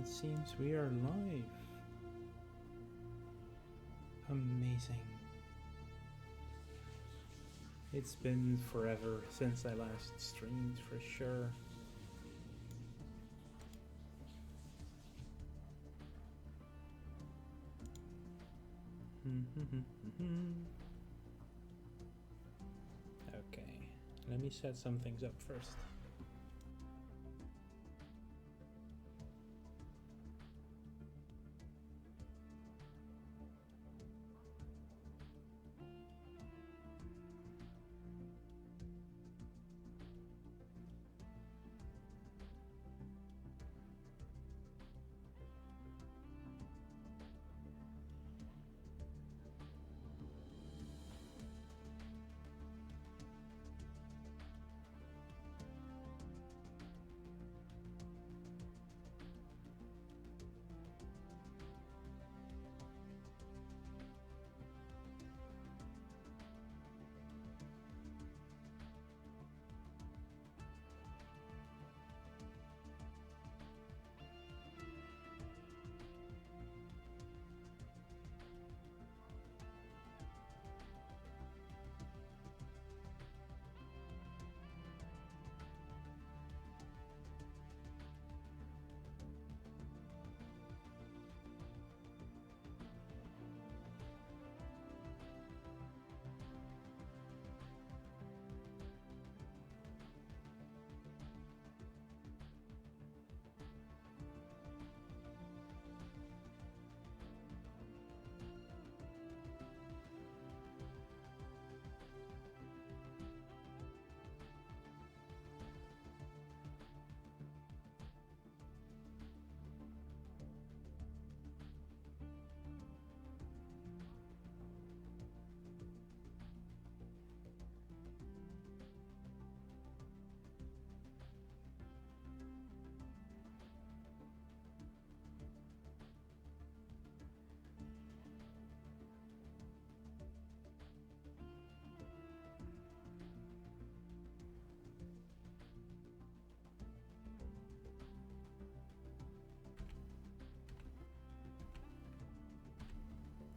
It seems we are live. Amazing. It's been forever since I last streamed, for sure. Okay, let me set some things up first.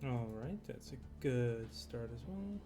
Alright, that's a good start as well.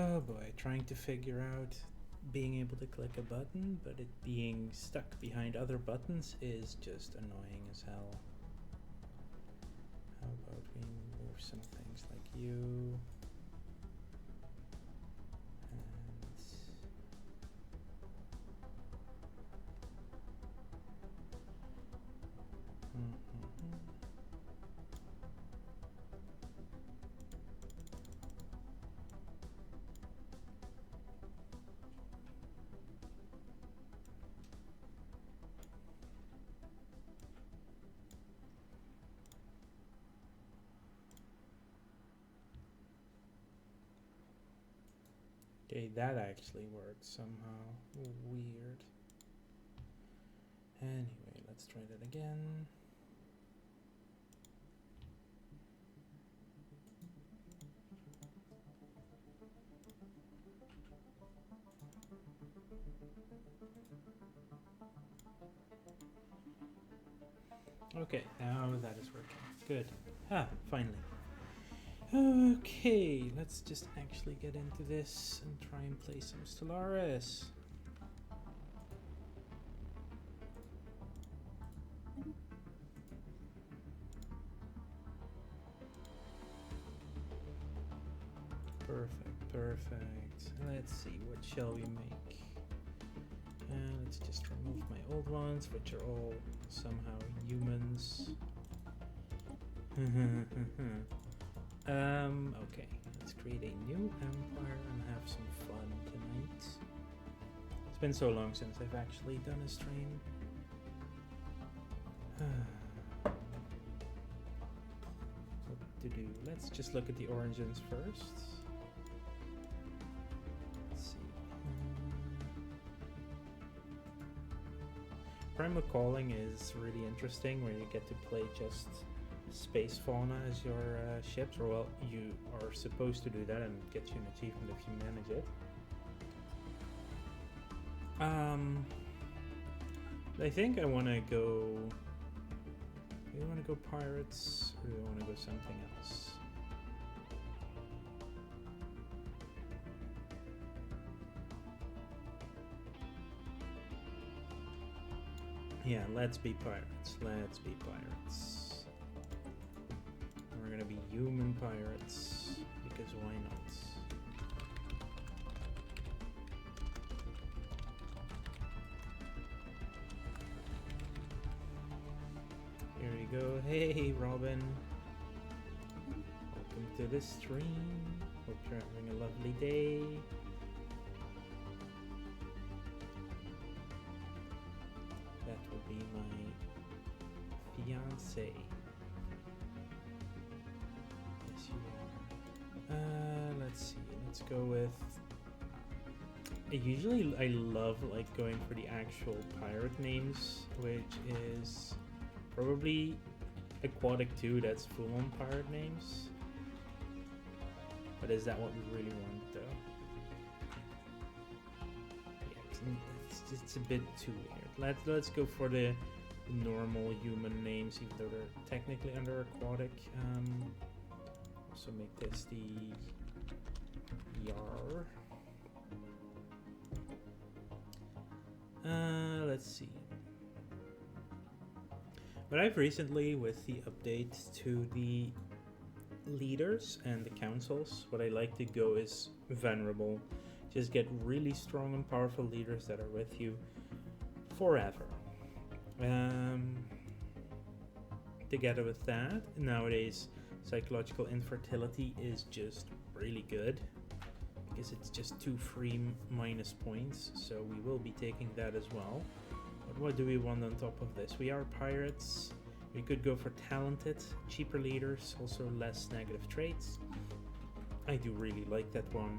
Oh boy, trying to figure out being able to click a button, but it being stuck behind other buttons is just annoying as hell. How about we move some things like you? Okay, that actually worked somehow. Weird. Anyway, let's try that again. Okay, now that is working. Good. Ah, finally. Okay, let's just actually get into this and try and play some Stellaris. Perfect, perfect. Let's see, what shall we make? Let's just remove my old ones, which are all somehow humans. Okay, let's create a new empire and have some fun tonight. It's been so long since I've actually done a stream. What to do? Let's just look at the origins first. Let's see. Primal Calling is really interesting, where you get to play just space fauna as your ships, or well, you are supposed to do that and it gets you an achievement if you manage it. I think I want to go. Do I want to go pirates, or do I want to go something else? Yeah, let's be pirates. Let's be pirates. We're gonna be human pirates, because why not? Here we go. Hey, Robin. Welcome to the stream. Hope you're having a lovely day. That will be my fiance. Let's see, let's go with... Usually I love like going for the actual pirate names, which is probably Aquatic 2, that's full on pirate names. But is that what we really want though? Yeah, it's a bit too weird. Let's go for the normal human names, even though they're technically under aquatic. So make this the Yar. Let's see. But I've recently, with the update to the leaders and the councils, what I like to go is venerable. Just get really strong and powerful leaders that are with you forever. Together with that, nowadays psychological infertility is just really good, because it's just 2 free minus points, so we will be taking that as well. But what do we want on top of this? We are pirates. We could go for talented, cheaper leaders, also less negative traits. I do really like that one.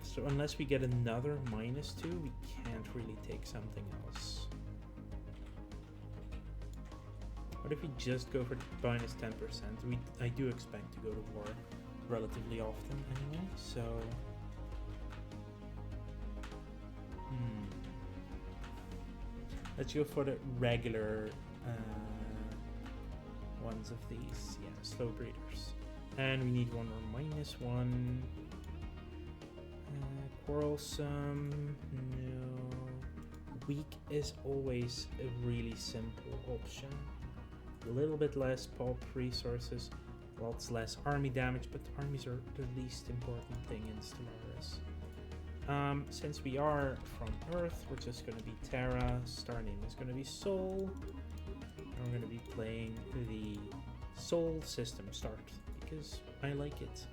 So unless we get another -2, we can't really take something else. What if we just go for -10%? I do expect to go to war relatively often anyway, so... Let's go for the regular ones of these. Yeah, slow breeders. And we need one more -1. quarrelsome. No. Weak is always a really simple option. A little bit less pulp resources, lots less army damage, but armies are the least important thing in Stellaris. Since we are from Earth, we're just going to be Terra. Star name is going to be Sol. And we're going to be playing the Sol system start because I like it.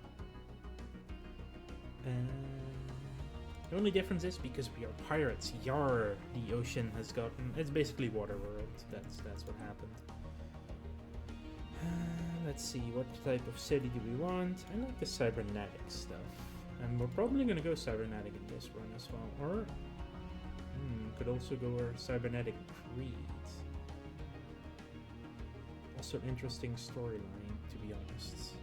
The only difference is because we are pirates. Yar, the ocean has gotten. It's basically Waterworld. That's what happened. Let's see, what type of city do we want? I like the cybernetic stuff. And we're probably going to go cybernetic in this one as well. Or, could also go our cybernetic creed. Also an interesting storyline, to be honest.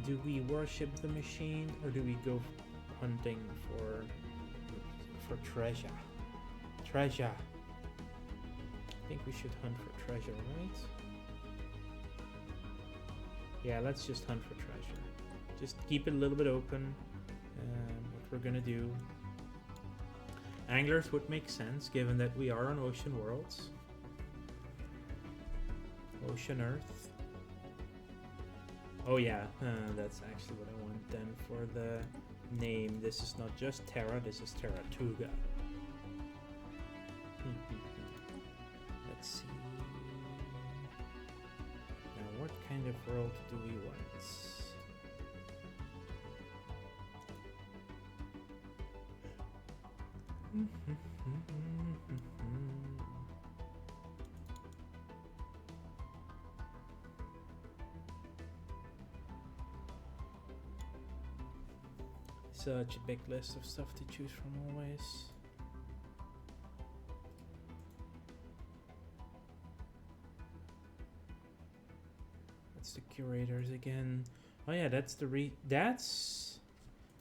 Do we worship the machine, or do we go hunting for treasure? Treasure. I think we should hunt for treasure, right? Yeah, let's just hunt for treasure. Just keep it a little bit open. What we're gonna do. Anglers would make sense, given that we are on ocean worlds. Ocean Earth. Oh yeah, that's actually what I want then for the name. This is not just Terra, this is Terratuga. Let's see. Now what kind of world do we want? Such a big list of stuff to choose from always. That's the curators again. Oh yeah, that's the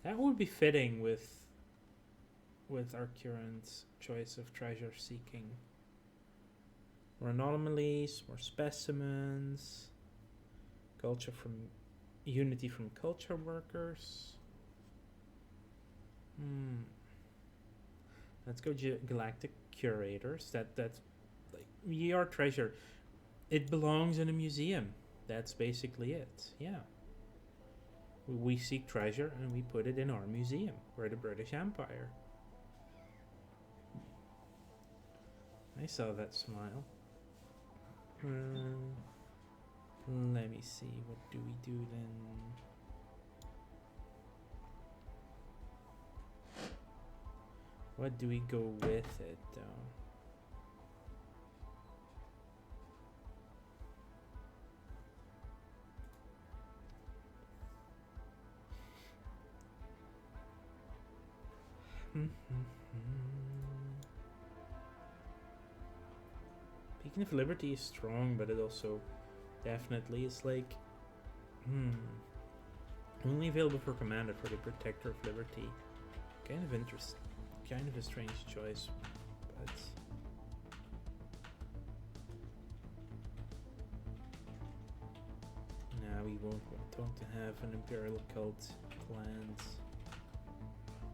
that would be fitting with our current choice of treasure seeking. More anomalies, more specimens, unity from culture workers. Let's go galactic curators. That's like we are treasure. It belongs in a museum. That's basically it. Yeah. We seek treasure and we put it in our museum. We're the British Empire. I saw that smile. Let me see. What do we do then? What do we go with it, though? Beacon of Liberty is strong, but it also definitely is like... Only available for Commander for the Protector of Liberty. Kind of interesting. Kind of a strange choice, but nah, we won't want to have an Imperial Cult planned.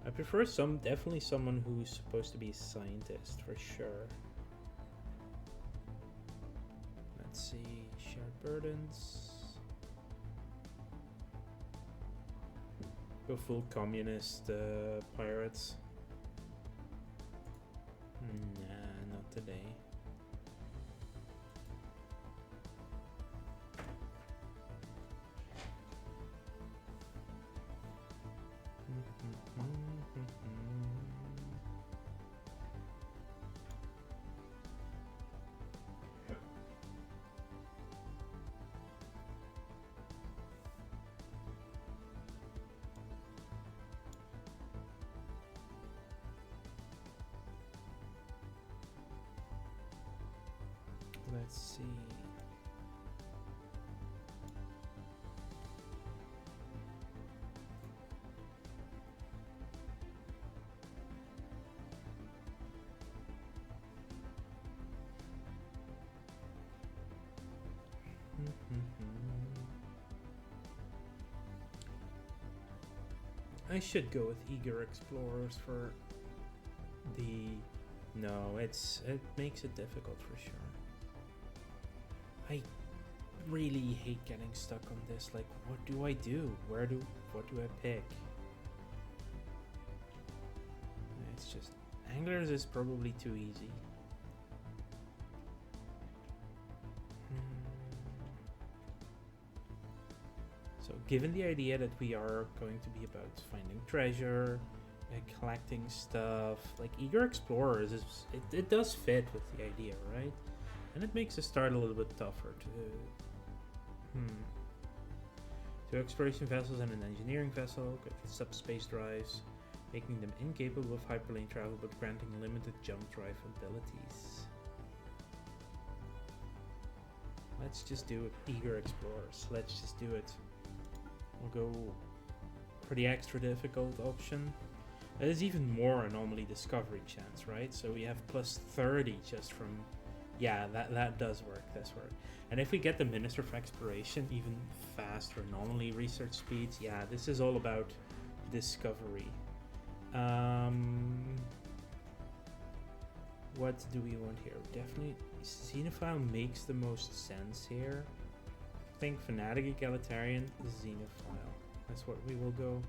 I prefer definitely someone who's supposed to be a scientist for sure. Let's see, shared burdens. Go full communist pirates. Nah, not today. Let's see. I should go with Eager Explorers for the... No, it makes it difficult for sure. I really hate getting stuck on this. Like, what do I do? What do I pick? It's just... Anglers is probably too easy. So, given the idea that we are going to be about finding treasure, collecting stuff, like Eager Explorers, it does fit with the idea, right? And it makes the start a little bit tougher to... Two exploration vessels and an engineering vessel with subspace drives, making them incapable of hyperlane travel but granting limited jump drive abilities. Let's just do it. Eager Explorers. Let's just do it. We'll go for the extra difficult option. There's even more anomaly discovery chance, right? So we have plus 30 just from... Yeah, that does work. That's work. And if we get the Minister of Exploration, even faster anomaly research speeds. Yeah, this is all about discovery. What do we want here? Definitely Xenophile makes the most sense here. I think Fanatic Egalitarian, Xenophile. That's what we will go.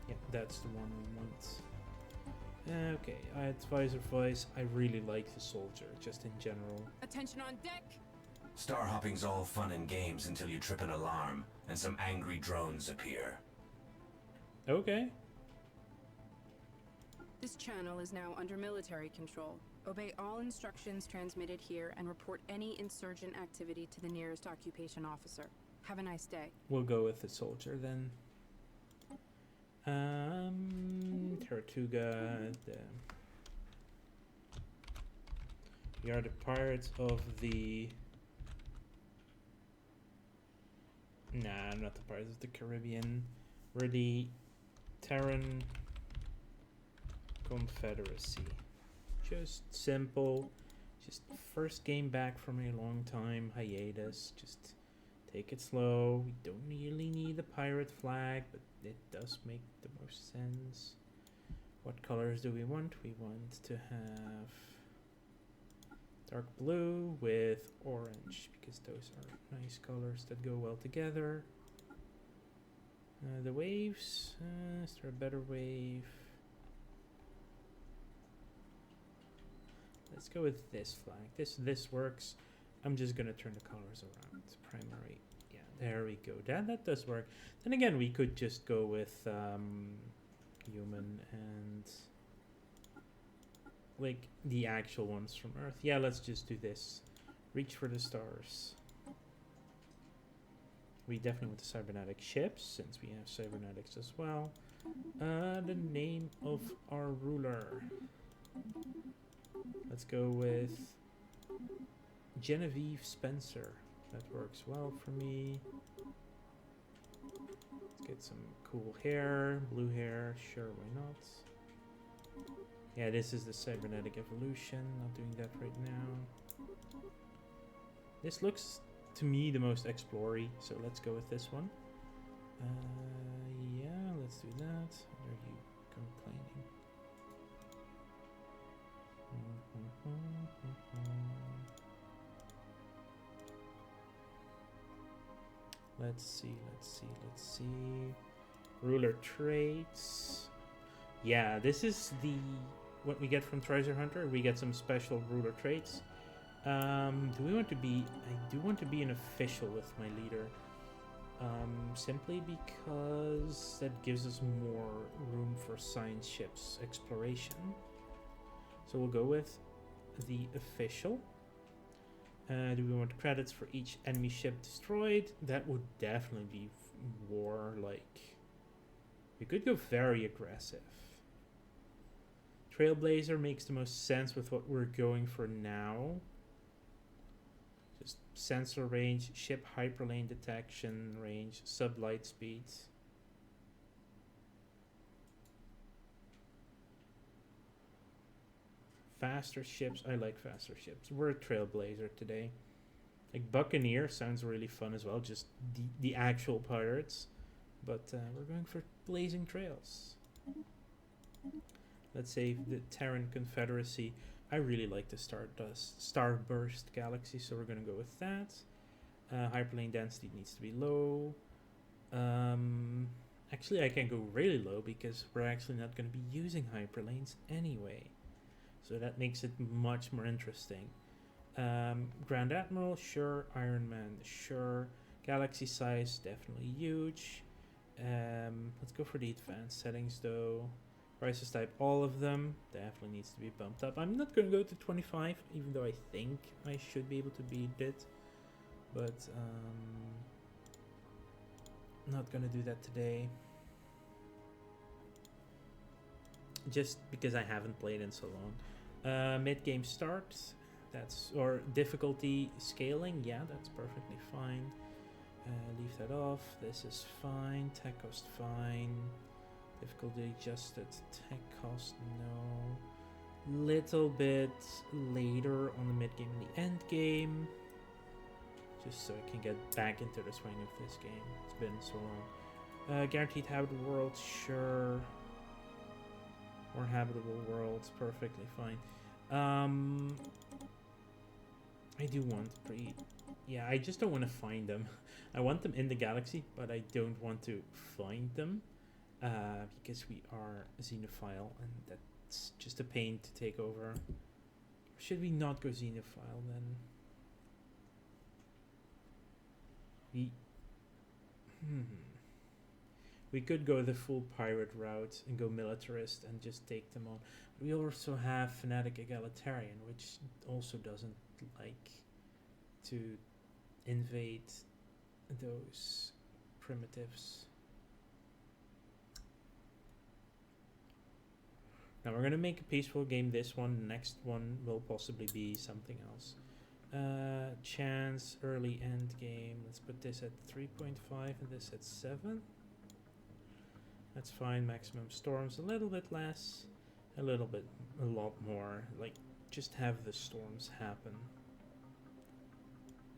Yeah, that's the one we want. Okay, Advisor Voice. I really like the Soldier, just in general. Attention on deck! Star hopping's all fun and games until you trip an alarm and some angry drones appear. Okay. This channel is now under military control. Obey all instructions transmitted here and report any insurgent activity to the nearest occupation officer. Have a nice day. We'll go with the Soldier then. Tortuga. We are the pirates of the... Nah, I'm not the Pirates of the Caribbean. We're the Terran Confederacy. Just simple. Just first game back from a long time hiatus. Just take it slow. We don't really need the pirate flag, but it does make the most sense. What colors do we want? We want to have dark blue with orange, because those are nice colors that go well together. The waves, is there a better wave? Let's go with this flag. This works. I'm just gonna turn the colors around. Primary, yeah, there we go. That does work. Then again, we could just go with human and like the actual ones from Earth. Yeah, let's just do this. Reach for the stars. We definitely want the cybernetic ships, since we have cybernetics as well. The name of our ruler. Let's go with Genevieve Spencer. That works well for me. Let's get some cool hair, blue hair. Sure, why not? Yeah, this is the cybernetic evolution. Not doing that right now. This looks to me the most explory, so let's go with this one. Yeah, let's do that. What are you complaining? Let's see. Ruler traits. Yeah, this is what we get from Treasure Hunter. We get some special ruler traits. Do we want to be... I do want to be an official with my leader. Simply because that gives us more room for science ships exploration. So we'll go with the official. Do we want credits for each enemy ship destroyed? That would definitely be war-like. We could go very aggressive. Trailblazer makes the most sense with what we're going for now. Just sensor range, ship hyperlane detection range, sublight speeds. Faster ships. I like faster ships. We're a Trailblazer today. Like Buccaneer sounds really fun as well. Just the actual pirates. but we're going for Blazing Trails. Let's say the Terran Confederacy. I really like the Starburst Galaxy, so we're going to go with that. Hyperlane density needs to be low. Actually, I can go really low because we're actually not going to be using hyperlanes anyway. So that makes it much more interesting. Grand Admiral, sure. Iron Man, sure. Galaxy size, definitely huge. Let's go for the advanced settings though. Crisis type, all of them. Definitely needs to be bumped up. I'm not going to go to 25, even though I think I should be able to beat it. But, not going to do that today. Just because I haven't played in so long. Mid-game start. Or difficulty scaling. Yeah, that's perfectly fine. Leave that off. This is fine. Tech cost, fine. Difficulty adjusted. Tech cost, no. Little bit later on the mid game and the end game, just so I can get back into the swing of this game. It's been so long. Guaranteed habitable world, sure. More habitable worlds, perfectly fine. I do want yeah, I just don't want to find them. I want them in the galaxy, but I don't want to find them. Because we are xenophile, and that's just a pain to take over. Should we not go xenophile then? We could go the full pirate route and go militarist and just take them on. We also have fanatic egalitarian, which also doesn't like to invade those primitives. Now we're gonna make a peaceful game. This one, the next one will possibly be something else. Chance early end game. Let's put this at 3.5 and this at 7. That's fine. Maximum storms a little bit less, a lot more. Like just have the storms happen.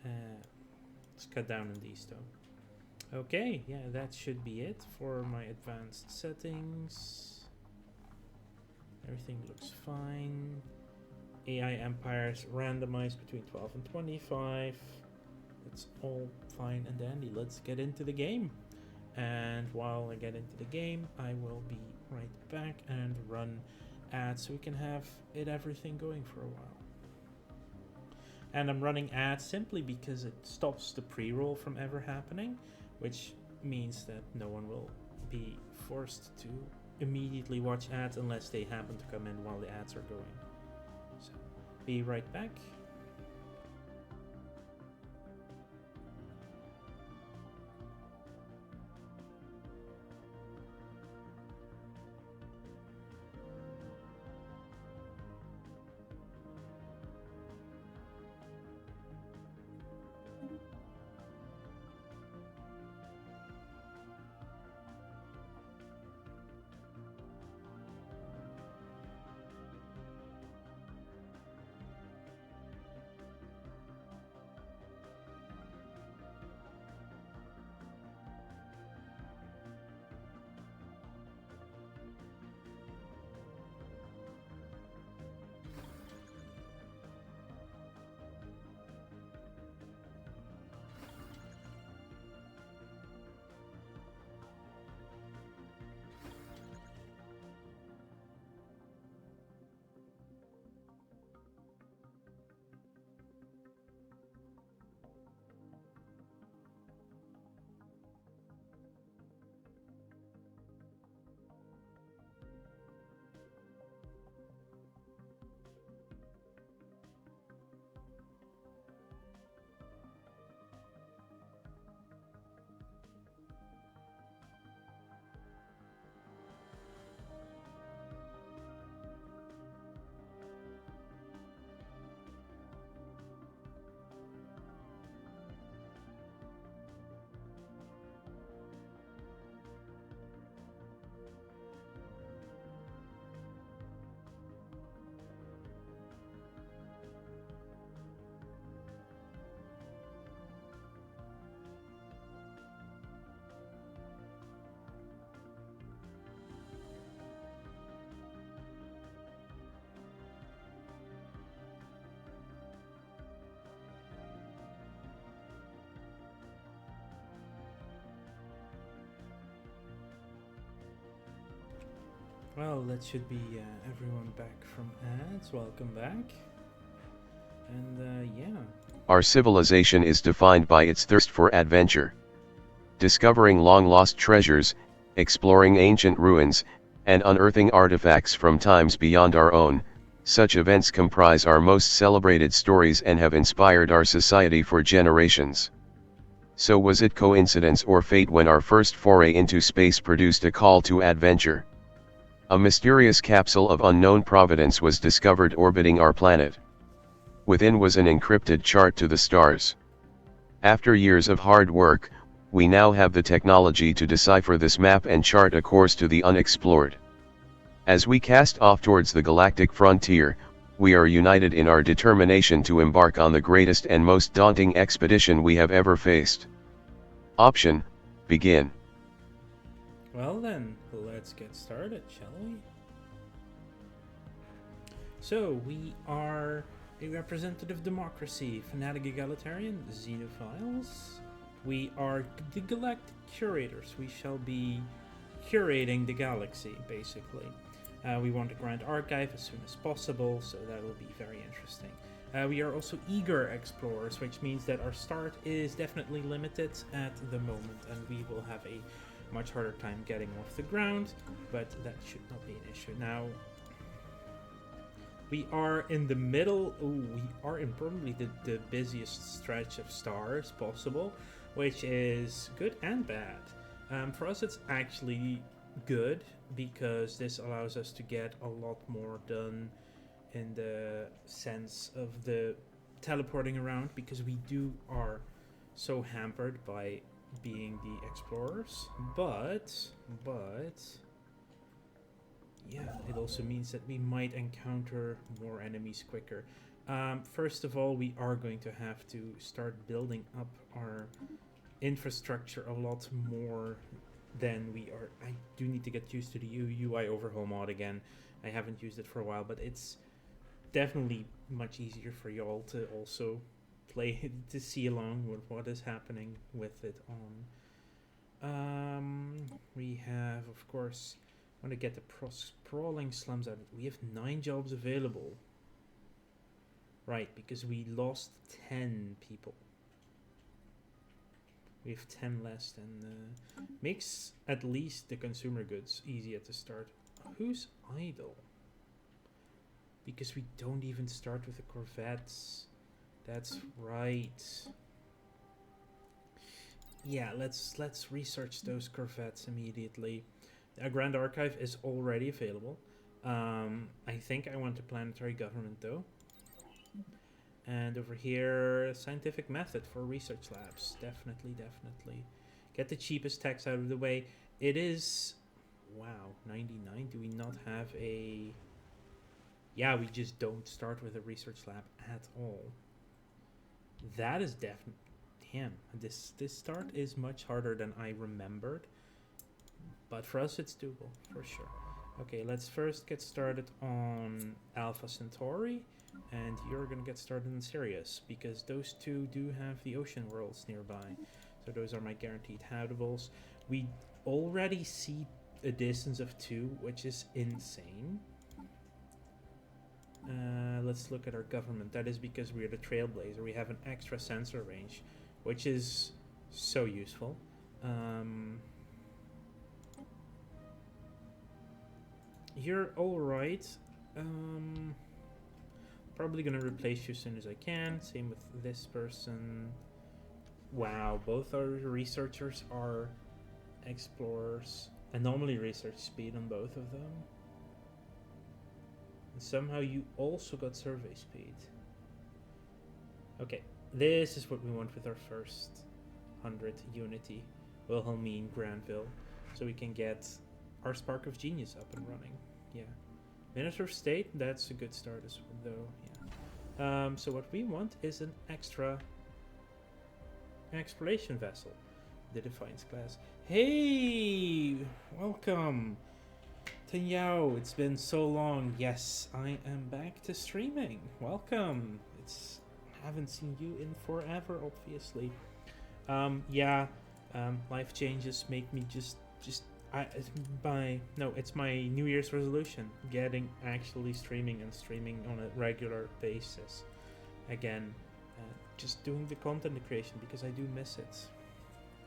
Let's cut down on these though. Okay, yeah, that should be it for my advanced settings. Everything looks fine. AI empires randomized between 12 and 25. It's all fine and dandy. Let's get into the game. And while I get into the game, I will be right back and run ads so we can have everything going for a while. And I'm running ads simply because it stops the pre-roll from ever happening, which means that no one will be forced to immediately watch ads unless they happen to come in while the ads are going. So, be right back. Well, that should be everyone back from ads. Welcome back. And yeah. Our civilization is defined by its thirst for adventure. Discovering long-lost treasures, exploring ancient ruins, and unearthing artifacts from times beyond our own, such events comprise our most celebrated stories and have inspired our society for generations. So was it coincidence or fate when our first foray into space produced a call to adventure? A mysterious capsule of unknown provenance was discovered orbiting our planet. Within was an encrypted chart to the stars. After years of hard work, we now have the technology to decipher this map and chart a course to the unexplored. As we cast off towards the galactic frontier, we are united in our determination to embark on the greatest and most daunting expedition we have ever faced. Option, begin. Well then, let's get started, shall we? So, we are a representative democracy, fanatic egalitarian, xenophiles. We are the galactic curators. We shall be curating the galaxy, basically. We want a grand archive as soon as possible, so that will be very interesting. We are also eager explorers, which means that our start is definitely limited at the moment, and we will have a much harder time getting off the ground, but that should not be an issue. Now, we are in the middle, we are in probably the busiest stretch of stars possible, which is good and bad. For us it's actually good, because this allows us to get a lot more done in the sense of the teleporting around, because we are so hampered by being the explorers, but yeah, it also means that we might encounter more enemies quicker. First of all, we are going to have to start building up our infrastructure a lot more than we are. I do need to get used to the UI overhaul mod again. I haven't used it for a while, but it's definitely much easier for y'all to also play, to see along with what is happening with it on. We have, of course, want to get the sprawling slums out. We have 9 jobs available. Right, because we lost 10 people. We have 10 less, and makes at least the consumer goods easier to start. Who's idle? Because we don't even start with the Corvettes. That's right. Yeah, let's research those Corvettes immediately. A Grand Archive is already available. I think I want a planetary government though. And over here, scientific method for research labs. Definitely. Get the cheapest tax out of the way. It is, wow, 99. Do we not have a... Yeah, we just don't start with a research lab at all. That is definitely... Damn, this start is much harder than I remembered. But for us, it's doable, for sure. Okay, let's first get started on Alpha Centauri. And you're going to get started in Sirius, because those two do have the ocean worlds nearby. So those are my guaranteed habitables. We already see a distance of 2, which is insane. Let's look at our government. That is because we're the Trailblazer. We have an extra sensor range, which is so useful. You're alright. Probably gonna replace you as soon as I can. Same with this person. Wow, both our researchers are explorers. Anomaly research speed on both of them. And somehow you also got survey speed. Okay, this is what we want with our first 100 Unity. Wilhelmine Granville. So we can get our Spark of Genius up and running. Yeah. Minister of State, that's a good start as well, though. Yeah. So what we want is an extra exploration vessel, the Defiance class. Hey, welcome, Tanyao. It's been so long. Yes, I am back to streaming. Welcome. Haven't seen you in forever, obviously. Life changes make me just It's my New Year's resolution. Actually streaming and streaming on a regular basis. Again, just doing the content creation because I do miss it.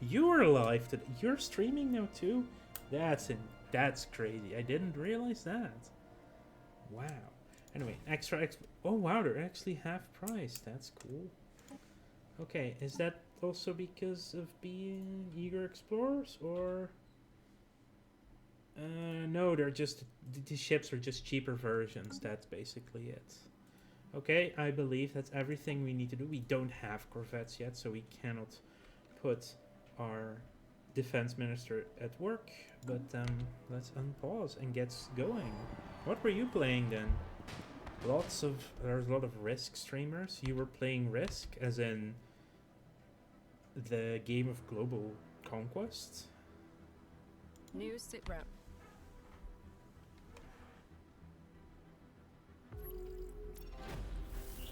You're live today. You're streaming now too? That's crazy. I didn't realize that. Wow. Anyway, oh wow, they're actually half price. That's cool. Okay, is that also because of being eager explorers, or no, they're just the ships are just cheaper versions. That's basically it. Okay, I believe that's everything we need to do. We don't have corvettes yet, so we cannot put our defense minister at work, but let's unpause and get going. What were you playing then? There's a lot of Risk streamers. You were playing Risk, as in the game of global conquest? New sit rep.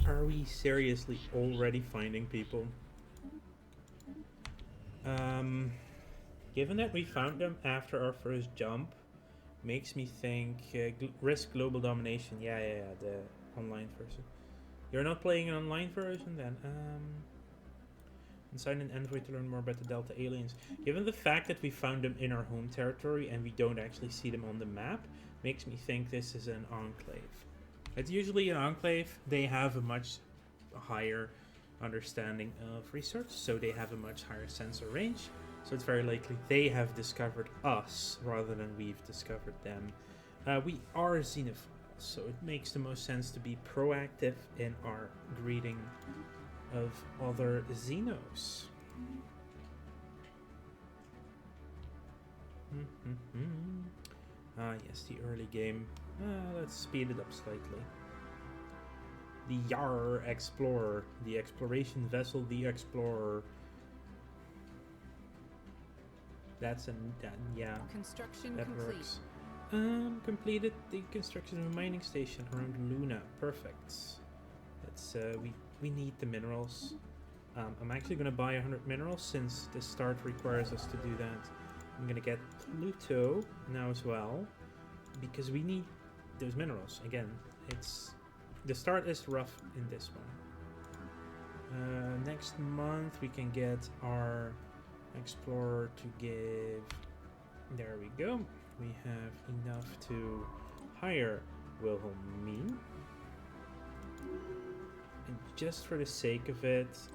Are we seriously already finding people? Given that we found them after our first jump, makes me think Risk Global Domination. Yeah, the online version. You're not playing an online version then? Inside an envoy to learn more about the Delta aliens. Given the fact that we found them in our home territory and we don't actually see them on the map, makes me think this is an enclave. It's usually an enclave. They have a much higher understanding of research, so they have a much higher sensor range. So it's very likely they have discovered us rather than we've discovered them. We are xenophiles, so it makes the most sense to be proactive in our greeting of other Xenos. Yes, the early game. Let's speed it up slightly. The Yar Explorer, the exploration vessel, the Explorer. Yeah. Construction that complete. Works. Completed the construction of a mining station around Luna. Perfect. That's we need the minerals. I'm actually gonna buy 100 minerals since the start requires us to do that. I'm gonna get Pluto now as well because we need those minerals. Again, the start is rough in this one. Next month we can get our Explorer to give. There we go. We have enough to hire Wilhelmine. And just for the sake of it,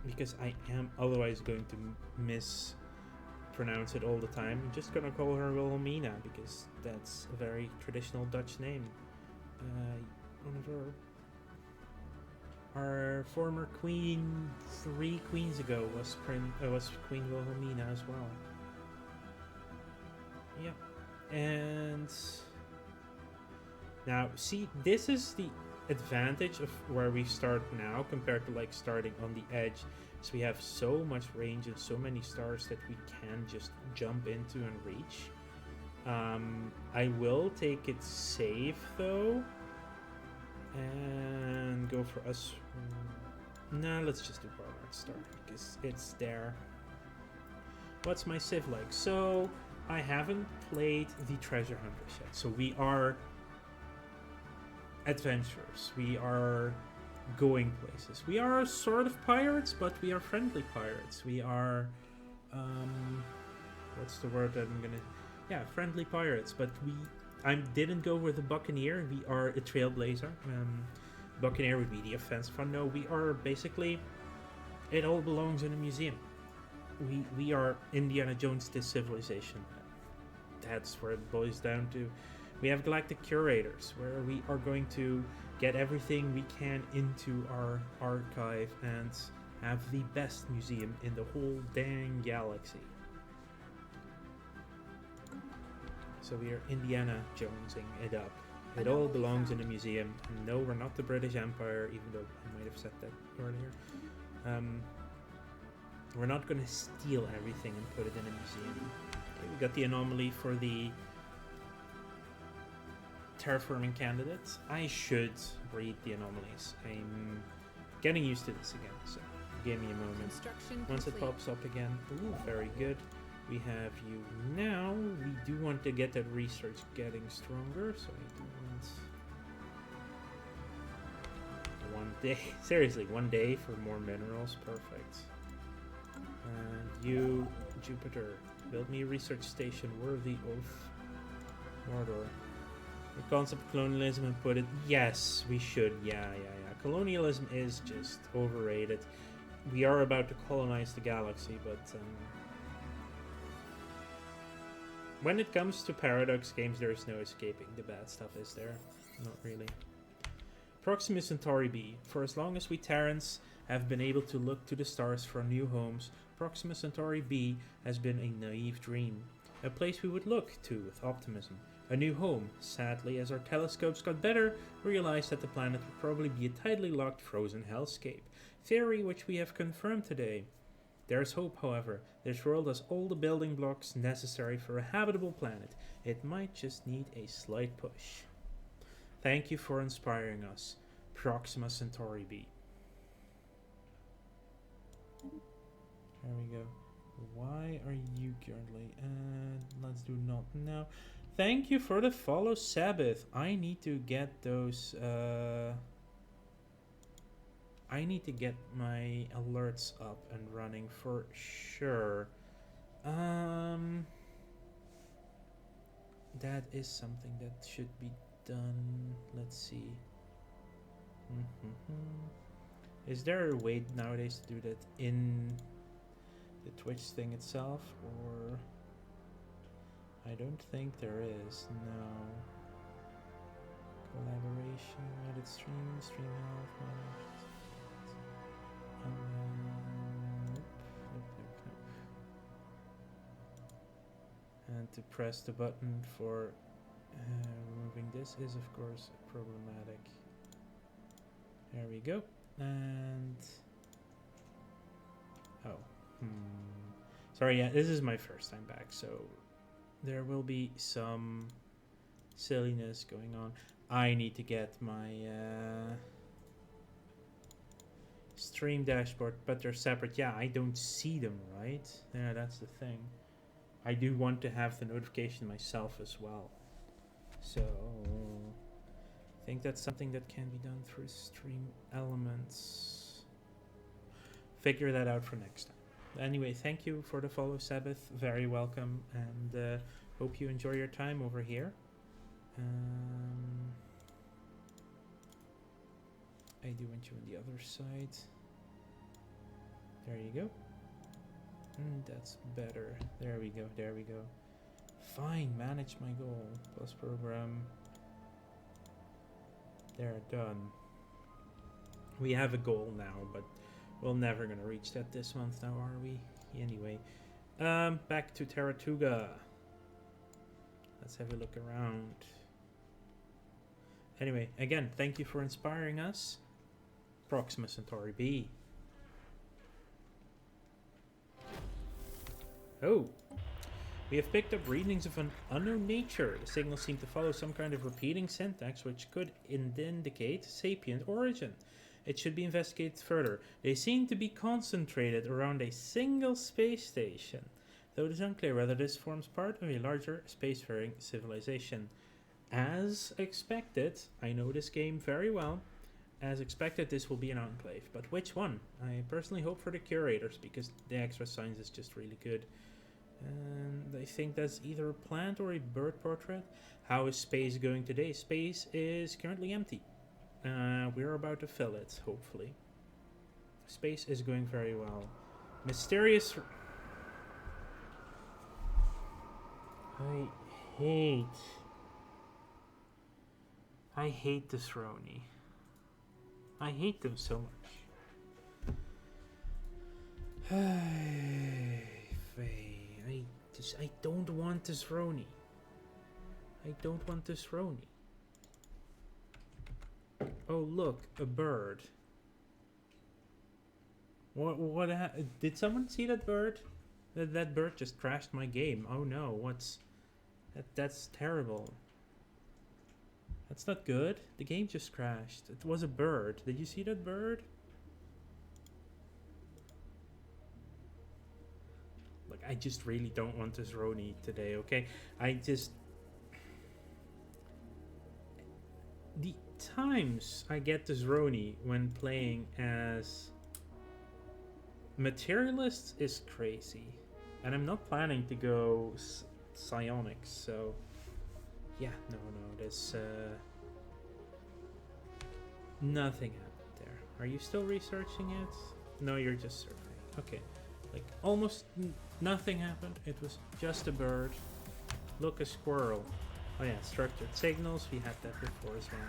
because I am otherwise going to mispronounce it all the time, I'm just gonna call her Wilhelmina because that's a very traditional Dutch name. One of our former queen 3 queens ago was Queen Wilhelmina as well. Yeah, and now see, this is the advantage of where we start now compared to like starting on the edge. So we have so much range and so many stars that we can just jump into and reach. I will take it safe though and go for us. No, let's just do Barnard Star because it's there. What's my civ like? So I haven't played the Treasure Hunters yet. So we are adventurers. We are going places. We are sort of pirates, but we are friendly pirates. We are what's the word that I'm gonna... Yeah, friendly pirates, but I didn't go with a buccaneer. We are a trailblazer. Buccaneer would be the offensive one. No, we are basically... It all belongs in a museum. We are Indiana Jones this civilization. That's where it boils down to. We have galactic curators, where we are going to get everything we can into our archive and have the best museum in the whole dang galaxy. So we are Indiana Jonesing it up. It all belongs in a museum. And no, we're not the British Empire, even though I might have said that earlier. We're not going to steal everything and put it in a museum. Okay, we got the anomaly for the terraforming candidates. I should read the anomalies. I'm getting used to this again, so Give me a moment. Construction Once it complete. pops up again. Ooh, very good. We have you now. We do want to get that research getting stronger, so I do want 1 day. Seriously, 1 day for more minerals. Perfect. And you, Jupiter, build me a research station worthy of Mordor. The concept of colonialism and put it. Yes, we should. Yeah. Colonialism is just overrated. We are about to colonize the galaxy, but when it comes to Paradox games, there is no escaping the bad stuff, is there? Not really. Proxima Centauri B. For as long as we Terrans have been able to look to the stars for new homes, Proxima Centauri B has been a naive dream. A place we would look to with optimism. A new home. Sadly, as our telescopes got better, we realized that the planet would probably be a tidally locked frozen hellscape. Theory which we have confirmed today. There's hope, however. This world has all the building blocks necessary for a habitable planet. It might just need a slight push. Thank you for inspiring us. Proxima Centauri B. There we go. Why are you currently? Let's do not now. Thank you for the follow, Sabbath. I need to get those. I need to get my alerts up and running for sure. That is something that should be done. Let's see. Is there a way nowadays to do that in the Twitch thing itself, or I don't think there is. No. Collaboration, edit stream, stream health, and to press the button for removing this is of course problematic. There we go. And sorry, yeah, this is my first time back, so there will be some silliness going on. I need to get my stream dashboard, but they're separate. Yeah, I don't see them, right? Yeah, that's the thing. I do want to have the notification myself as well. So I think that's something that can be done through Stream Elements. Figure that out for next time. Anyway, thank you for the follow, Sabbath. Very welcome, and hope you enjoy your time over here. I do want you on the other side. There you go. That's better. There we go. There we go. Fine. Manage my goal. Plus program. There, done. We have a goal now, but we're never gonna reach that this month now, are we? Anyway. Back to Taratuga. Let's have a look around. Anyway, again, thank you for inspiring us. Proxima Centauri B. Oh. We have picked up readings of an unknown nature. The signals seem to follow some kind of repeating syntax which could indicate sapient origin. It should be investigated further. They seem to be concentrated around a single space station, though it is unclear whether this forms part of a larger spacefaring civilization. As expected, I know this game very well. As expected, this will be an enclave. But which one? I personally hope for the curators, because the extra science is just really good. And I think that's either a plant or a bird portrait. How is space going today? Space is currently empty. We're about to fill it, hopefully. Space is going very well. Mysterious... I hate this Roni. I hate them so much. I don't want this Roni. I don't want this Roni. Oh look, a bird. What did someone see that bird? That bird just crashed my game. Oh no, that's terrible. That's not good. The game just crashed. It was a bird. Did you see that bird? Like, I just really don't want this Roni today, okay? The times I get this Roni when playing as Materialist is crazy. And I'm not planning to go Psionics, so... Yeah, no, there's... Nothing happened there. Are you still researching it? No, you're just surveying. Okay. Like, almost nothing happened. It was just a bird. Look, a squirrel. Oh yeah, structured signals. We had that before as well.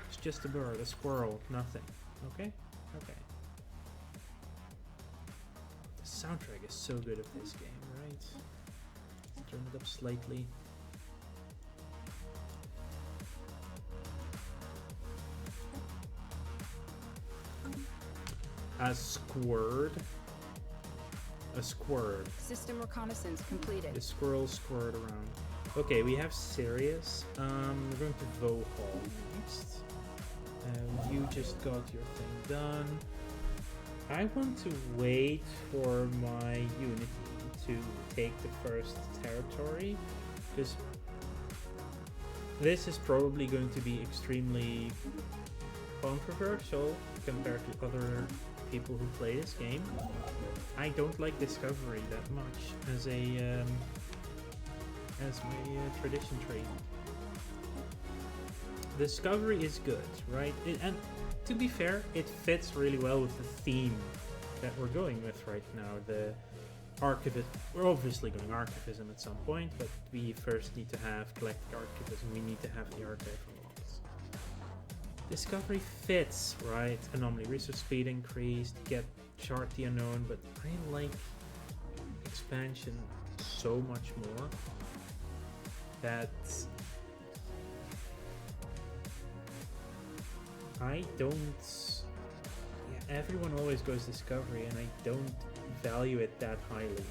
It's just a bird, a squirrel, nothing. Okay? Okay. The soundtrack is so good of this game, right? Let's turn it up slightly. A squirt. A squirt. System reconnaissance completed. The squirrel squirt around. Okay, we have Sirius. We're going to Vohall next. You just got your thing done. I want to wait for my unity to take the first territory, because this is probably going to be extremely controversial compared to other people who play this game. I don't like Discovery that much as a as my tradition tree. Discovery is good, right? And to be fair, it fits really well with the theme that we're going with right now. The archivist. We're obviously going archivism at some point, but we first need to have galactic archivism. We need to have the archive unlocked. Discovery fits, right? Anomaly research speed increased, get chart the unknown, but I like expansion so much more that I don't... Yeah, everyone always goes Discovery, and I don't value it that highly.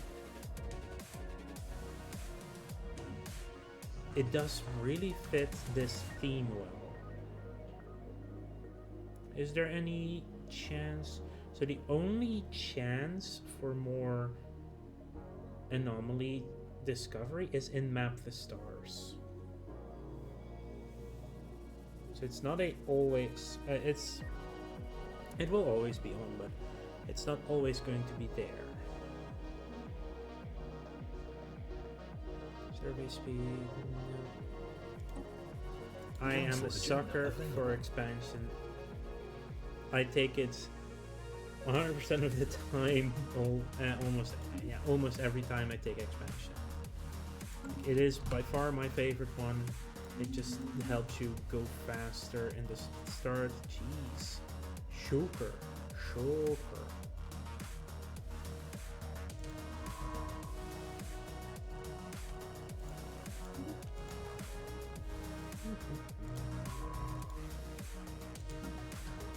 It does really fit this theme well. Is there any chance... So the only chance for more anomaly discovery is in Map the Stars. So it's not a always... it will always be on, but it's not always going to be there. Survey speed... No. I am a sucker for expansion. I take it 100% of the time, almost every time I take expansion. It is by far my favorite one. It just helps you go faster in the start. Jeez. Shoker.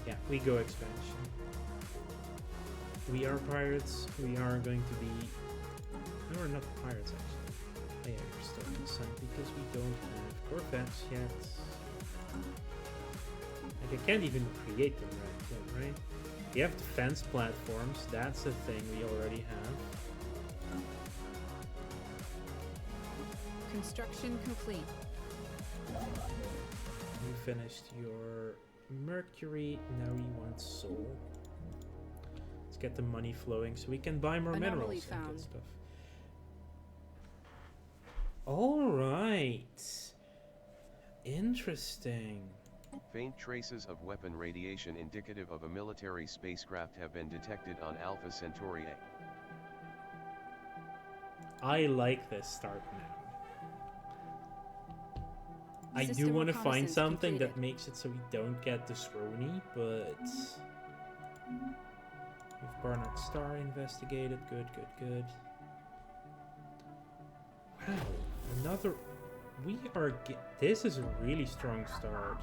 Yeah, we go expansion. We are pirates. We are going to be... No, we're not pirates, actually. Oh yeah, we're still in the sun because we don't have Corvettes yet. Like, I can't even create them right? We have defense platforms. That's a thing we already have. Construction complete. You finished your Mercury. Now we want Soul. Let's get the money flowing so we can buy more Anomaly minerals and found. good stuff. Alright. Interesting. Faint traces of weapon radiation indicative of a military spacecraft have been detected on Alpha Centauri A. I like this start now. I do System want to find reconnaissance something completed. that makes it so we don't get the Sroni, but... We've Barnard Star investigated. Good. Wow. Another... This is a really strong start.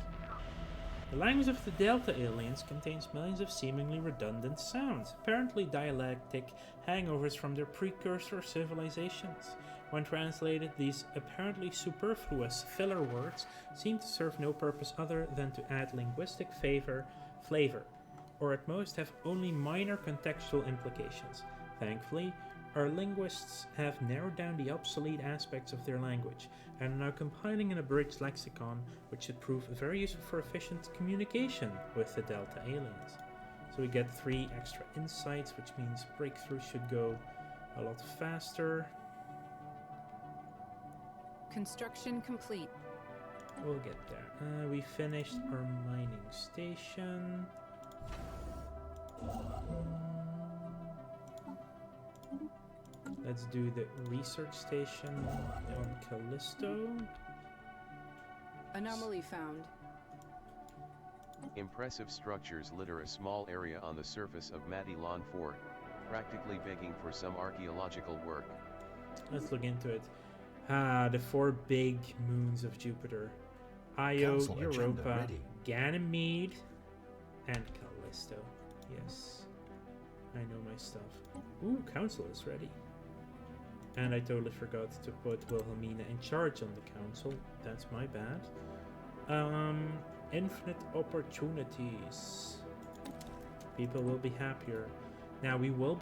The language of the Delta aliens contains millions of seemingly redundant sounds, apparently dialectic hangovers from their precursor civilizations. When translated, these apparently superfluous filler words seem to serve no purpose other than to add linguistic flavor, or at most have only minor contextual implications. Thankfully, Our linguists have narrowed down the obsolete aspects of their language and are now compiling an abridged lexicon which should prove very useful for efficient communication with the Delta aliens. So we get 3 extra insights, which means breakthrough should go a lot faster. Construction complete. We'll get there. We finished our mining station. Let's do the research station on Callisto. Anomaly found. Impressive structures litter a small area on the surface of Matilon 4, practically begging for some archaeological work. Let's look into it. The 4 big moons of Jupiter. Io, Council agenda Europa, ready. Ganymede, and Callisto. Yes. I know my stuff. Ooh, Council is ready. And I totally forgot to put Wilhelmina in charge on the Council. That's my bad. Infinite opportunities. People will be happier. Now will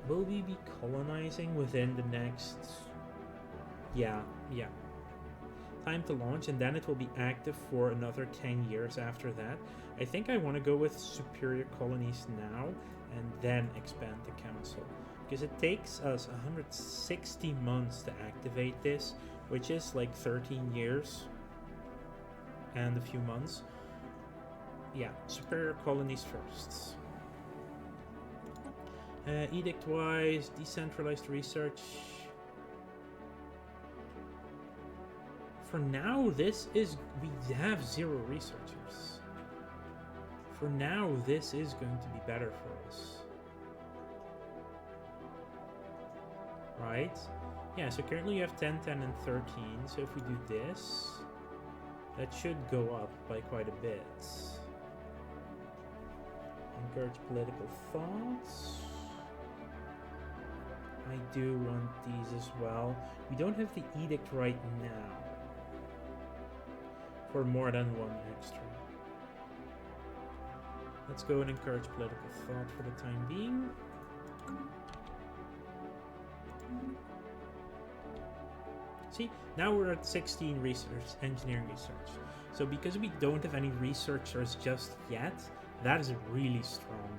we be colonizing within the next... Yeah. Time to launch, and then it will be active for another 10 years after that. I think I want to go with superior colonies now, and then expand the council. Because it takes us 160 months to activate this, which is like 13 years and a few months. Yeah, superior colonies first. Edict-wise, decentralized research. For now, we have 0 researchers. For now, this is going to be better for us. Right? Yeah, so currently you have 10, 10, and 13. So if we do this, that should go up by quite a bit. Encourage political thoughts. I do want these as well. We don't have the edict right now. For more than 1 extra. Let's go and encourage political thought for the time being. See, now we're at 16 research, engineering research. So because we don't have any researchers just yet, that is a really strong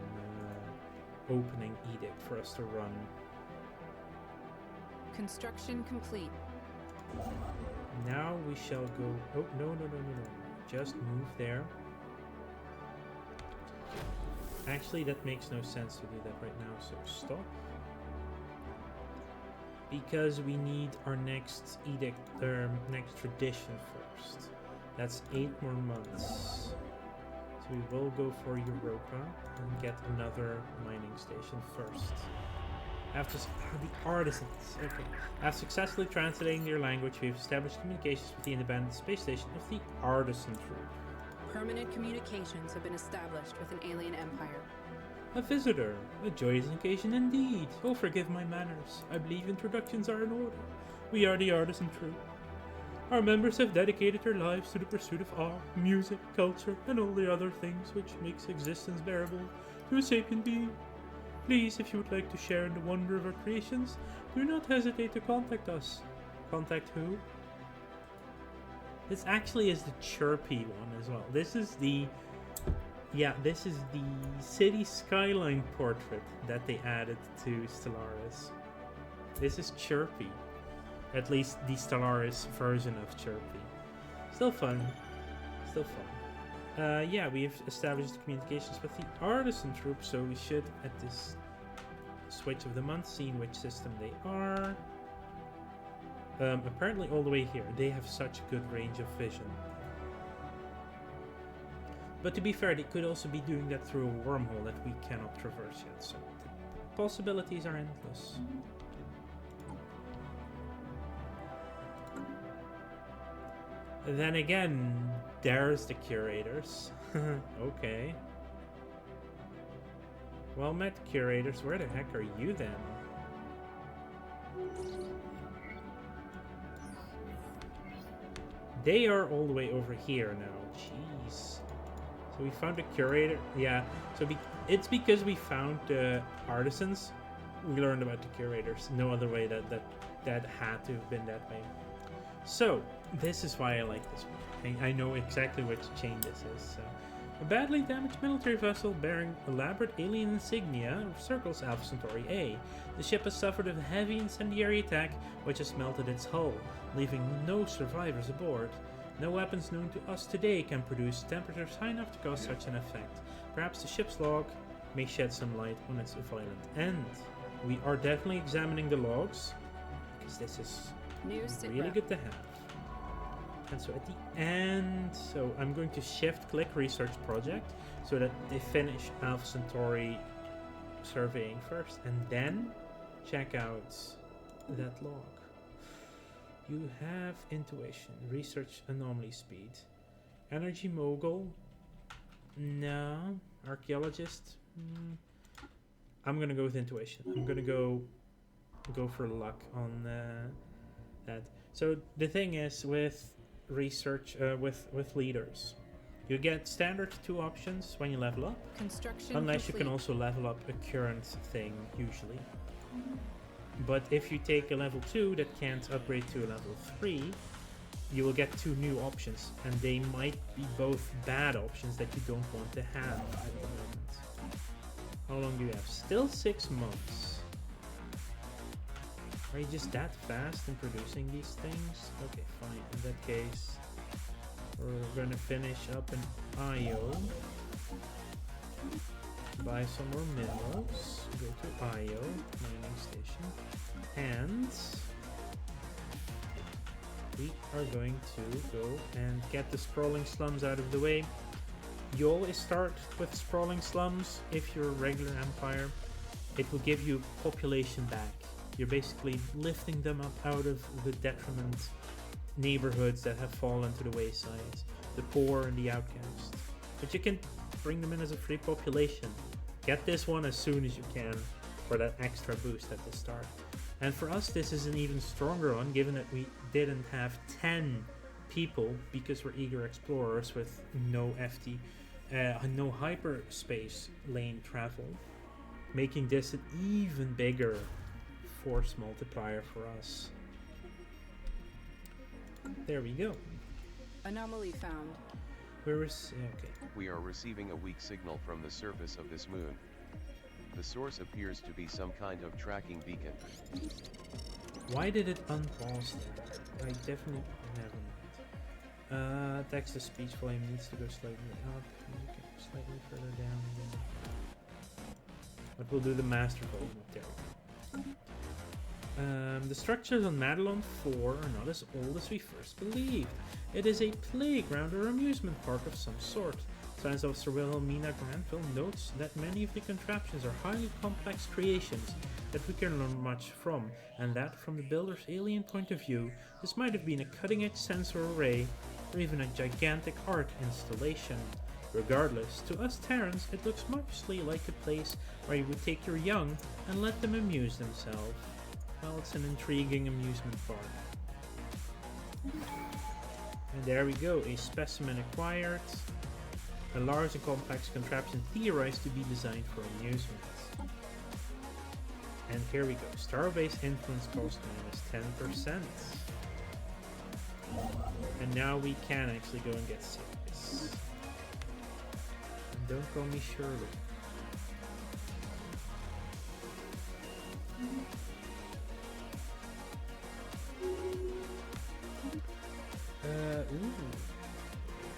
opening edict for us to run. Construction complete. Now we shall go... Oh, no. Just move there. Actually, that makes no sense to do that right now, so stop. Because we need our next edict, next tradition first. That's 8 more months. So we will go for Europa and get another mining station first. After the artisans. Okay. After successfully translating their language, we have established communications with the independent space station of the Artisan Group. Permanent communications have been established with an alien empire. A visitor. A joyous occasion indeed. Oh, forgive my manners. I believe introductions are in order. We are the Artisan Troupe. Our members have dedicated their lives to the pursuit of art, music, culture, and all the other things which makes existence bearable to a sapient being. Please, if you would like to share in the wonder of our creations, do not hesitate to contact us. Contact who? This actually is the chirpy one as well. This is the... Yeah, this is the city skyline portrait that they added to Stellaris. This is chirpy. At least the Stellaris version of chirpy. Still fun. Yeah, we've established communications with the Artisan Troupe, so we should, at this switch of the month, see in which system they are. Apparently all the way here. They have such good range of vision. But to be fair, they could also be doing that through a wormhole that we cannot traverse yet, so the possibilities are endless. Then again, there's the curators. Okay. Well met, curators. Where the heck are you then? They are all the way over here now. Jeez. So we found a curator. Yeah. So it's because we found the artisans we learned about the curators. No other way that had to have been that way. So, this is why I like this one. I know exactly which chain this is. So. A badly damaged military vessel bearing elaborate alien insignia circles Alpha Centauri A. The ship has suffered a heavy incendiary attack which has melted its hull, leaving no survivors aboard. No weapons known to us today can produce temperatures high enough to cause such an effect. Perhaps the ship's log may shed some light on its violent end. We are definitely examining the logs, because this is really good to have. And so at the end, so I'm going to shift-click Research Project, so that they finish Alpha Centauri surveying first, and then check out that log. You have Intuition, Research Anomaly Speed, Energy Mogul, no, Archaeologist, I'm gonna go with Intuition. I'm gonna go for luck on that. So the thing is with research, with leaders, you get standard 2 options when you level up, unless you can also level up a current thing usually. But if you take a level 2 that can't upgrade to a level 3, you will get 2 new options, and they might be both bad options that you don't want to have at the moment. How long do you have? Still 6 months. Are you just that fast in producing these things? Okay, fine. In that case, we're gonna finish up an IO. Buy some more minerals. Go to IO, mining station. And we are going to go and get the sprawling slums out of the way. You always start with sprawling slums if you're a regular empire. It will give you population back. You're basically lifting them up out of the detriment neighborhoods that have fallen to the wayside, the poor and the outcast. But you can bring them in as a free population. Get this one as soon as you can for that extra boost at the start. And for us, this is an even stronger one, given that we didn't have 10 people because we're eager explorers with no no hyperspace lane travel, making this an even bigger force multiplier for us. There we go. Anomaly found. Okay. We are receiving a weak signal from the surface of this moon. The source appears to be some kind of tracking beacon. Why did it unpause there? I definitely haven't. Text-to-speech volume needs to go slightly up. Okay, slightly further down again. But we'll do the master volume up there. The structures on Madelon 4 are not as old as we first believed. It is a playground or amusement park of some sort. Science Officer Wilhelmina Granville notes that many of the contraptions are highly complex creations that we can learn much from, and that from the builder's alien point of view, this might have been a cutting-edge sensor array or even a gigantic art installation. Regardless, to us Terrans, it looks mostly like a place where you would take your young and let them amuse themselves. Well, it's an intriguing amusement park. And there we go, a specimen acquired. A large and complex contraption theorized to be designed for amusement. And here we go, Starbase influence cost -10%. And now we can actually go and get serious. And don't call me Shirley.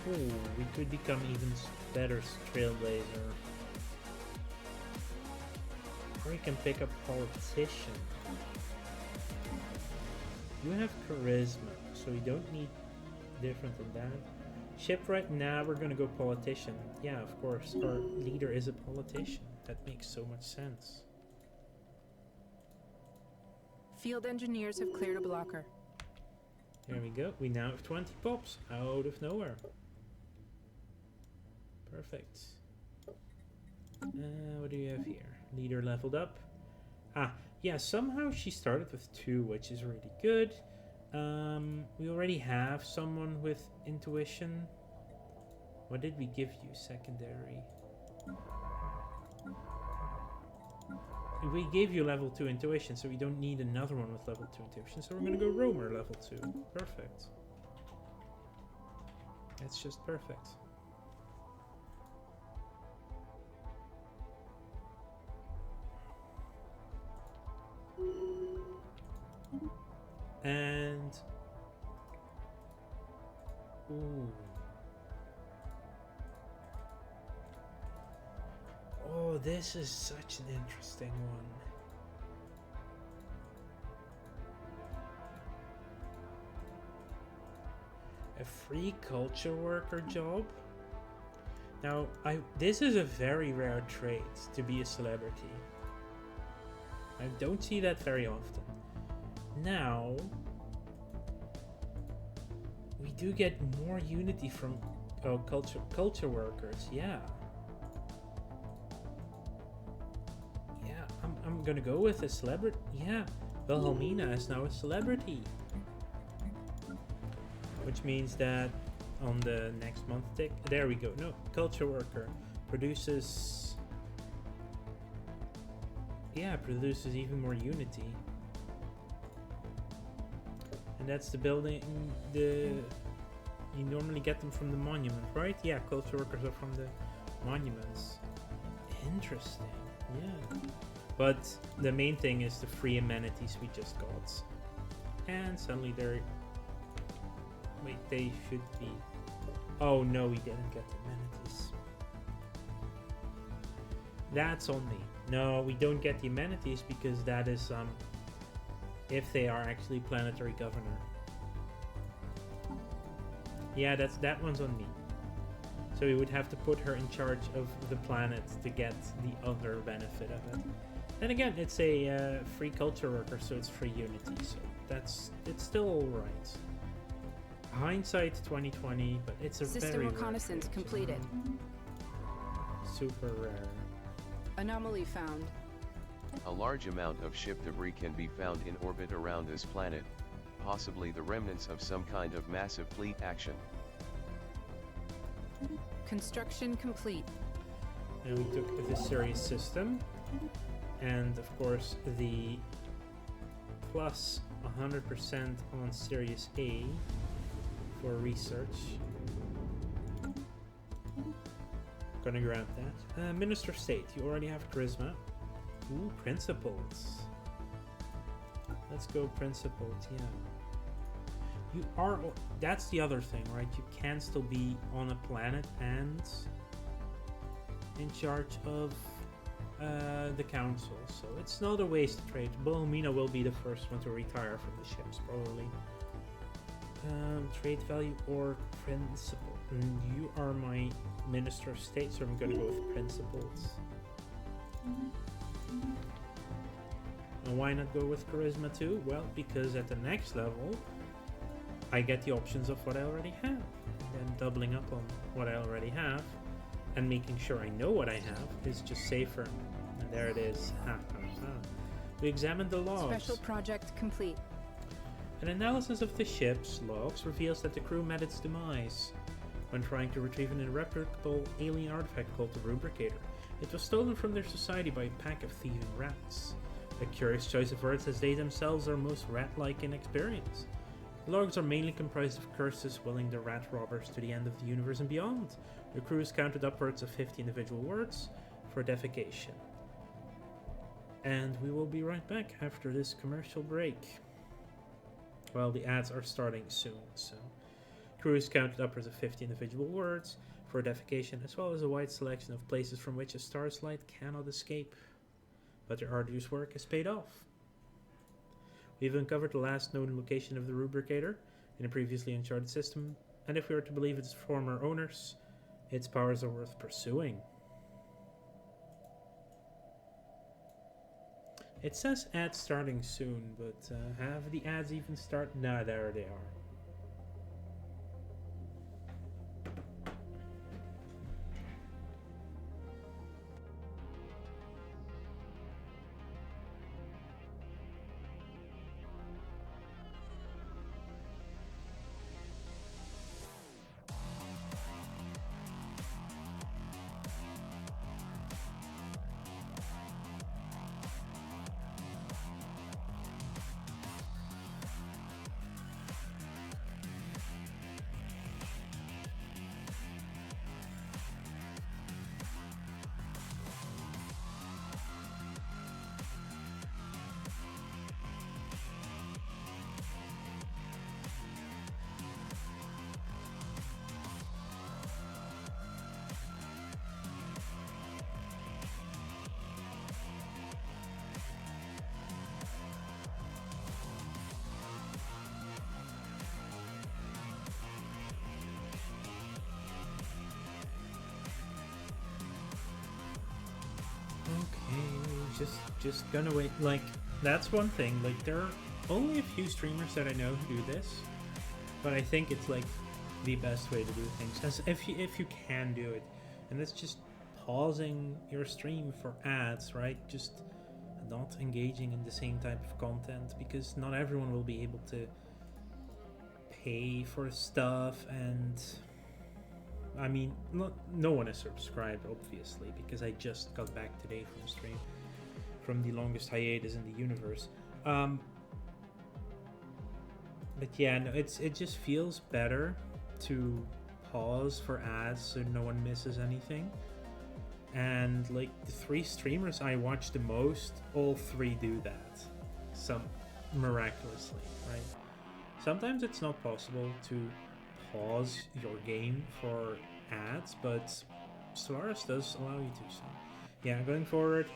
Ooh, we could become even better trailblazer. Or we can pick up politician. You have charisma, so we don't need different than that. Ship right now, we're gonna go politician. Yeah, of course, our leader is a politician. That makes so much sense. Field engineers have cleared a blocker. There we go. We now have 20 pops out of nowhere. Perfect. What do you have here? Leader leveled up. Yeah, somehow she started with 2, which is really good. We already have someone with intuition. What did we give you? Secondary. we gave you level 2 intuition, so we don't need another one with level 2 intuition. So we're gonna go roamer level 2. Perfect. That's just perfect. And ooh. Oh, this is such an interesting one. A free culture worker job? Now, this is a very rare trait to be a celebrity. I don't see that very often. Now, we do get more unity from culture workers, yeah. I'm gonna go with a celebrity. Yeah, Wilhelmina is now a celebrity. Which means that on the next month tick, there we go. No, culture worker produces. Yeah, produces even more unity. And that's the building. You normally get them from the monument, right? Yeah, culture workers are from the monuments. Interesting. Yeah. But the main thing is the free amenities we just got. And suddenly they're... Wait, they should be... Oh no, we didn't get the amenities. That's on me. No, we don't get the amenities because that is if they are actually planetary governor. Yeah, that one's on me. So we would have to put her in charge of the planet to get the other benefit of it. Then again, it's a free culture worker, so it's free unity. So it's still all right. Hindsight 2020, but it's a System very reconnaissance completed. Super rare. Anomaly found. A large amount of ship debris can be found in orbit around this planet, possibly the remnants of some kind of massive fleet action. Construction complete. And we took the Sirius system, and of course the plus 100% on Sirius A for research. Gonna grab that. Minister of State, you already have charisma. Ooh, principles. Let's go principles, yeah. You are, that's the other thing, right? You can still be on a planet and in charge of the council, so it's not a waste of trade. Wilhelmina will be the first one to retire from the ships, probably. Trade value or principle. And you are my Minister of State, so I'm gonna go with principles. And why not go with charisma too? Well, because at the next level I get the options of what I already have, and then doubling up on what I already have and making sure I know what I have is just safer. And there it is. We examined the logs. Special project complete. An analysis of the ship's logs reveals that the crew met its demise when trying to retrieve an irreparable alien artifact called the Rubricator. It was stolen from their society by a pack of thieving rats. A curious choice of words, as they themselves are most rat-like in experience. The logs are mainly comprised of curses willing the rat robbers to the end of the universe and beyond. The crew has counted upwards of 50 individual words for defecation. And we will be right back after this commercial break. Well, the ads are starting soon, so... Crew has counted upwards of 50 individual words for defecation, as well as a wide selection of places from which a star's light cannot escape. But their arduous work has paid off. We've uncovered the last known location of the Rubricator in a previously uncharted system, and if we are to believe its former owners, its powers are worth pursuing. It says ads starting soon, but have the ads even start? Nah, there they are. just gonna wait. Like, that's one thing. Like, there are only a few streamers that I know who do this, but I think it's like the best way to do things, as if you can do it, and that's just pausing your stream for ads, right? Just not engaging in the same type of content, because not everyone will be able to pay for stuff. And I mean, no one is subscribed, obviously, because I just got back today from the stream, from the longest hiatus in the universe. But yeah, no, it just feels better to pause for ads so no one misses anything. And like the 3 streamers I watch the most, all 3 do that. Some miraculously, right? Sometimes it's not possible to pause your game for ads, but Solaris does allow you to. So yeah, going forward,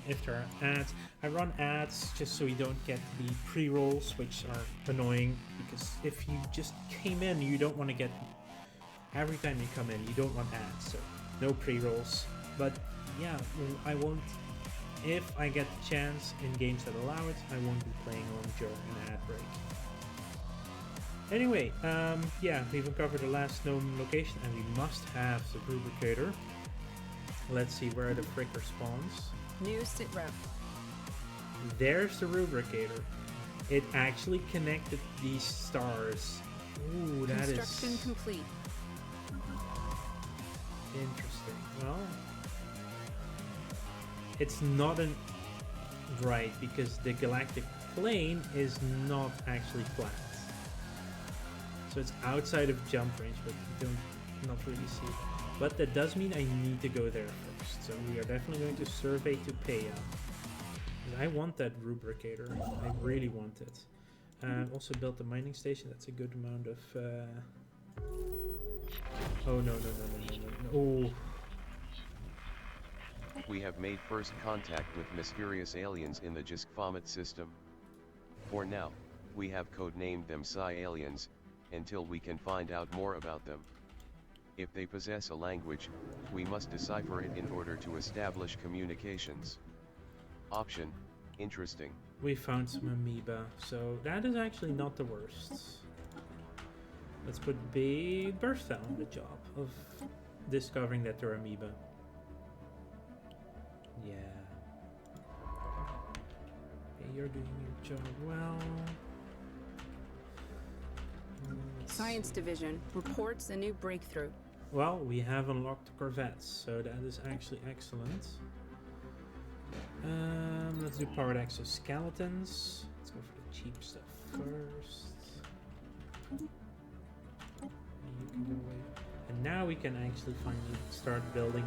if there are ads, I run ads just so you don't get the pre-rolls, which are annoying, because if you just came in, you don't want to get, every time you come in, you don't want ads, so no pre-rolls. But yeah, I won't, if I get the chance in games that allow it, I won't be playing on during an ad break. Anyway, yeah, we've uncovered the last known location, and we must have the rubricator. Let's see where the fricker spawns. New sit rep. There's the rubricator. It actually connected these stars. Ooh, that is Construction complete. interesting. Well, it's not an right, because the galactic plane is not actually flat. So it's outside of jump range, but you don't not really see it. But that does mean I need to go there first. So we are definitely going to survey to Peya. I want that rubricator. I really want it. Also built the mining station. That's a good amount of... Oh, no. Oh. We have made first contact with mysterious aliens in the Jisk Vomit system. For now, we have codenamed them Psi aliens, until we can find out more about them. If they possess a language, we must decipher it in order to establish communications. Option, interesting. We found some amoeba, so that is actually not the worst. Let's put Bertha on the job of discovering that they're amoeba. Yeah. Okay, you're doing your job well. Science Division reports a new breakthrough. Well, we have unlocked corvettes, so that is actually excellent. Let's do powered exoskeletons. Let's go for the cheap stuff first. You can go away. And now we can actually finally start building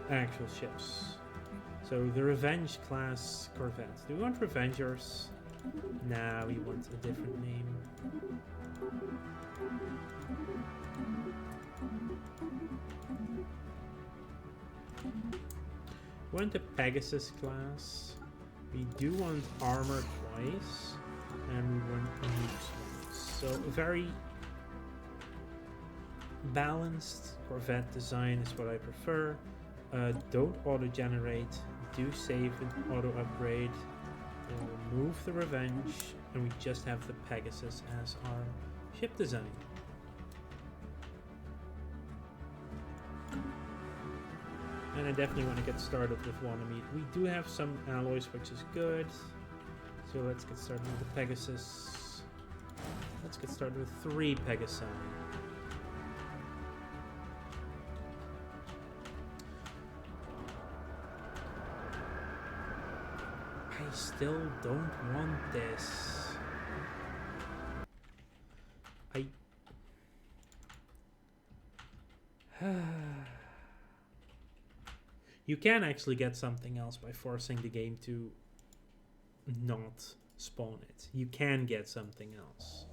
actual ships. So the Revenge class corvettes. Do we want Revengers? Nah, we want a different name. We want the Pegasus class. We do want armor twice, and we want nukes once. So a very balanced corvette design is what I prefer. Don't auto-generate. Do save and auto-upgrade. We'll remove the Revenge, and we just have the Pegasus as our ship design. And I definitely want to get started with one immediately. We do have some alloys, which is good. So let's get started with the Pegasus. Let's get started with 3 Pegasi. I still don't want this. You can actually get something else by forcing the game to not spawn it. You can get something else.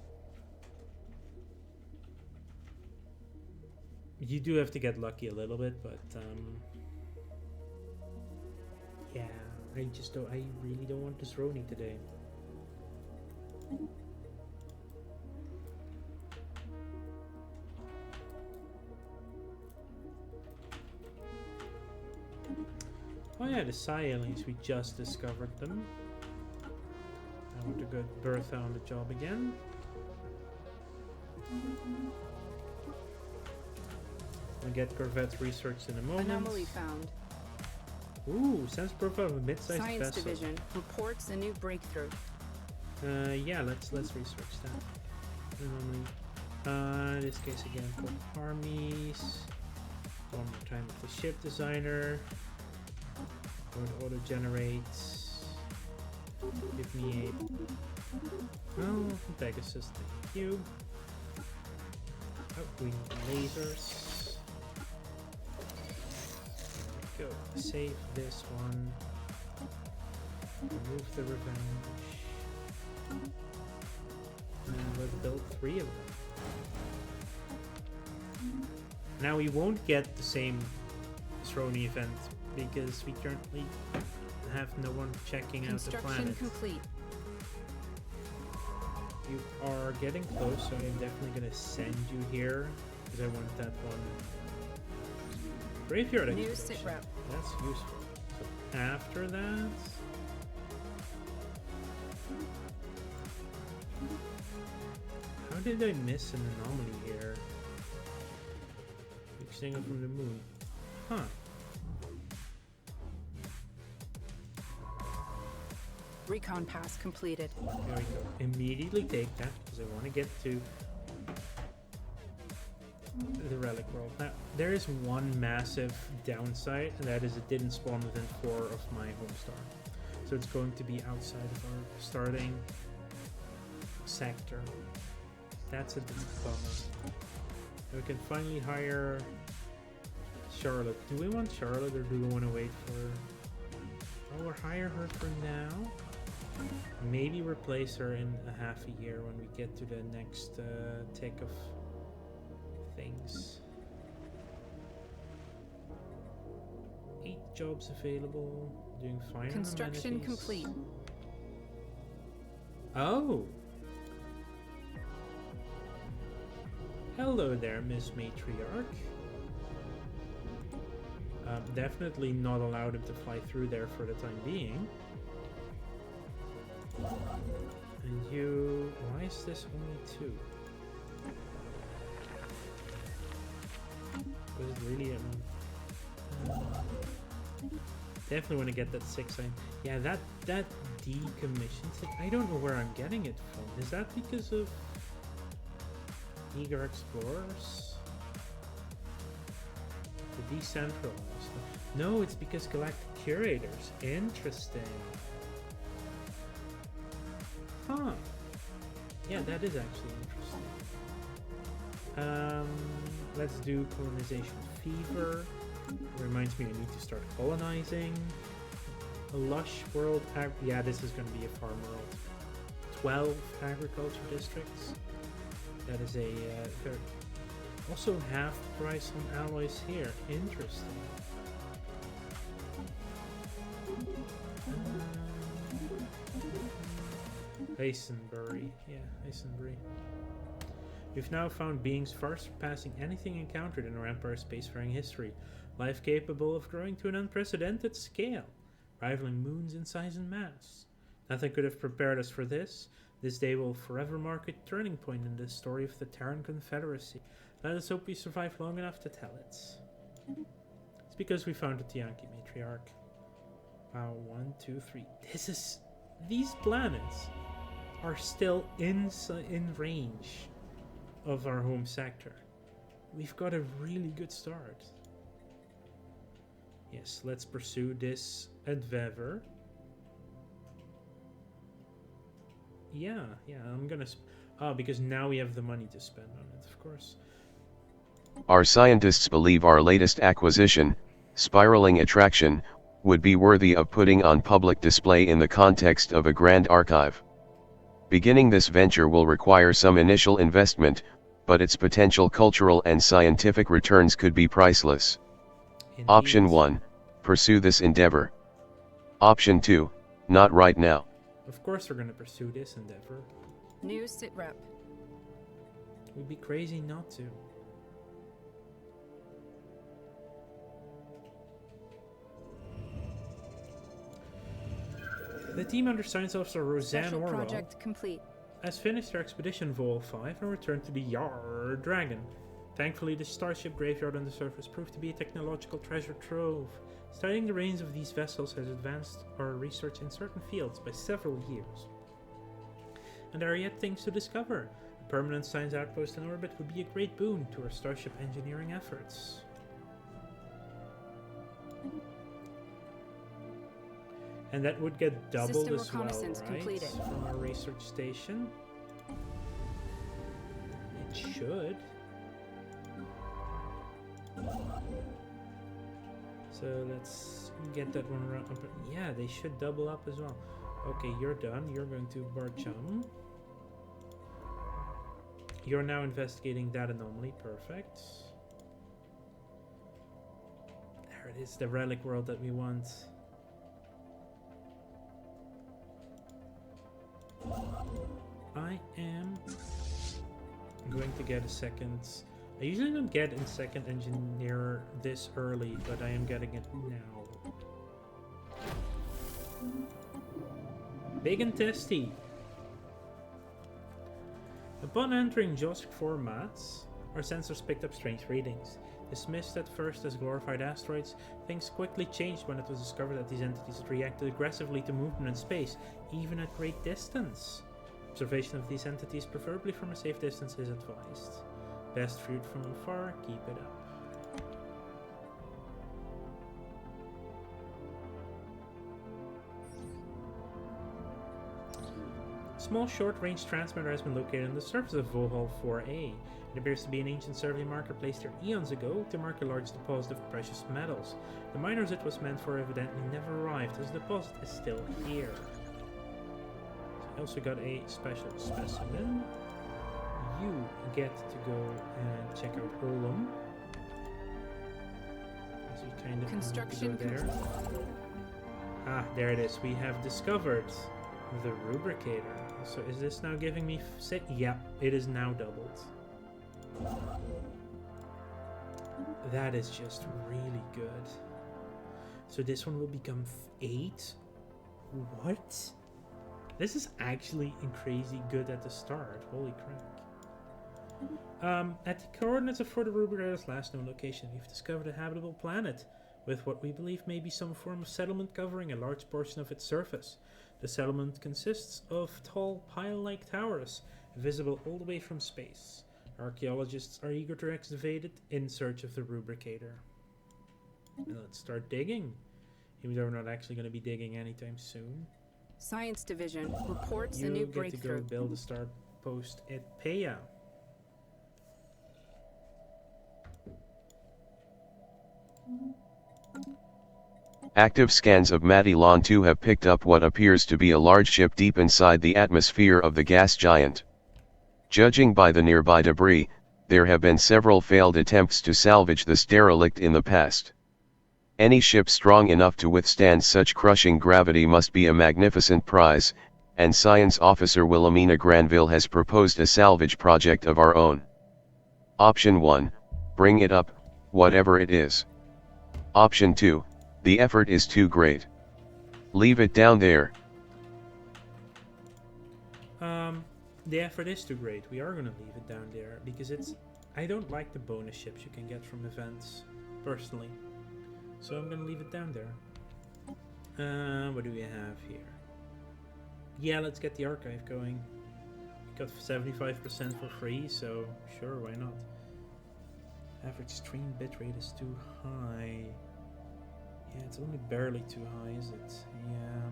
You do have to get lucky a little bit, but yeah, I really don't want this Roni today. yeah, the Psi aliens, we just discovered them. I want to go Bertha on the job again. We'll get Corvette research in a moment. Anomaly found. Ooh, sense profile of a mid-sized Science vessel. Division reports a new breakthrough. Yeah, let's research that. Anomaly. In this case again, for armies. One more time with the ship designer. Auto generates. Give me a Pegasus, thank you. Oh, we need lasers. There we go. Save this one. Remove the revenge. And let's build 3 of them. Now we won't get the same Throny event because we currently have no one checking out the Construction planet. complete. You are getting close, so I'm definitely gonna send you here because I want that one. Graveyard New exploration. sitrep. That's useful. So after that, how did I miss an anomaly here? Big signal from the moon. Huh. Recon pass completed. There we go. Immediately take that because I want to get to the relic world. Now, there is one massive downside, and that is it didn't spawn within 4 of my home star. So it's going to be outside of our starting sector. That's a big bummer. We can finally hire Charlotte. Do we want Charlotte or do we want to wait for... Oh, we'll hire her for now. Maybe replace her in a half a year when we get to the next tick of things. 8 jobs available. Doing fine. on Construction amenities. complete. Oh. Hello there, Miss Matriarch. Definitely not allowed him to fly through there for the time being. And you... Why is this only 2? Was it really... definitely want to get that 6 sign. Yeah, that decommissions it. I don't know where I'm getting it from. Is that because of Eager Explorers? The decentralized. No, it's because Galactic Curators. Interesting. Huh. Yeah, that is actually interesting. Let's do colonization fever. Reminds me I need to start colonizing. A lush world. Yeah, this is going to be a farm world. 12 agriculture districts. That is a also half price on alloys here. Interesting. Isenbury. Yeah, Isenbury. We've now found beings far surpassing anything encountered in our Empire's spacefaring history. Life capable of growing to an unprecedented scale, rivaling moons in size and mass. Nothing could have prepared us for this. This day will forever mark a turning point in the story of the Terran Confederacy. Let us hope we survive long enough to tell it. It's because we found the Tianki Matriarch. Wow, 1, 2, 3. These planets are still in range of our home sector. We've got a really good start. Yes, let's pursue this endeavor. Yeah, I'm gonna... because now we have the money to spend on it, of course. Our scientists believe our latest acquisition, Spiraling Attraction, would be worthy of putting on public display in the context of a grand archive. Beginning this venture will require some initial investment, but its potential cultural and scientific returns could be priceless. Indeed. Option 1, pursue this endeavor. Option 2, not right now. Of course we're gonna pursue this endeavor. New sitrep. We'd be crazy not to. The team under Science Officer Roseanne Special Orwell project complete. has finished their expedition Vol 5 and returned to the Yar Dragon. Thankfully, the starship graveyard on the surface proved to be a technological treasure trove. Studying the range of these vessels has advanced our research in certain fields by several years. And there are yet things to discover. A permanent science outpost in orbit would be a great boon to our starship engineering efforts. And that would get doubled System as well, reconnaissance right? completed. From our research station. It should. So let's get that one around. Yeah, they should double up as well. Okay, you're done. You're going to Barchum. You're now investigating that anomaly. Perfect. There it is, the relic world that we want. I am going to get a second. I usually don't get a second engineer this early, but I am getting it now. Big and testy. Upon entering JOSC formats, our sensors picked up strange readings. Dismissed at first as glorified asteroids, things quickly changed when it was discovered that these entities reacted aggressively to movement in space, even at great distance. Observation of these entities, preferably from a safe distance, is advised. Best viewed from afar, keep it up. A small short-range transmitter has been located on the surface of Vohal 4A. It appears to be an ancient survey marker placed there eons ago to mark a large deposit of precious metals. The miners it was meant for evidently never arrived, as the deposit is still here. So I also got a special specimen. You get to go and check out Olum. As you kind of Construction go there. Ah, there it is. We have discovered the rubricator. So is this now giving me yeah, it is now doubled. That is just really good. So this one will become 8. What? This is actually crazy good at the start. Holy crap. At the coordinates for the rubricator's last known location, we've discovered a habitable planet with what we believe may be some form of settlement covering a large portion of its surface. The settlement consists of tall pile-like towers, visible all the way from space. Archaeologists are eager to excavate it in search of the rubricator. And let's start digging, even though we're not actually going to be digging anytime soon. Science Division reports a You new get to breakthrough. go build a start post at Peya. Active scans of Magellan 2 have picked up what appears to be a large ship deep inside the atmosphere of the gas giant. Judging by the nearby debris, there have been several failed attempts to salvage this derelict in the past. Any ship strong enough to withstand such crushing gravity must be a magnificent prize, and Science Officer Wilhelmina Granville has proposed a salvage project of our own. Option 1, bring it up, whatever it is. Option 2, the effort is too great. Leave it down there. The effort is too great. We are going to leave it down there because I don't like the bonus ships you can get from events, personally. So I'm going to leave it down there. What do we have here? Yeah, let's get the archive going. We got 75% for free, so sure, why not? Average stream bitrate is too high. Yeah, it's only barely too high, is it? Yeah.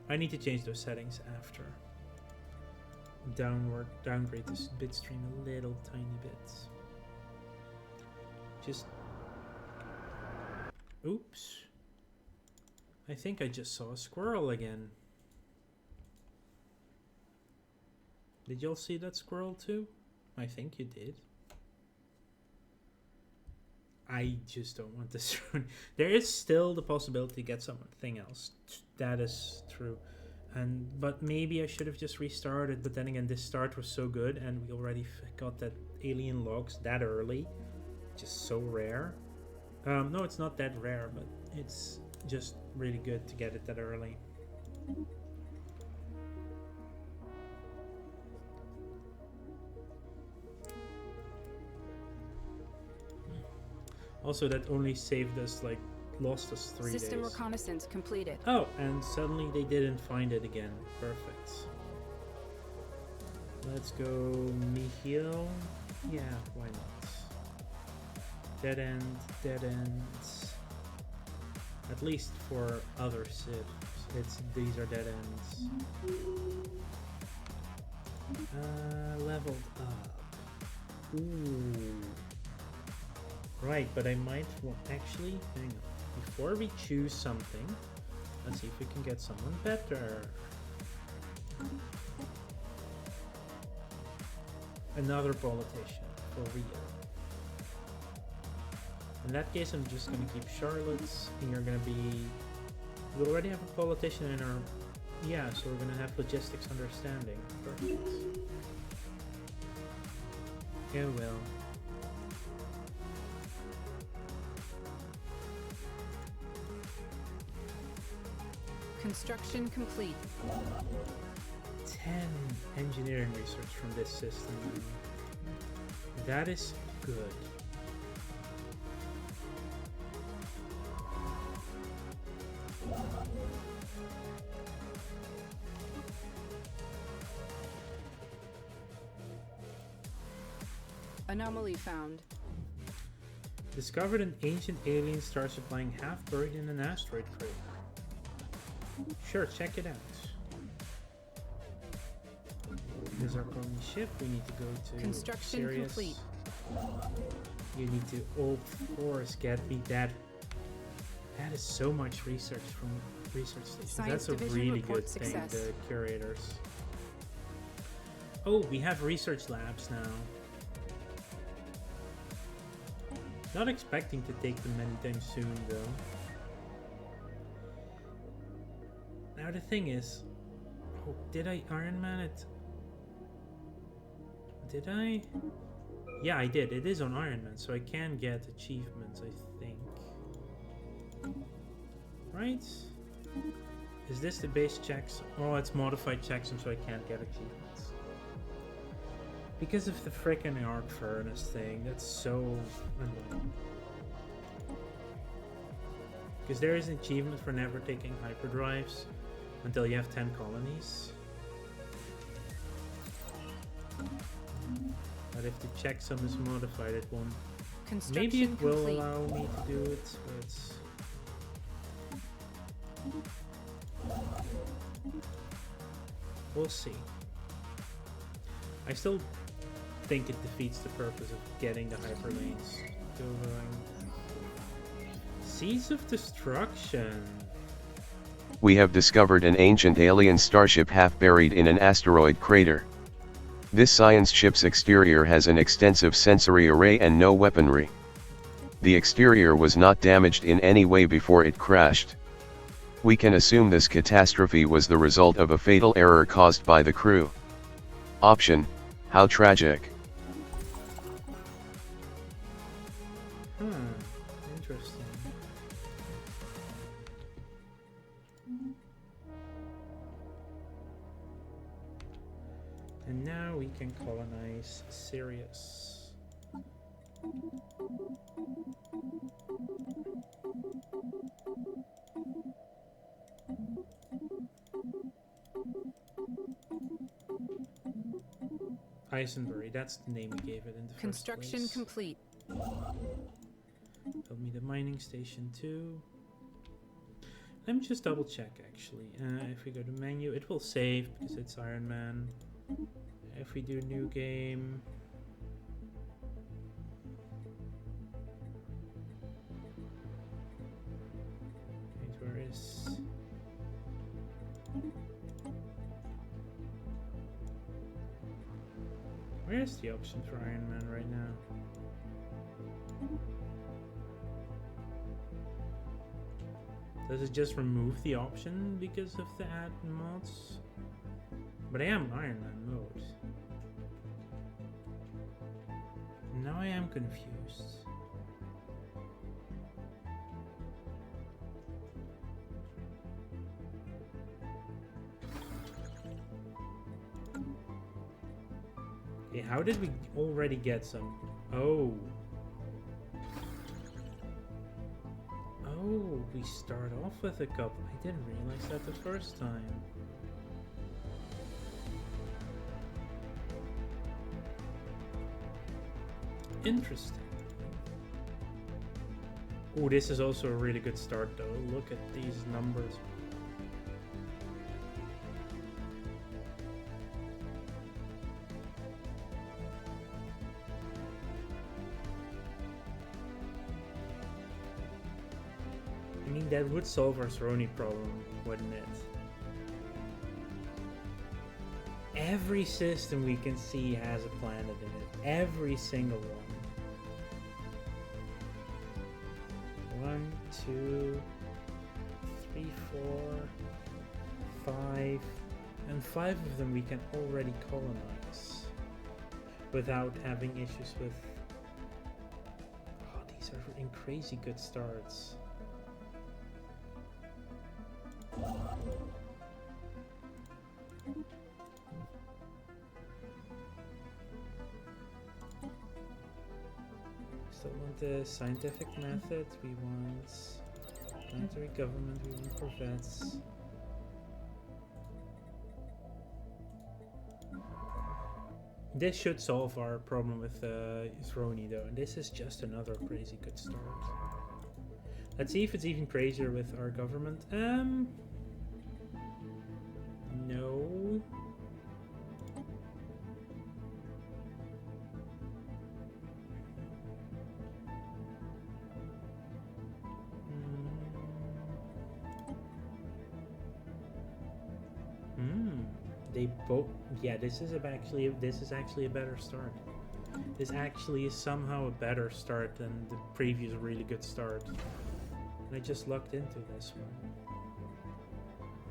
I need to change those settings after. Downgrade this bitstream a little tiny bit. Just... Oops. I think I just saw a squirrel again. Did y'all see that squirrel too? I think you did. I just don't want this. There is still the possibility to get something else. That is true. But maybe I should have just restarted. But then again, this start was so good, and we already got that alien logs that early. Just so rare. No, it's not that rare, but it's just really good to get it that early. Also, that only saved us, like, lost us 3 days. System reconnaissance completed. Oh, and suddenly they didn't find it again. Perfect. Let's go nihil. Yeah, why not? Dead end, dead ends. At least for other civs, these are dead ends. Leveled up. Ooh. Right, but I might actually hang on. Before we choose something, let's see if we can get someone better. Another politician for real. In that case, I'm just gonna keep Charlotte's, and you're gonna be. We already have a politician in our. Yeah, so we're gonna have logistics understanding. Perfect. Oh well. Construction complete. 10 engineering research from this system. That is good. Anomaly found. Discovered an ancient alien star supplying half buried in an asteroid crater. Sure, check it out. Here's our coming ship. We need to go to Construction Sirius. complete. You need to, of course, get me that. That is so much research from research stations. Science That's a division really report good success. thing, the curators. Oh, we have research labs now. Not expecting to take them anytime soon, though. Now the thing is, oh, did I Iron Man it? Did I? Yeah, I did. It is on Iron Man, so I can get achievements, I think. Right? Is this the base checks? Oh, it's modified checksum, so I can't get achievements. Because of the frickin' arc furnace thing, that's so annoying. Because there is an achievement for never taking hyperdrives until you have 10 colonies. But if the checksum is modified, it won't. Maybe it will complete. allow me to do it, but we'll see. I still think it defeats the purpose of getting the hyperlanes going. Seeds of Destruction. We have discovered an ancient alien starship half buried in an asteroid crater. This science ship's exterior has an extensive sensory array and no weaponry. The exterior was not damaged in any way before it crashed. We can assume this catastrophe was the result of a fatal error caused by the crew. Option: how tragic. Interesting. And now we can colonize Sirius. Eisenbury, that's the name we gave it in the Construction first place. complete. Build me the mining station too. Let me just double check actually. If we go to menu, it will save because it's Iron Man. If we do new game, wait, where is? Where's the option for Iron Man right now? Does it just remove the option because of the add mods? But I am Iron Man mode. Now I am confused. Okay, how did we already get some? Oh. Oh, we start off with a couple. I didn't realize that the first time. Interesting. Oh, this is also a really good start though. Look at these numbers. I mean, that would solve our Throny problem, wouldn't it? Every system we can see has a planet in it. Every single one. 1, 2, 3, 4, 5, and 5 of them we can already colonize without having issues with. Oh, these are in crazy good starts. Still want the scientific method, we want planetary government, we want corvettes. This should solve our problem with Throny though, and this is just another crazy good start. Let's see if it's even crazier with our government. No. They both. Yeah, this is actually a better start. This actually is somehow a better start than the previous really good start. And I just lucked into this one.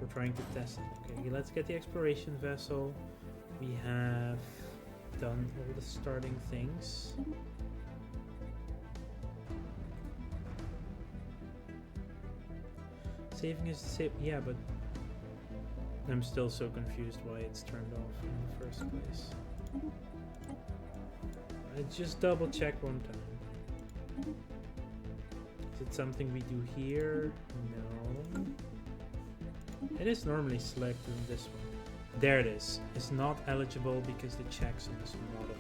We're trying to test it. Okay, let's get the exploration vessel. We have done all the starting things. Saving is save. Yeah, but I'm still so confused why it's turned off in the first place. I just double check one time. Is it something we do here? No. It is normally selected in this one. There it is. It's not eligible because the checksum is modified.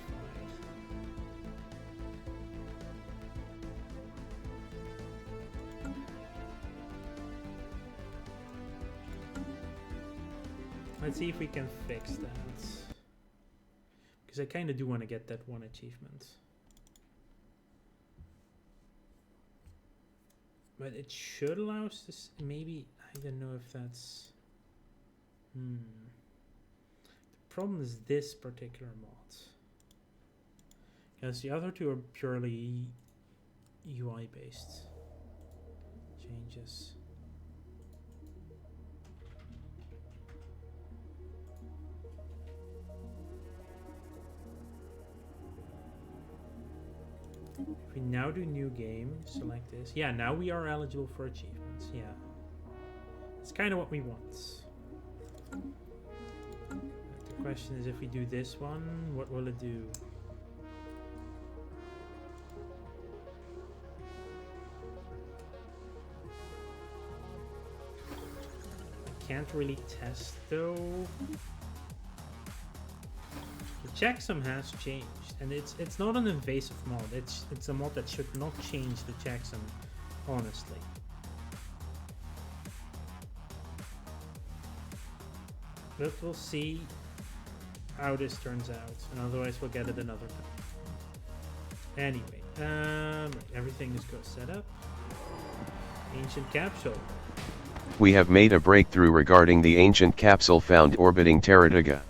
Let's see if we can fix that. Because I kind of do want to get that one achievement. But it should allow us to maybe, I don't know if that's... The problem is this particular mod. Because the other two are purely UI based changes. If we now do new game, select this. Yeah, now we are eligible for achievements. Yeah. It's kind of what we want. The question is, if we do this one, what will it do? I can't really test though. The checksum has changed, and it's not an invasive mod. It's a mod that should not change the checksum, honestly. But we'll see how this turns out, and otherwise we'll get it another time. Anyway, everything is good set up. Ancient capsule. We have made a breakthrough regarding the ancient capsule found orbiting Terradiga.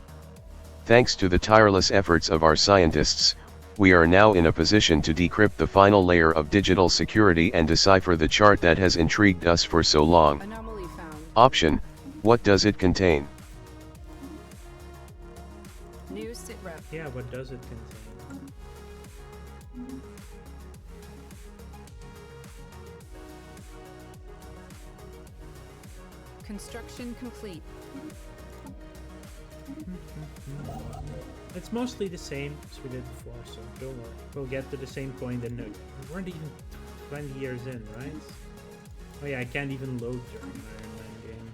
Thanks to the tireless efforts of our scientists, we are now in a position to decrypt the final layer of digital security and decipher the chart that has intrigued us for so long. Anomaly found. Option: what does it contain? New sitrep. Yeah, what does it contain? Construction complete. It's mostly the same as we did before, so don't worry. We'll get to the same point in no. We weren't even 20 years in, right? Oh yeah, I can't even load during an Iron Man game.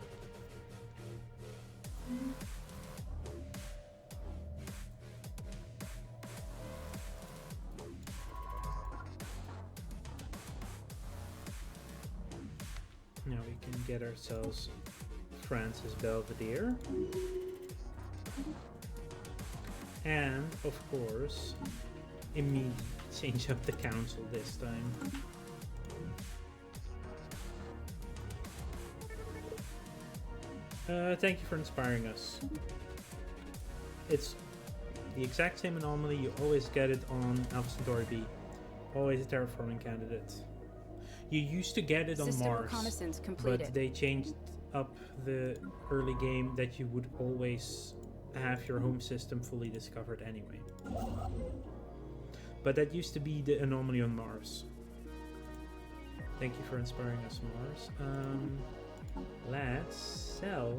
Now we can get ourselves Francis Belvedere. And, of course, immediately change up the council this time. Thank you for inspiring us. It's the exact same anomaly, you always get it on Alpha Centauri B. Always a terraforming candidate. You used to get it on System Mars, reconnaissance completed. but they changed up the early game that you would always have your home system fully discovered anyway. But that used to be the anomaly on Mars. Thank you for inspiring us, Mars. Let's sell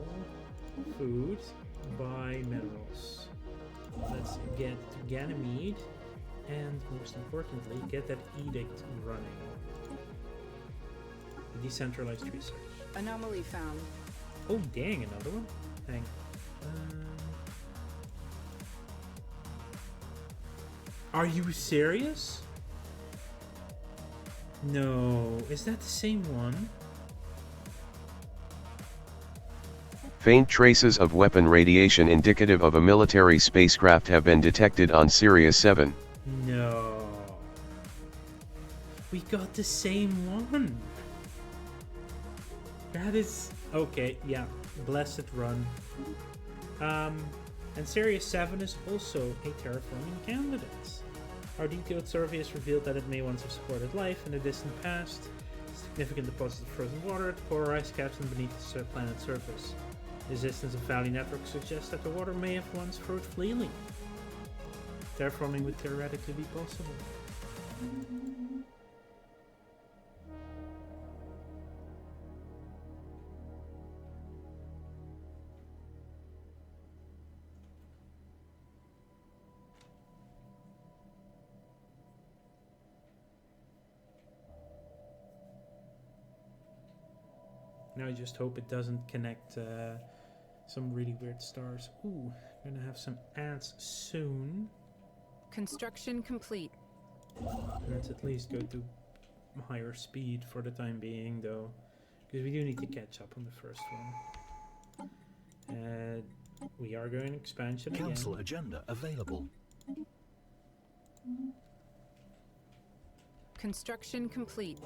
food, buy minerals. Let's get Ganymede, and most importantly, get that edict running. Decentralized research. Anomaly found. Oh dang, another one? Hang Are you serious? No, is that the same one? Faint traces of weapon radiation indicative of a military spacecraft have been detected on Sirius 7. No. We got the same one. That is... Okay, yeah. Blessed run. And Sirius 7 is also a terraforming candidate. Our detailed survey has revealed that it may once have supported life in the distant past. Significant deposits of frozen water at polarized caps and beneath the planet's surface. The existence of valley networks suggests that the water may have once flowed freely. Terraforming would theoretically be possible. Now I just hope it doesn't connect some really weird stars. Ooh, gonna have some ads soon. Construction complete. Let's at least go to higher speed for the time being, though, because we do need to catch up on the first one. We are going expansion again. Council agenda available. Construction complete.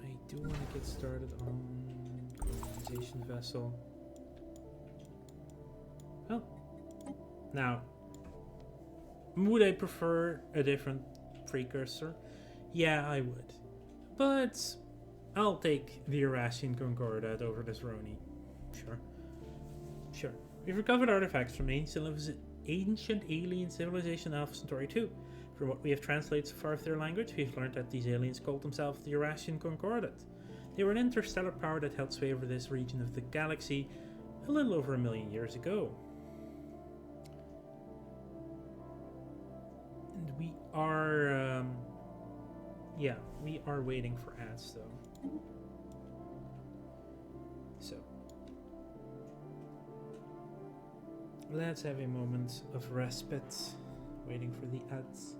I do want to get started on colonization vessel. Oh. Now, would I prefer a different precursor? Yeah, I would. But I'll take the Eurasian Concordat over this Roni. Sure. We've recovered artifacts from ancient alien civilization Alpha Centauri 2. From what we have translated so far of their language, we've learned that these aliens called themselves the Eurasian Concordat. They were an interstellar power that held sway over this region of the galaxy a little over 1 million years ago. And we are, we are waiting for ads though. So, let's have a moment of respite, waiting for the ads.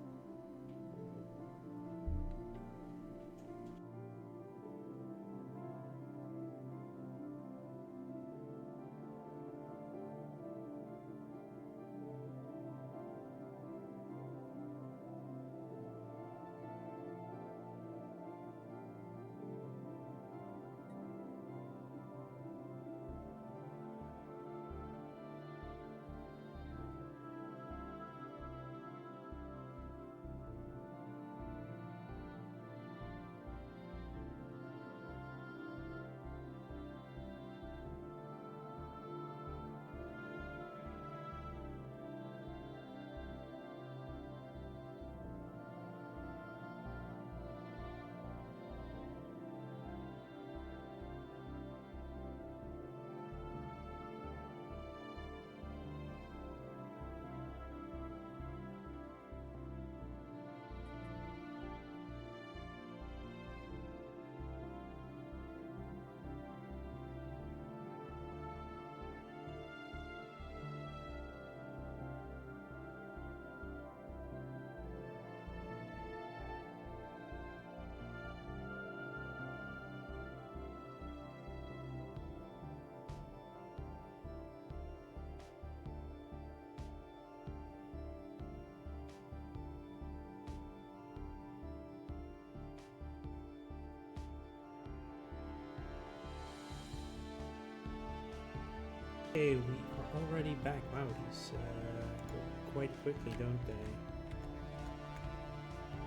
Okay, we are already back. Wow, these go quite quickly, don't they?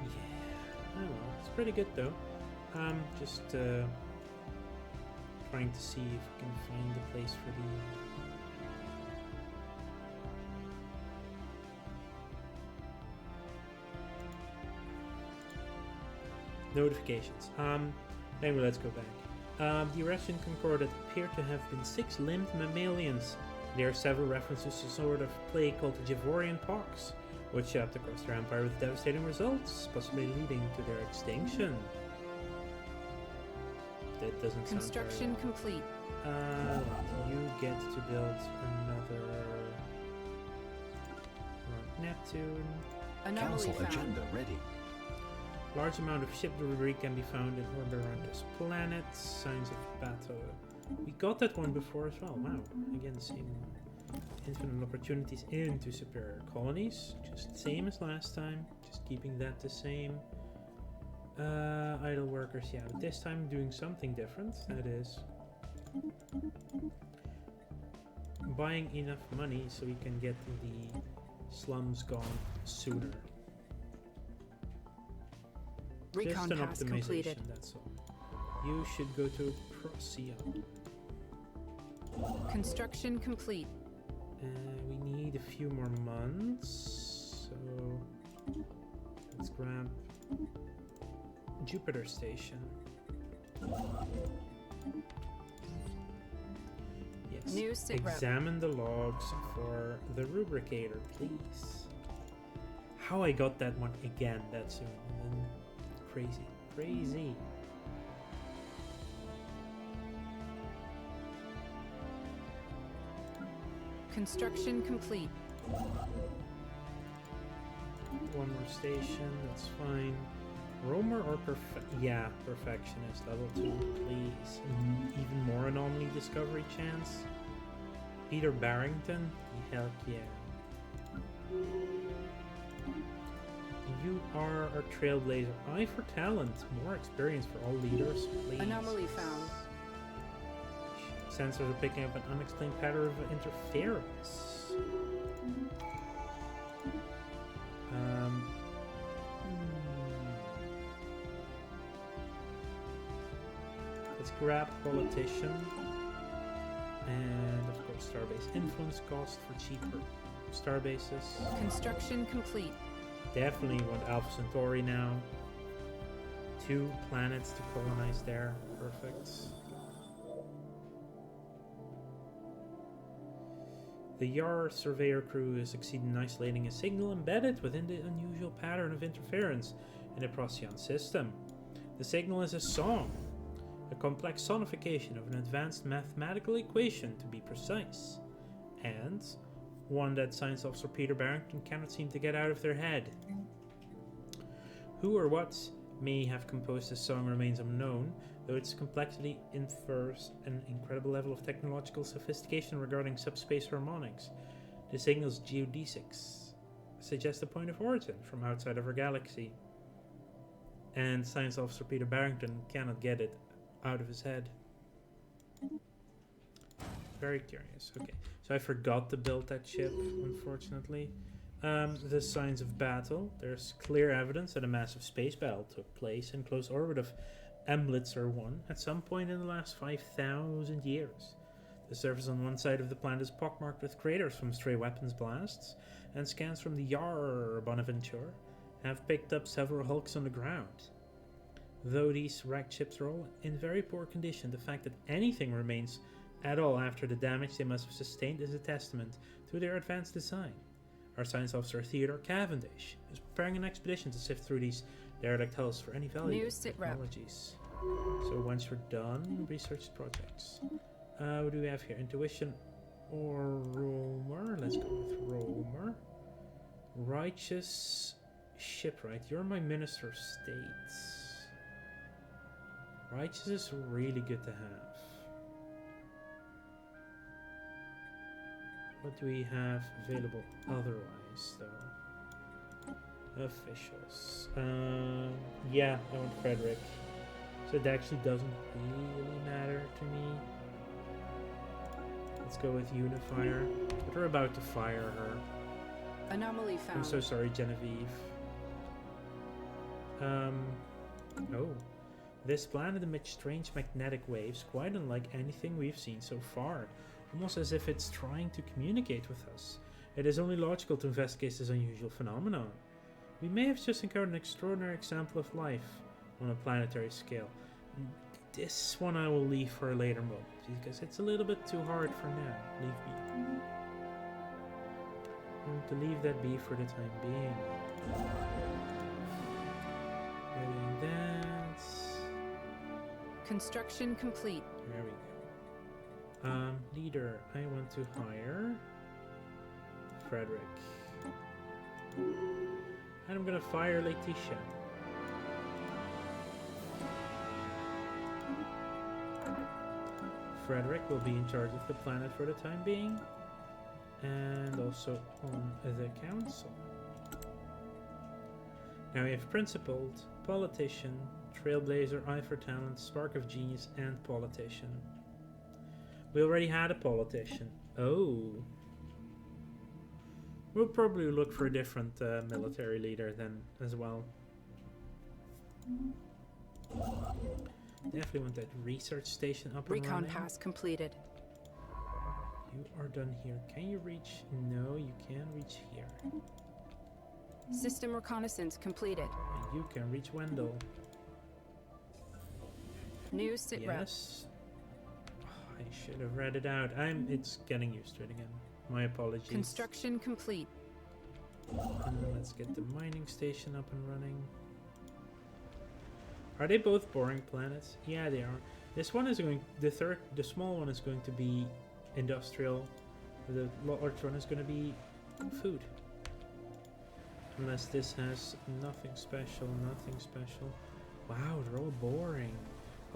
Yeah. Oh well, it's pretty good though. Just trying to see if we can find the place for the notifications. Anyway, let's go back. The arrests in Concordat appear to have been 6-limbed mammalians. There are several references to a sort of plague called the Javorian pox, which swept across their empire with devastating results, possibly leading to their extinction. That doesn't sound Construction very well. complete. You get to build another Neptune. Anomaly Council found. agenda ready. Large amount of ship debris can be found in orbit around this planet. Signs of battle. We got that one before as well. Wow. Again, the same one. Infinite opportunities into superior colonies. Just same as last time. Just keeping that the same. Idle workers, yeah, but this time doing something different. That is buying enough money so we can get the slums gone sooner. Recon Just an pass optimization, completed. that's all. You should go to Procyon. Construction complete. We need a few more months, so let's grab Jupiter Station. Yes. New sit rep. Examine the logs for the rubricator, please. How I got that one again that soon. And then crazy. Construction complete. One more station, that's fine. Roamer or perfectionist level 2, please. Even more anomaly discovery chance. Peter Barrington, heck yeah. You are our trailblazer. Eye for talent, more experience for all leaders, please. Anomaly found. Sensors are picking up an unexplained pattern of interference. Let's grab politician. And of course starbase influence cost for cheaper starbases. Construction complete. Definitely want Alpha Centauri now. 2 planets to colonize there. Perfect. The Yar surveyor crew has succeeded in isolating a signal embedded within the unusual pattern of interference in the Procyon system. The signal is a song, a complex sonification of an advanced mathematical equation to be precise, and one that Science Officer Peter Barrington cannot seem to get out of their head. Who or what may have composed this song remains unknown, though its complexity infers an incredible level of technological sophistication regarding subspace harmonics. The signal's geodesics suggest a point of origin from outside of our galaxy, and Science Officer Peter Barrington cannot get it out of his head. Very curious. Okay, so I forgot to build that ship, unfortunately. The signs of battle. There's clear evidence that a massive space battle took place in close orbit of Emblitzer 1 at some point in the last 5,000 years. The surface on one side of the planet is pockmarked with craters from stray weapons blasts, and scans from the Yar Bonaventure have picked up several hulks on the ground. Though these wrecked ships are all in very poor condition, the fact that anything remains at all after the damage they must have sustained is a testament to their advanced design. Our science officer Theodore Cavendish is preparing an expedition to sift through these derelict hulls for any valuable technologies. So once you're done, research projects. What do we have here? Intuition or Roamer? Let's go with Roamer. Righteous Shipwright. You're my Minister of States. Righteous is really good to have. What do we have available otherwise, though? Officials. Yeah, I want Frederick. So it actually doesn't really matter to me. Let's go with Unifier. But we're about to fire her. Anomaly found. I'm so sorry, Genevieve. Oh. This planet emits strange magnetic waves, quite unlike anything we've seen so far. Almost as if it's trying to communicate with us. It is only logical to investigate this unusual phenomenon. We may have just encountered an extraordinary example of life on a planetary scale. This one I will leave for a later moment, because it's a little bit too hard for now. Leave me. I'm going to leave that be for the time being. Doing that. Construction complete. There we go. Leader, I want to hire Frederick. And I'm gonna fire Letitia. Frederick will be in charge of the planet for the time being. And also on the council. Now we have principled, politician, trailblazer, eye for talent, spark of genius, and politician. We already had a politician. Oh. We'll probably look for a different military leader then as well. Definitely want that research station up and Recon running. pass completed. You are done here. Can you reach? No, you can reach here. System reconnaissance completed. And you can reach Wendell. New sitrep. Yes. Oh, I should have read it out. It's getting used to it again. My apologies. Construction complete. And then let's get the mining station up and running. Are they both boring planets? Yeah, they are. This one is going. The small one is going to be industrial. The large one is going to be food. Unless this has nothing special, nothing special. Wow, they're all boring.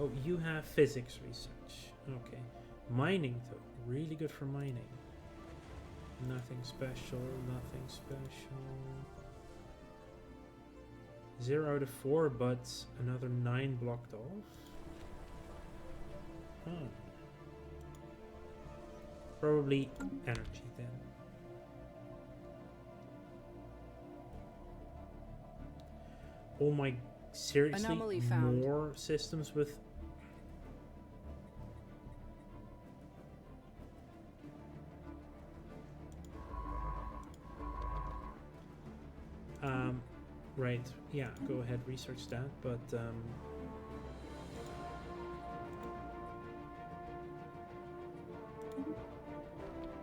Oh, you have physics research. Okay. Mining, though. Really good for mining. Nothing special, nothing special. 0 out of 4, but another 9 blocked off. Huh. Probably energy then. Oh my, seriously? Anomaly found. More systems with... Right, yeah, go ahead, research that, but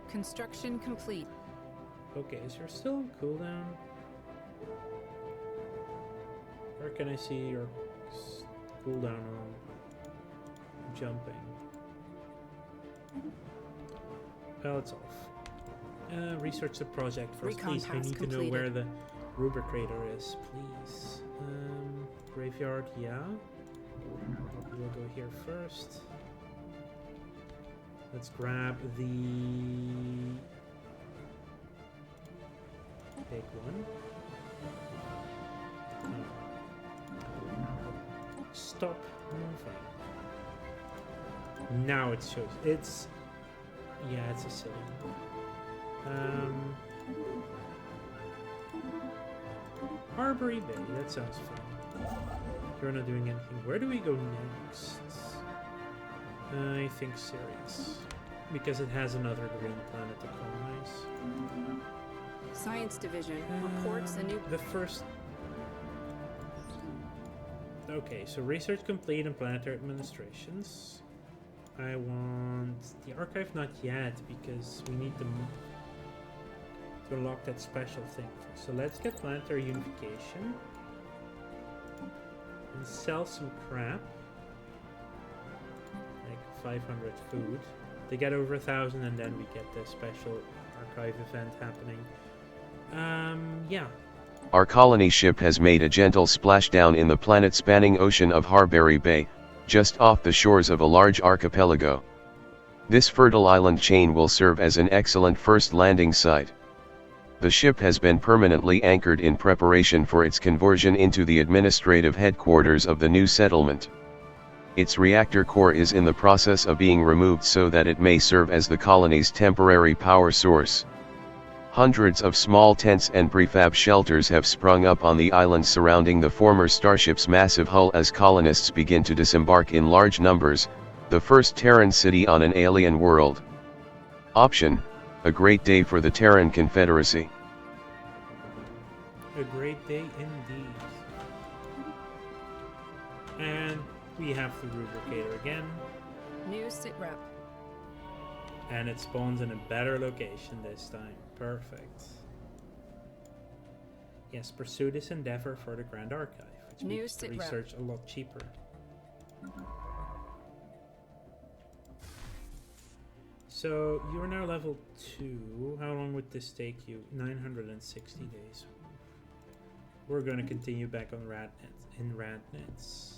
Construction complete. okay, is there still cooldown? Where can I see your cooldown on jumping? Well, it's off. Research the project first, Recon please. I pass need to know completed. where the Ruber Crater is, please. Graveyard, yeah. We'll go here first. Let's grab the big one. Stop moving. Now it shows. It's... yeah, it's a silly one. Harbury Bay, that sounds fun. You're not doing anything. Where do we go next? I think Sirius. Because it has another green planet to colonize. Science division reports a new. The first... okay, so research complete and planetary administrations. I want the archive not yet because we need to unlock that special thing. So let's get planetary unification and sell some crap, like 500 food. They get over 1,000 and then we get the special archive event happening. Yeah. Our colony ship has made a gentle splashdown in the planet-spanning ocean of Harbury Bay, just off the shores of a large archipelago. This fertile island chain will serve as an excellent first landing site. The ship has been permanently anchored in preparation for its conversion into the administrative headquarters of the new settlement. Its reactor core is in the process of being removed so that it may serve as the colony's temporary power source. Hundreds of small tents and prefab shelters have sprung up on the islands surrounding the former starship's massive hull as colonists begin to disembark in large numbers, the first Terran city on an alien world. Option: a great day for the Terran Confederacy. A great day indeed. And we have the rubricator again. New sitrep. And it spawns in a better location this time. Perfect. Yes, pursue this endeavor for the Grand Archive, which New makes the sitrep. research a lot cheaper. So, you are now level 2. How long would this take you? 960 days. We're going to continue back on Radnets.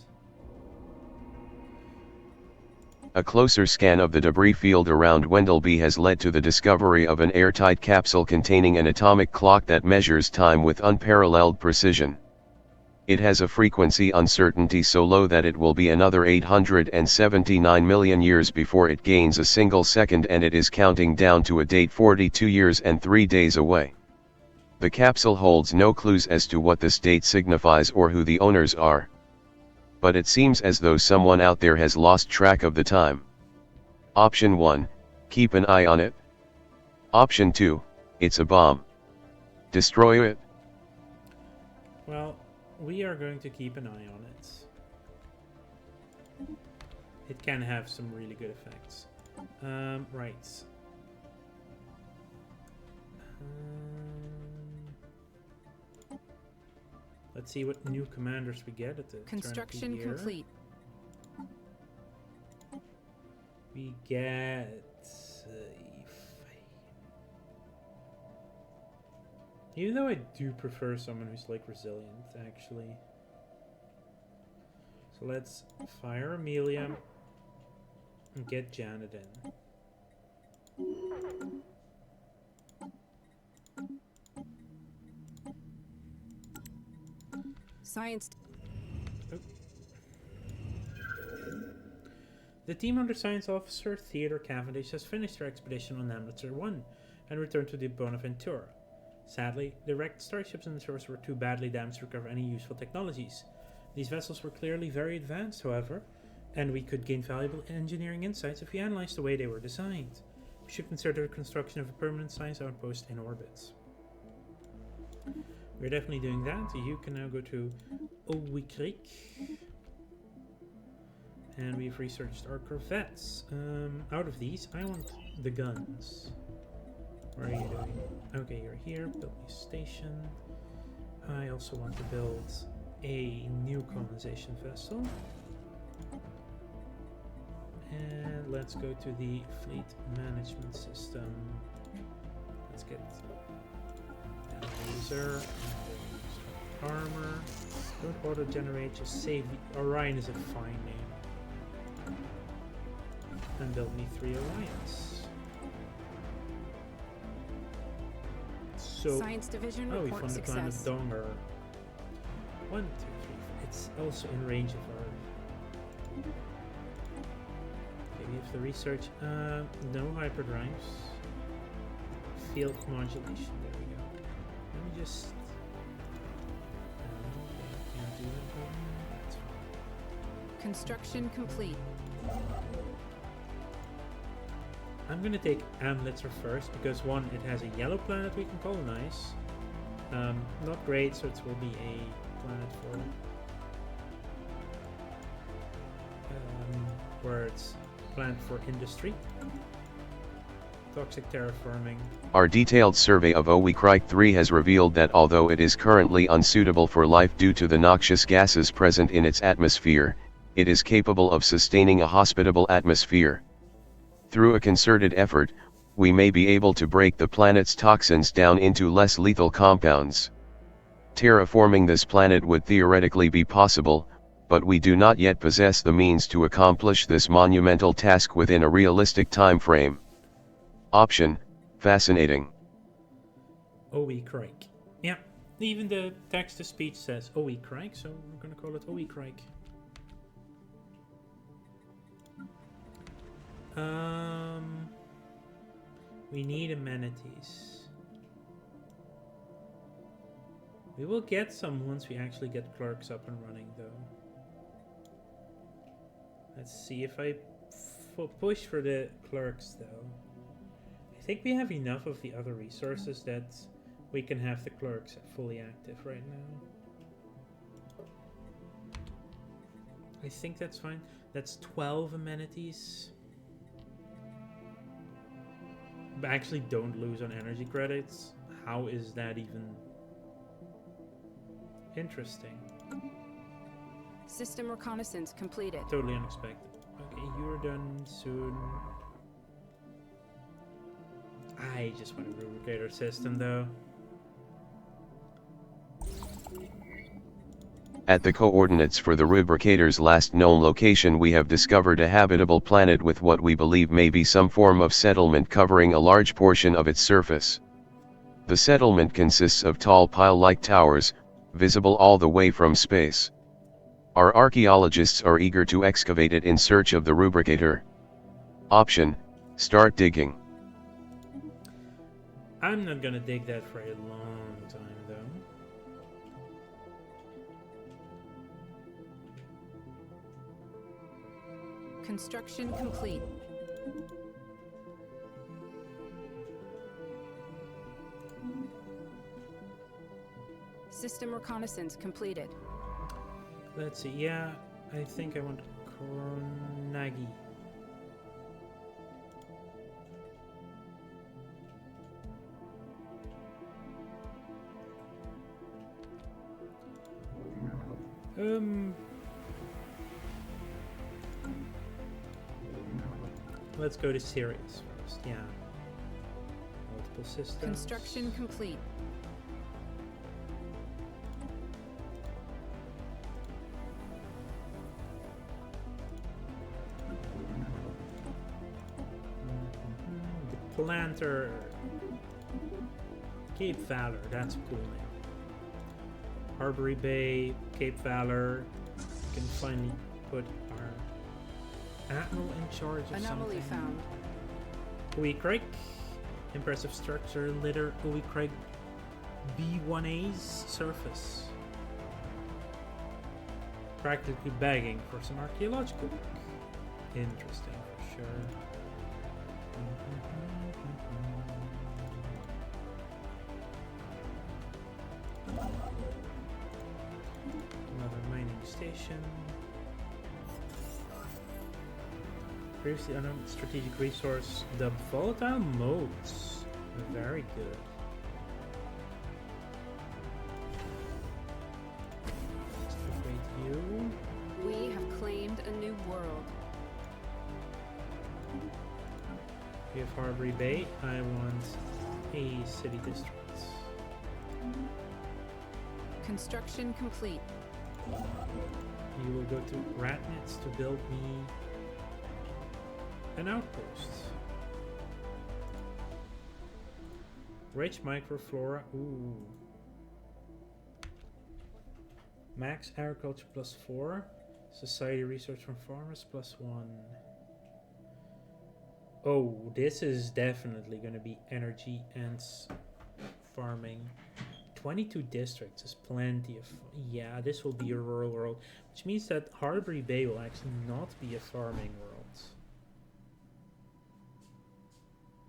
A closer scan of the debris field around Wendelby has led to the discovery of an airtight capsule containing an atomic clock that measures time with unparalleled precision. It has a frequency uncertainty so low that it will be another 879 million years before it gains a single second, and it is counting down to a date 42 years and 3 days away. The capsule holds no clues as to what this date signifies or who the owners are. But it seems as though someone out there has lost track of the time. Option 1, keep an eye on it. Option 2, it's a bomb. Destroy it. Well, we are going to keep an eye on it. It can have some really good effects. Right. Let's see what new commanders we get at the Construction turn of the year. complete. We get... even though I do prefer someone who's like resilient, actually. So let's fire Amelia and get Janet in. Science. The team under Science Officer Theodore Cavendish has finished their expedition on Amlitzer 1 and returned to the Bonaventura. Sadly, the wrecked starships in the source were too badly damaged to recover any useful technologies. These vessels were clearly very advanced, however, and we could gain valuable engineering insights if we analyzed the way they were designed. We should consider the construction of a permanent science outpost in orbit. We're definitely doing that. You can now go to Owie Creek. And we've researched our corvettes. Out of these, I want the guns. Where are you doing? Okay, you're here. Build a station. I also want to build a new colonization vessel. And let's go to the fleet management system. Let's get a laser, and armor. Don't auto-generate, just save. Orion is a fine name. And build me 3 Orions. So, Science division we report found the planet success. Donger. 1, 2, 3. It's also in range of our. Okay, we have the research. No hyperdrives. Field modulation. There we go. Let me just. Can't do that. That's fine. Construction complete. I'm gonna take Amlitzer first because one, it has a yellow planet we can colonize. Not great, so it will be a planet for where it's planet for industry. Toxic terraforming. Our detailed survey of Owie Crike 3 has revealed that although it is currently unsuitable for life due to the noxious gases present in its atmosphere, it is capable of sustaining a hospitable atmosphere. Through a concerted effort, we may be able to break the planet's toxins down into less lethal compounds. Terraforming this planet would theoretically be possible, but we do not yet possess the means to accomplish this monumental task within a realistic time frame. Option: fascinating. Owie Crike. Yeah, even the text to speech says Owie Crike, so we're gonna call it Owie Crike. We need amenities. We will get some once we actually get clerks up and running, though. Let's see if I push for the clerks, though. I think we have enough of the other resources that we can have the clerks fully active right now. I think that's fine. That's 12 amenities. But actually don't lose on energy credits. How is that even interesting? System reconnaissance completed. Totally unexpected. Okay, you're done soon. I just want to rubricate our system, though. At the coordinates for the rubricator's last known location, we have discovered a habitable planet with what we believe may be some form of settlement covering a large portion of its surface. The settlement consists of tall pile-like towers, visible all the way from space. Our archaeologists are eager to excavate it in search of the rubricator. Option: start digging. I'm not gonna dig that for a long time, though. Construction complete. System reconnaissance completed. Let's see. Yeah, I think I want Kronagi. Let's go to Sirius first. Yeah. Multiple systems. Construction complete. The Planter. Cape Valor. That's a cool name. Harbury Bay, Cape Valor. We can finally put our admiral in charge of Anomaly something. found. Uwe Craig. Impressive structure. Litter. Uwe Craig B1A's surface. Practically begging for some archaeological work. Interesting for sure. Another mining station. Previously unknown strategic resource. The volatile modes. Very good. Let's upgrade you. We have claimed a new world. We have Harbury Bay. I want a city district. Construction complete. You will go to Ratnitz to build me an outpost. Rich microflora. Ooh. Max agriculture +4. Society research from farmers +1. Oh, this is definitely going to be energy and farming. 22 districts is plenty of... Yeah, this will be a rural world, which means that Harbury Bay will actually not be a farming world.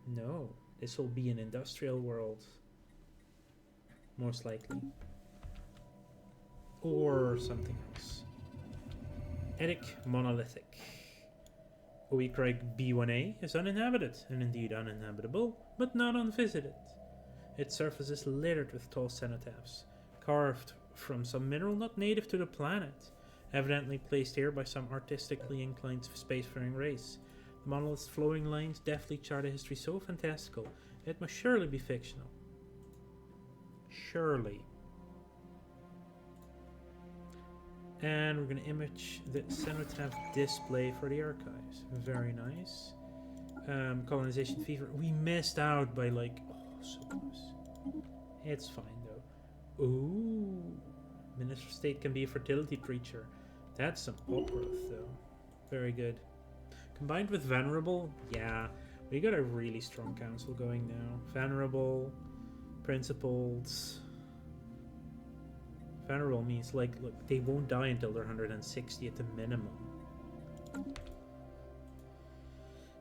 No, this will be an industrial world. Most likely. Or something else. Edic Monolithic. Uwe Craig B1A is uninhabited, and indeed uninhabitable, but not unvisited. Its surface is littered with tall cenotaphs, carved from some mineral not native to the planet, evidently placed here by some artistically inclined spacefaring race. The monolith's flowing lines deftly chart a history so fantastical, it must surely be fictional. Surely. And we're going to image the cenotaph display for the archives. Very nice. Colonization fever. We missed out by like... Oh, so close. It's fine though. Ooh. Minister of State can be a fertility preacher. That's some outgrowth though. Very good. Combined with Venerable, yeah, we got a really strong council going now. Venerable, Principled. Venerable means, like, look, they won't die until they're 160 at the minimum.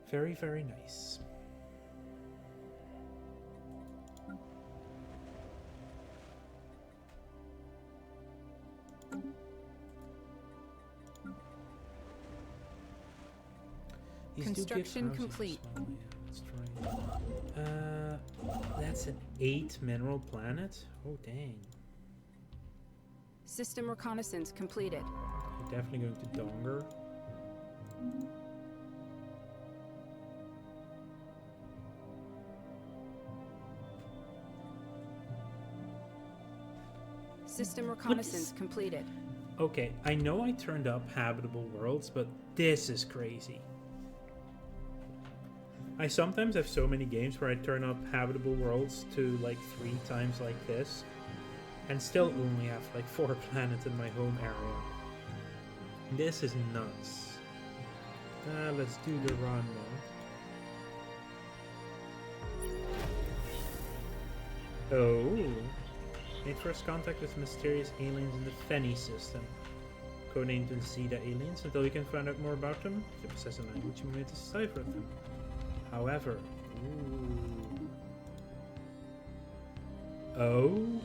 Very, very nice. Construction complete. Well. Yeah, let's try. That's an 8 mineral planet? Oh, dang. System reconnaissance completed. We're definitely going to Donger. System reconnaissance completed. Okay, I know I turned up habitable worlds, but this is crazy. I sometimes have so many games where I turn up habitable worlds to like 3 times like this, and still only have like 4 planets in my home area. This is nuts. Let's do the run now. Oh. Made first contact with mysterious aliens in the Fenny system. Codenamed the Zeta aliens until we can find out more about them. If they possess a language, we may decipher them. However, oh,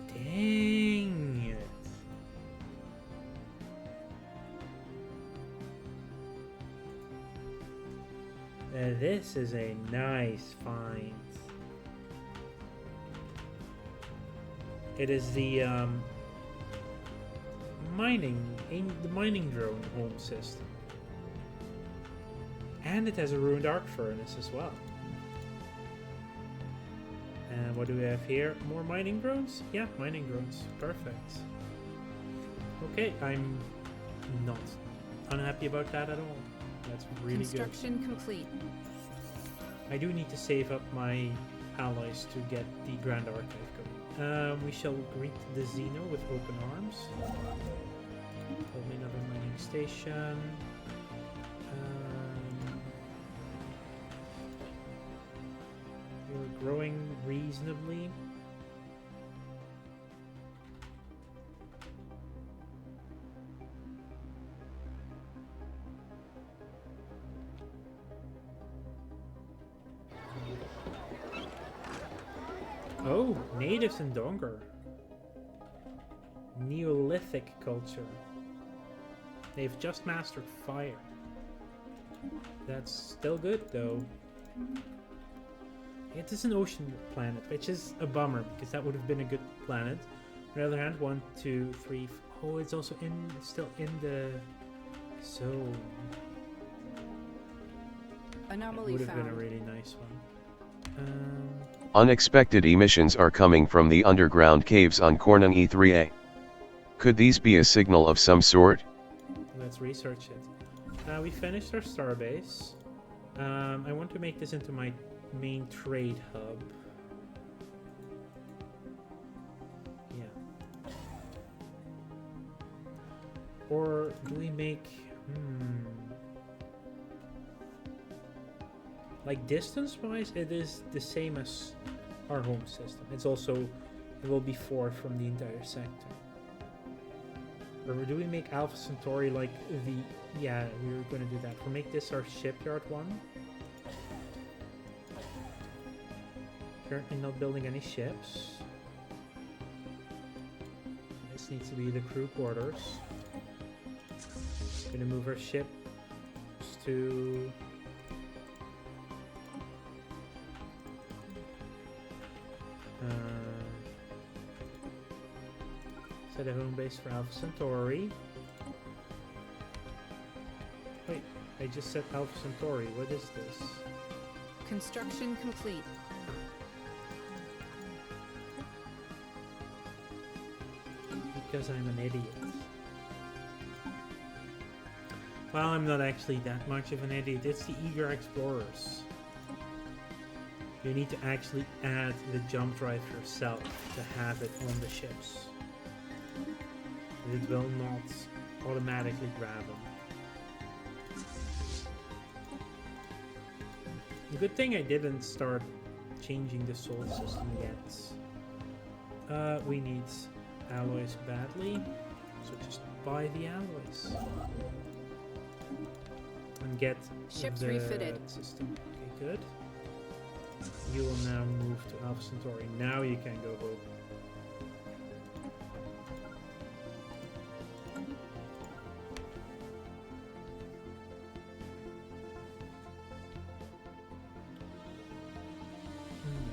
dang it! This is a nice find. It is the mining drone home system, and it has a ruined arc furnace as well. And what do we have here? More mining drones? Yeah, mining drones. Perfect. Okay, I'm not unhappy about that at all. That's really Construction good. complete. I do need to save up my allies to get the Grand Archive going. We shall greet the Xeno with open arms. Build me another mining station. We're growing reasonably. Oh, natives in Donger. Neolithic culture. They've just mastered fire. That's still good, though. It is an ocean planet, which is a bummer, because that would have been a good planet. On the other hand, 1, 2, 3... Oh, it's also still in the zone. Anomaly Would have found. been a really nice one. Unexpected emissions are coming from the underground caves on Cornung E3A. Could these be a signal of some sort? Let's research it. We finished our starbase. I want to make this into my main trade hub. Yeah. Or do we make... Like distance-wise, it is the same as our home system. It's also, it will be 4 from the entire sector. Or do we make Alpha Centauri like the... Yeah, we were going to do that. We'll make this our shipyard one. Currently not building any ships. This needs to be the crew quarters. Gonna move our ships to... set a home base for Alpha Centauri. Wait, I just said Alpha Centauri. What is this? Construction complete. Because I'm an idiot. Well, I'm not actually that much of an idiot. It's the eager explorers. You need to actually add the jump drive yourself to have it on the ships. It will not automatically grab them. Good thing I didn't start changing the soul system yet. We need alloys badly, so just buy the alloys and get Ships the refitted. system. Okay, good. You will now move to Alpha Centauri. Now you can go home.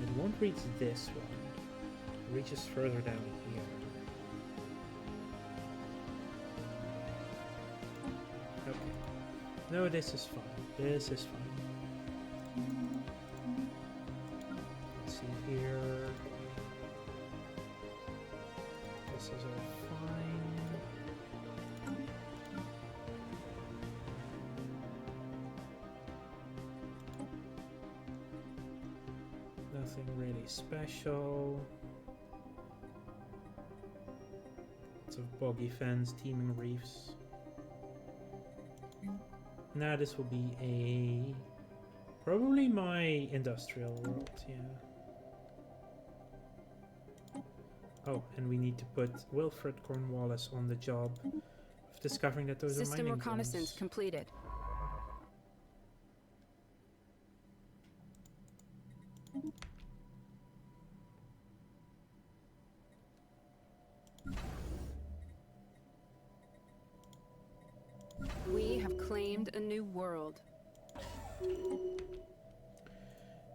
It won't reach this one. It reaches further down here. Okay. No, this is fine. This is fine. Let's see here. This is all fine. Nothing really special. Lots of boggy fens, teeming reefs. Now this will be a... probably my industrial world, yeah. Oh, and we need to put Wilfred Cornwallis on the job of discovering that those are System mining reconnaissance zones. completed. We have claimed a new world.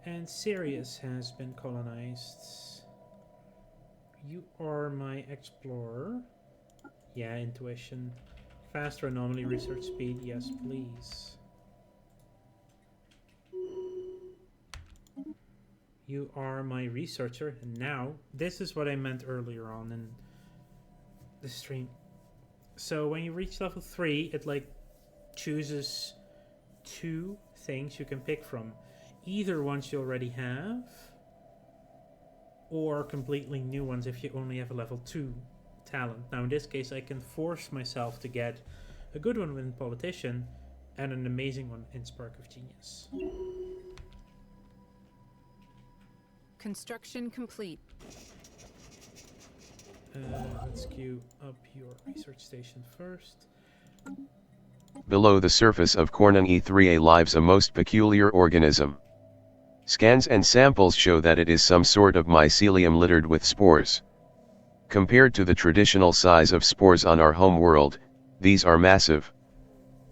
And Sirius has been colonized. You are my explorer. Yeah, intuition. Faster anomaly research speed, yes please. You are my researcher, and now, this is what I meant earlier on in the stream. So when you reach level 3, it like chooses 2 things you can pick from. Either ones you already have, or completely new ones if you only have a level 2 talent. Now in this case I can force myself to get a good one in Politician and an amazing one in Spark of Genius. Construction complete. Let's queue up your research station first. Below the surface of Cornon E3A lives a most peculiar organism. Scans and samples show that it is some sort of mycelium littered with spores. Compared to the traditional size of spores on our home world, these are massive.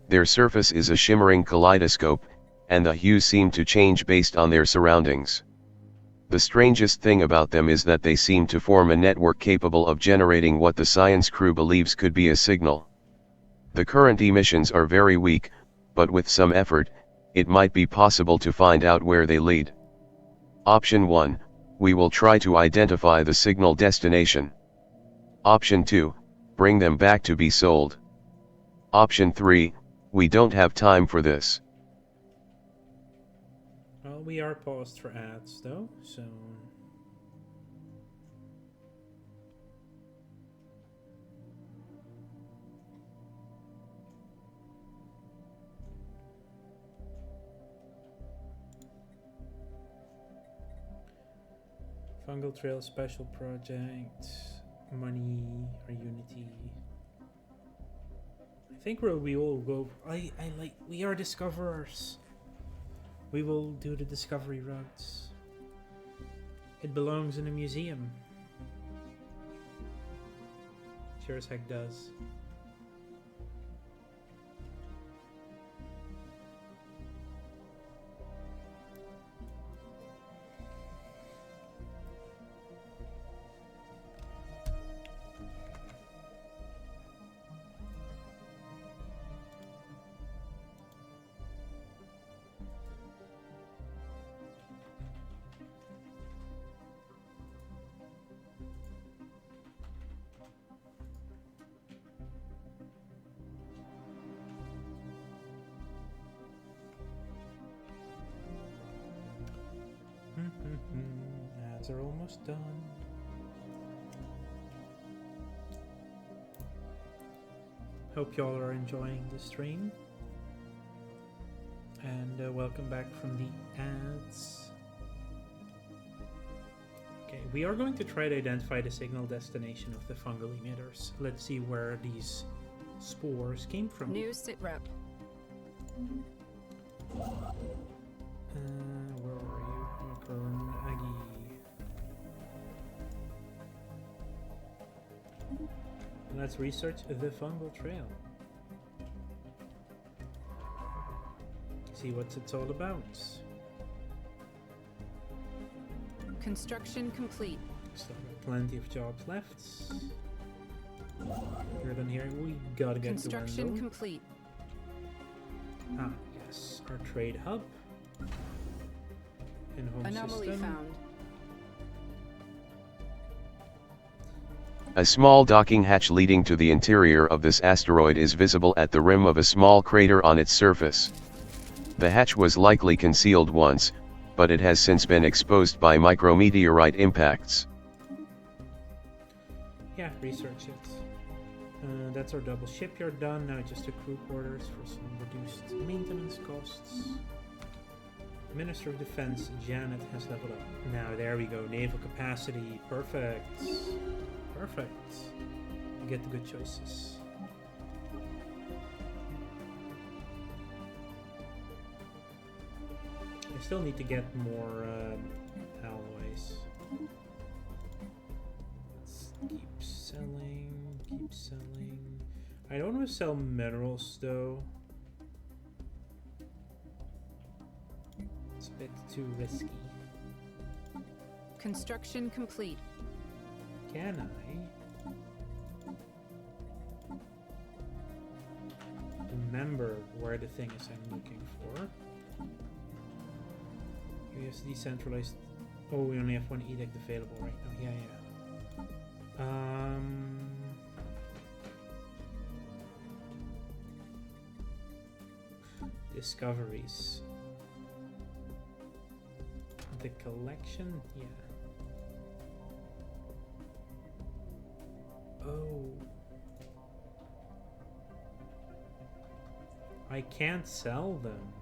Their surface is a shimmering kaleidoscope, and the hues seem to change based on their surroundings. The strangest thing about them is that they seem to form a network capable of generating what the science crew believes could be a signal. The current emissions are very weak, but with some effort, it might be possible to find out where they lead. Option 1, we will try to identify the signal destination. Option 2, bring them back to be sold. Option 3, we don't have time for this. Well, we are paused for ads though, so... Fungal Trail Special Project, Money or Unity. I think we will go... we are discoverers. We will do the discovery routes. It belongs in a museum. Sure as heck does. Ads are almost done. Hope y'all are enjoying the stream. And welcome back from the ads. Okay, we are going to try to identify the signal destination of the fungal emitters. Let's see where these spores came from. New sitrep. Where are you? Macron Aggie. Let's research the fungal trail. See what it's all about. Construction complete. Still got plenty of jobs left. Here than here, we gotta get to Construction Wendell. complete. Ah, yes, our trade hub. In home Anomaly system. found. A small docking hatch leading to the interior of this asteroid is visible at the rim of a small crater on its surface. The hatch was likely concealed once, but it has since been exposed by micrometeorite impacts. Yeah, research it. That's our double shipyard done. Now just the crew quarters for some reduced maintenance costs. Minister of Defense Janet has leveled up. Now there we go. Naval capacity. Perfect. Perfect. You get the good choices. I still need to get more alloys. Let's keep selling. Keep selling. I don't want to sell minerals though. It's a bit too risky. Construction complete. Can I remember where the thing is I'm looking for? Yes, decentralized. Oh, we only have one edict available right now. Yeah. Discoveries. The collection? Yeah. Oh. I can't sell them.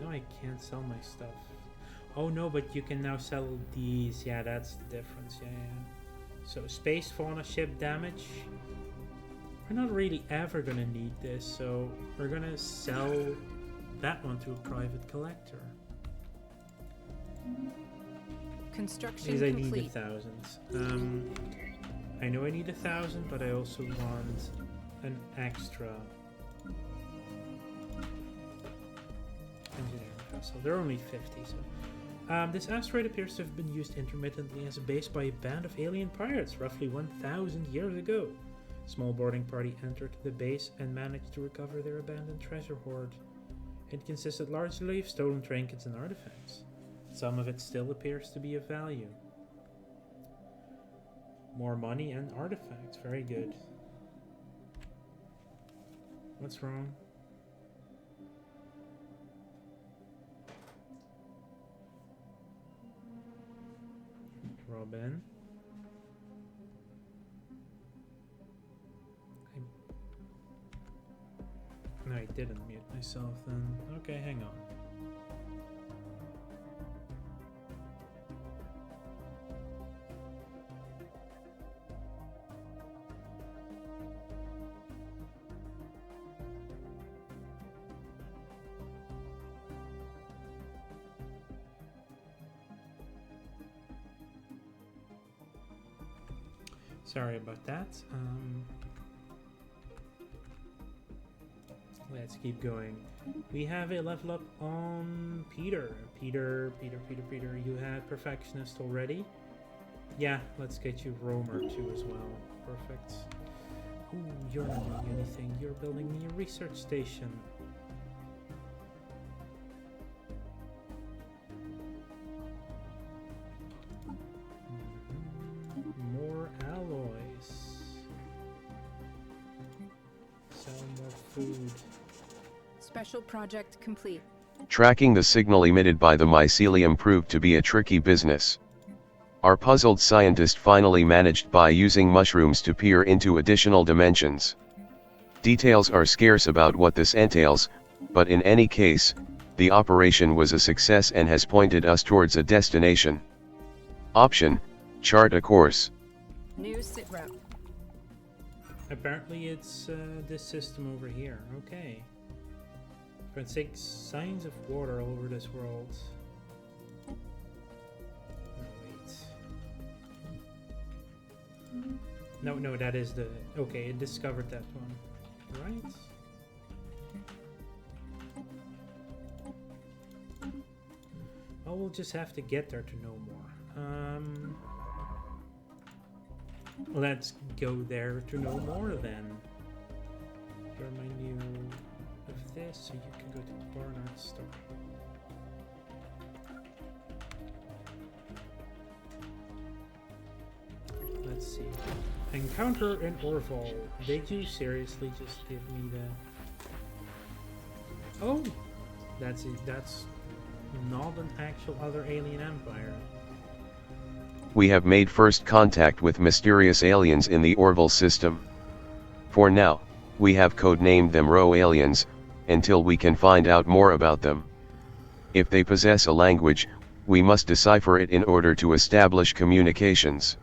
No, I can't sell my stuff. Oh no, but you can now sell these. Yeah, that's the difference. Yeah. So space fauna ship damage. We're not really ever gonna need this, so we're gonna sell that one to a private collector. Construction Because I need complete. 1,000. I know I need 1,000, but I also want an extra engineering vessel. They're only 50, so. This asteroid appears to have been used intermittently as a base by a band of alien pirates roughly 1,000 years ago. A small boarding party entered the base and managed to recover their abandoned treasure hoard. It consisted largely of stolen trinkets and artifacts. Some of it still appears to be of value. More money and artifacts. Very good. What's wrong? Robin. No, I didn't mute myself then. Okay, hang on. Sorry about that. Let's keep going. We have a level up on Peter. Peter, you had Perfectionist already? Yeah, let's get you Roamer too as well. Perfect. Ooh, you're not doing anything. You're building me a research station. More alloys. Sell more food. Special project complete. Tracking the signal emitted by the mycelium proved to be a tricky business. Our puzzled scientist finally managed by using mushrooms to peer into additional dimensions. Details are scarce about what this entails, but in any case, the operation was a success and has pointed us towards a destination. Option: chart a course. New sit rep. Apparently it's this system over here. Okay. Forensic signs of water all over this world. Oh, wait. No, that is the... Okay, it discovered that one. Right? Well, we'll just have to get there to know more. Let's go there to know more then. Remind you of this, so you can go to Barnard Store. Let's see. Encounter in Orval. Did you seriously just give me the... Oh! That's it. That's not an actual other alien empire. We have made first contact with mysterious aliens in the Orville system. For now, we have codenamed them Rho aliens, until we can find out more about them. If they possess a language, we must decipher it in order to establish communications.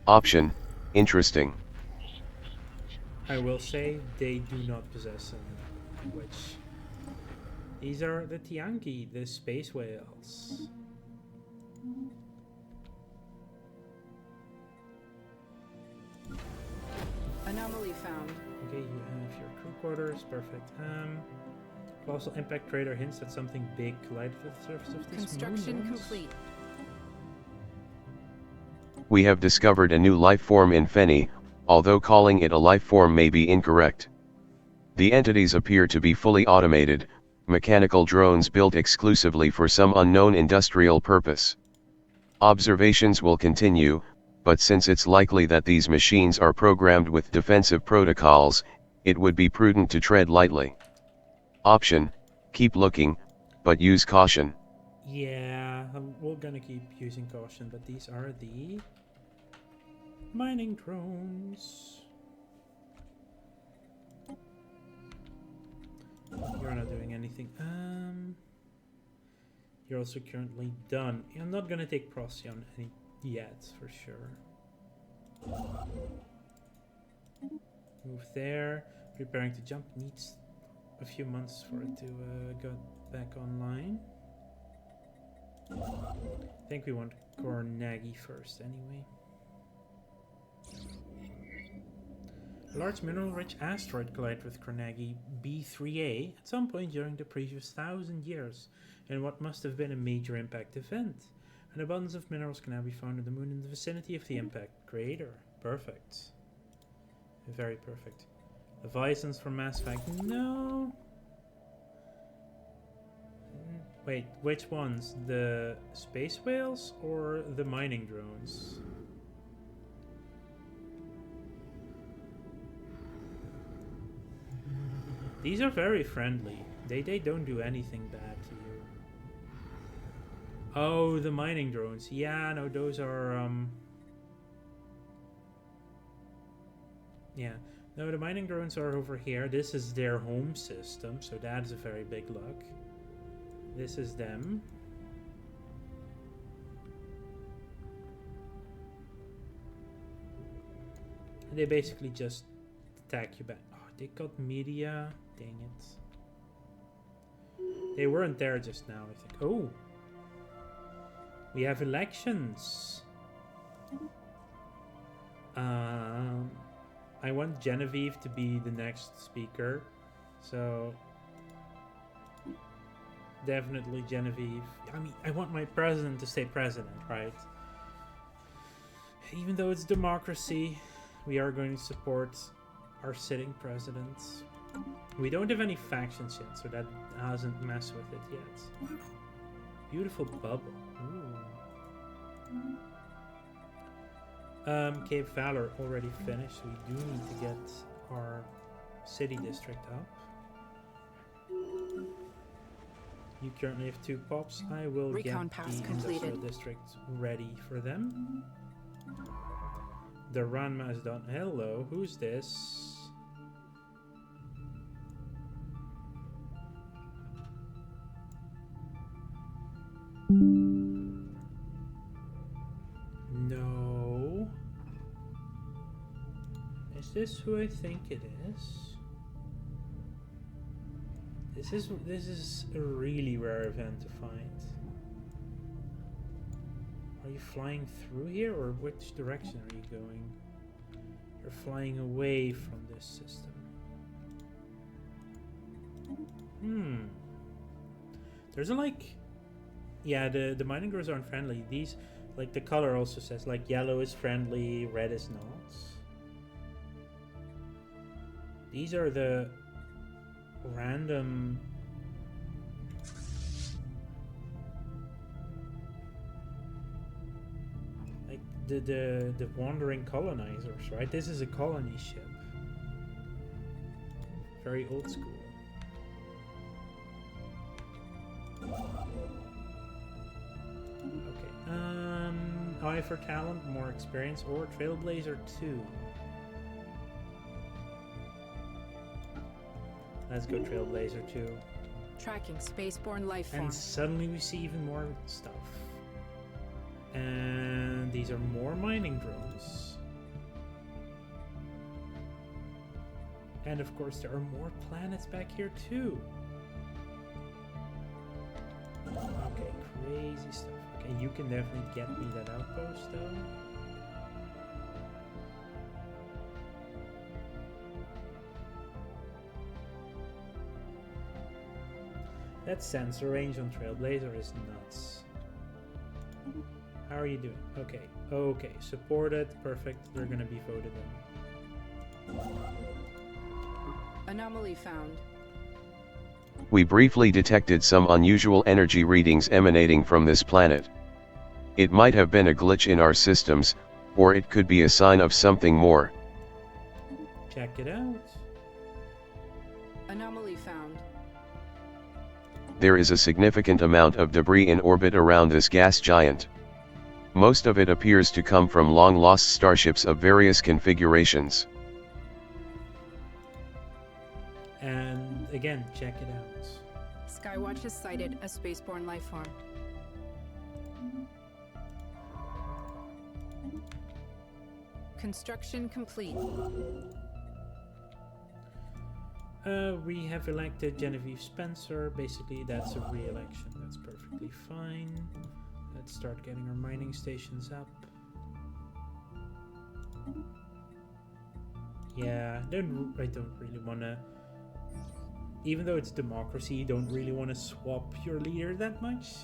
Option: interesting. I will say they do not possess a language. These are the Tianki, the space whales. Anomaly found. Okay, you have your crew quarters, perfect. Colossal impact crater hints that something big collided with the surface of this Construction moon. complete. We have discovered a new life form in Feni, although calling it a life form may be incorrect. The entities appear to be fully automated, mechanical drones built exclusively for some unknown industrial purpose. Observations will continue, but since it's likely that these machines are programmed with defensive protocols, it would be prudent to tread lightly. Option: keep looking, but use caution. Yeah, we're gonna keep using caution, but these are the mining drones. You're not doing anything. You're also currently done. I'm not gonna take Procyon yet, for sure. Move there. Preparing to jump needs a few months for it to go back online. I think we want Carnegie first anyway. A large mineral-rich asteroid collided with Carnegie B3A at some point during the previous 1,000 years in what must have been a major impact event. An abundance of minerals can now be found on the moon in the vicinity of the impact crater. Perfect. Very perfect. Leviathans for Mass Effect. No. Wait, which ones? The space whales or the mining drones? These are very friendly. They don't do anything bad to you. Oh, the mining drones. Yeah, no, those are yeah. No, the mining drones are over here. This is their home system, so that's a very big luck. This is them. And they basically just attack you back. Oh, they got media. Dang it. They weren't there just now, I think. Oh! We have elections! I want Genevieve to be the next speaker. So... definitely Genevieve. I mean, I want my president to stay president, right? Even though it's democracy, we are going to support our sitting president. We don't have any factions yet, so that hasn't messed with it yet. Beautiful bubble. Ooh. Cape Valor already finished. We do need to get our city district up. You currently have 2 pops. I will Recon get pass the completed. industrial district ready for them. The Ranma is done. Hello, who's this? No. Is this who I think it is? This is a really rare event to find. Are you flying through here, or which direction are you going? You're flying away from this system. There's a yeah, the mining drones aren't friendly. These, like, the color also says like yellow is friendly, red is not. These are the random the wandering colonizers, right? This is a colony ship. Very old school. Okay. Eye for talent, more experience, or Trailblazer 2. Let's go Trailblazer 2. Tracking spaceborne life form. And suddenly we see even more stuff. And these are more mining drones. And of course there are more planets back here too. Okay, crazy stuff. Okay, you can definitely get me that outpost though. That sensor range on Trailblazer is nuts. How are you doing? Okay, okay, supported, perfect. They're gonna be voted in. Anomaly found. We briefly detected some unusual energy readings emanating from this planet. It might have been a glitch in our systems, or it could be a sign of something more. Check it out. Anomaly found. There is a significant amount of debris in orbit around this gas giant. Most of it appears to come from long-lost starships of various configurations. And again, check it out. Skywatch has sighted a spaceborne life form. Construction complete. We have elected Genevieve Spencer. Basically, that's a re-election. That's perfectly fine. Let's start getting our mining stations up. Yeah, I don't really want to... Even though it's democracy, you don't really want to swap your leader that much.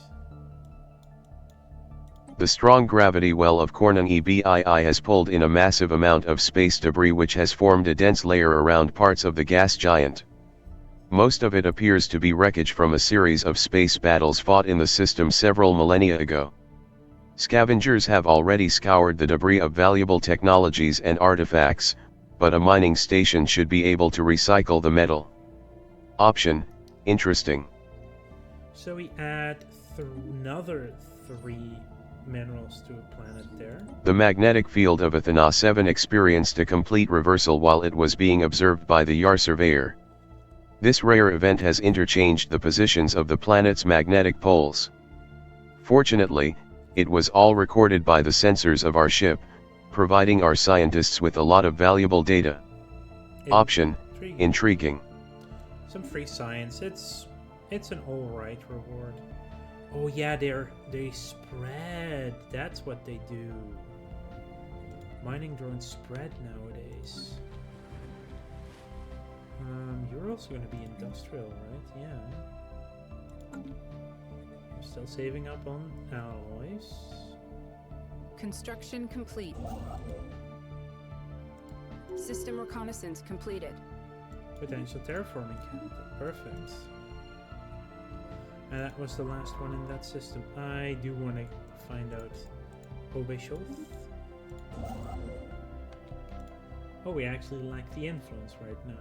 The strong gravity well of Cornan EBII has pulled in a massive amount of space debris which has formed a dense layer around parts of the gas giant. Most of it appears to be wreckage from a series of space battles fought in the system several millennia ago. Scavengers have already scoured the debris of valuable technologies and artifacts, but a mining station should be able to recycle the metal. Option, interesting. So we add another 3 minerals to a planet there. The magnetic field of Athena 7 experienced a complete reversal while it was being observed by the Yar surveyor. This rare event has interchanged the positions of the planet's magnetic poles. Fortunately, it was all recorded by the sensors of our ship, providing our scientists with a lot of valuable data. Option, intriguing. Some free science. It's an alright reward. Oh yeah, they spread. That's what they do. Mining drones spread nowadays. You're also going to be industrial, right? Yeah. I'm still saving up on alloys. Construction complete. System reconnaissance completed. Potential terraforming candidate. Perfect. And that was the last one in that system. I do want to find out Obeshoth. Oh, we actually lack the influence right now.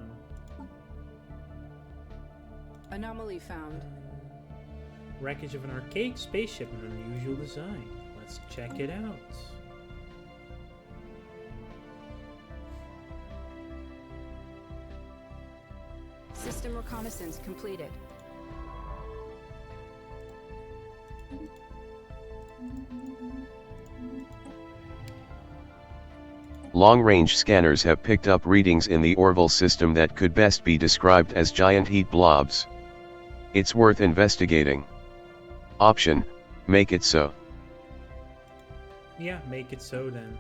Anomaly found. Wreckage of an archaic spaceship in unusual design. Let's check it out. System reconnaissance completed. Long-range scanners have picked up readings in the Orville system that could best be described as giant heat blobs. It's worth investigating. Option: make it so. Yeah, make it so then.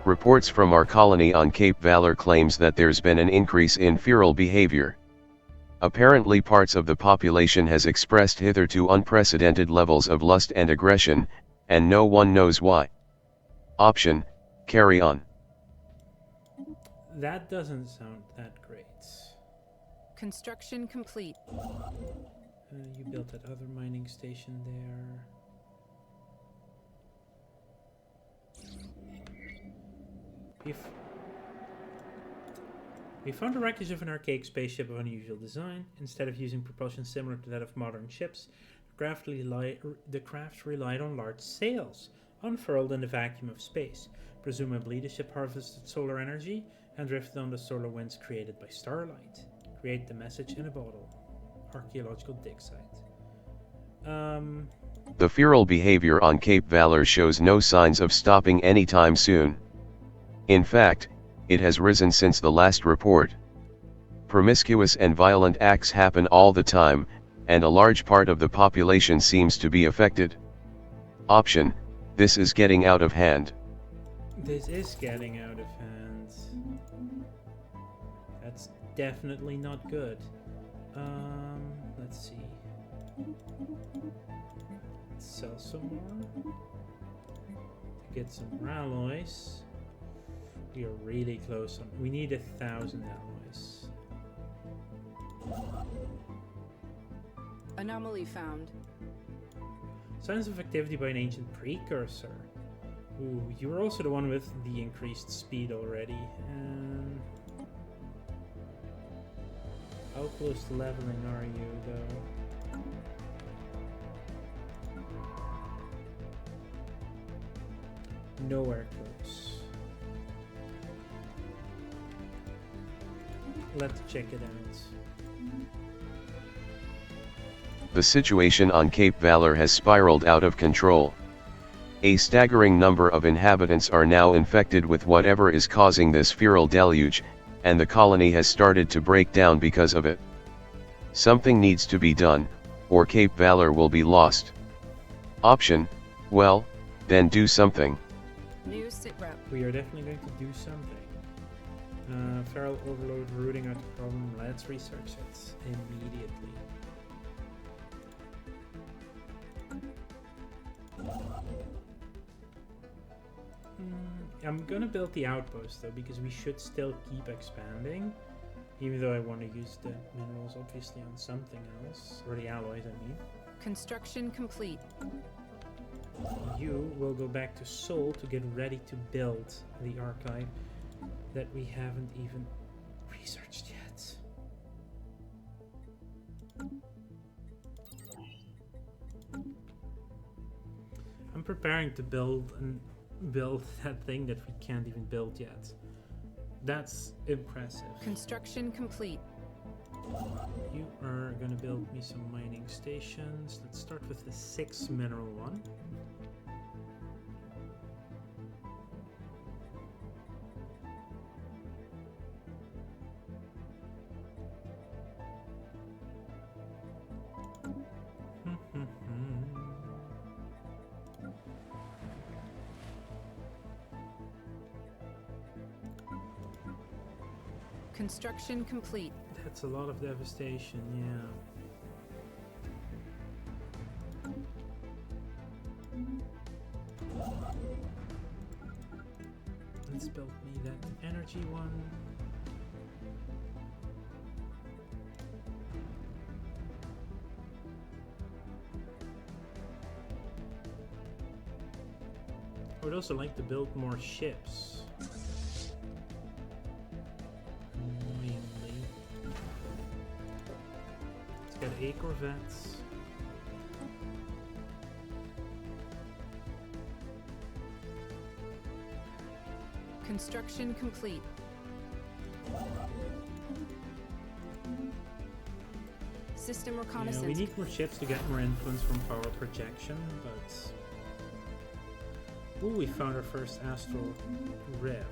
Reports from our colony on Cape Valor claims that there's been an increase in feral behavior. Apparently parts of the population has expressed hitherto unprecedented levels of lust and aggression, and no one knows why. Option: carry on. That doesn't sound that great. Construction complete. You built that other mining station there. We found the wreckage of an archaic spaceship of unusual design. Instead of using propulsion similar to that of modern ships, the craft relied on large sails, unfurled in the vacuum of space. Presumably, the ship harvested solar energy and drifted on the solar winds created by starlight. Create the message in a bottle. Archaeological dig site. The feral behavior on Cape Valor shows no signs of stopping anytime soon. In fact, it has risen since the last report. Promiscuous and violent acts happen all the time, and a large part of the population seems to be affected. Option: this is getting out of hand. This is getting out of hand. That's definitely not good. Let's see. Let's sell some more. To get some more alloys. We are really close on. We need 1,000 alloys. Anomaly found. Signs of activity by an ancient precursor. Ooh, you were also the one with the increased speed already. How close to leveling are you, though? Nowhere close. Let's check it out. The situation on Cape Valor has spiraled out of control. A staggering number of inhabitants are now infected with whatever is causing this feral deluge, and the colony has started to break down because of it. Something needs to be done, or Cape Valor will be lost. Option: well, then do something. New sitrep. We are definitely going to do something. Feral overload rooting out the problem. Let's research it immediately. I'm gonna build the outpost though, because we should still keep expanding. Even though I want to use the minerals obviously on something else. Or the alloys, I mean. Construction complete. You will go back to Seoul to get ready to build the archive that we haven't even researched yet. I'm preparing to build that thing that we can't even build yet. That's impressive. Construction complete. You are gonna build me some mining stations. Let's start with the 6 mineral one. Construction complete. That's a lot of devastation, yeah. Let's build me that energy one. I would also like to build more ships. A corvettes. Construction complete. System reconnaissance. Yeah, we need more ships to get more influence from power projection, but... Ooh, we found our first astral rift.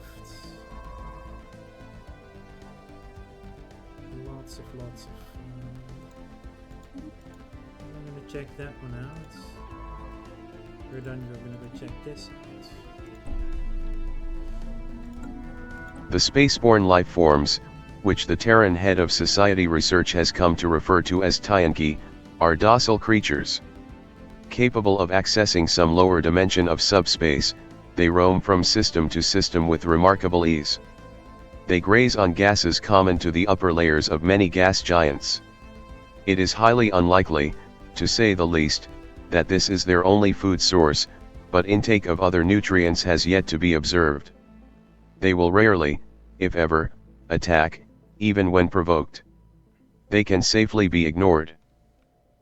Lots of... I'm gonna check that one out. We're done, we're gonna go check this out. The spaceborne life forms, which the Terran head of Society Research has come to refer to as Tyanki, are docile creatures. Capable of accessing some lower dimension of subspace, they roam from system to system with remarkable ease. They graze on gases common to the upper layers of many gas giants. It is highly unlikely, to say the least, that this is their only food source, but intake of other nutrients has yet to be observed. They will rarely, if ever, attack, even when provoked. They can safely be ignored.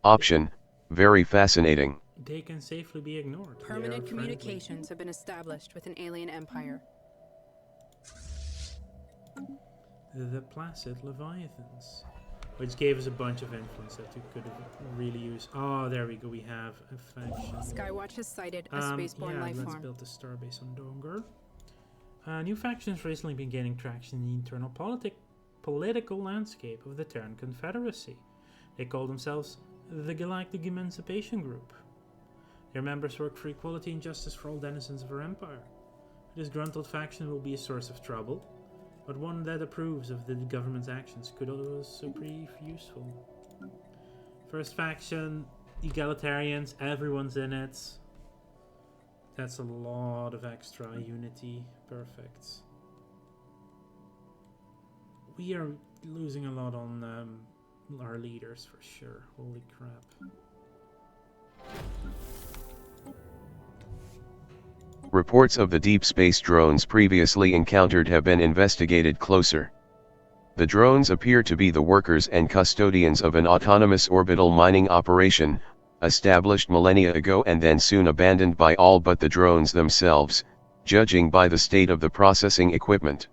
Option, very fascinating. They can safely be ignored. Permanent communications have been established with an alien empire. The Placid Leviathans, which gave us a bunch of influence that we could have really used. Oh, there we go. We have a faction. Skywatch has sighted a spaceborne life let's form. build the starbase on Donger. New factions recently been gaining traction in the internal political landscape of the Terran Confederacy. They call themselves the Galactic Emancipation Group. Their members work for equality and justice for all denizens of our empire. A disgruntled faction will be a source of trouble, but one that approves of the government's actions could also prove useful. First faction, egalitarians, everyone's in it. That's a lot of extra unity. Perfect. We are losing a lot on our leaders for sure. Holy crap. Reports of the deep space drones previously encountered have been investigated closer. The drones appear to be the workers and custodians of an autonomous orbital mining operation, established millennia ago and then soon abandoned by all but the drones themselves, judging by the state of the processing equipment.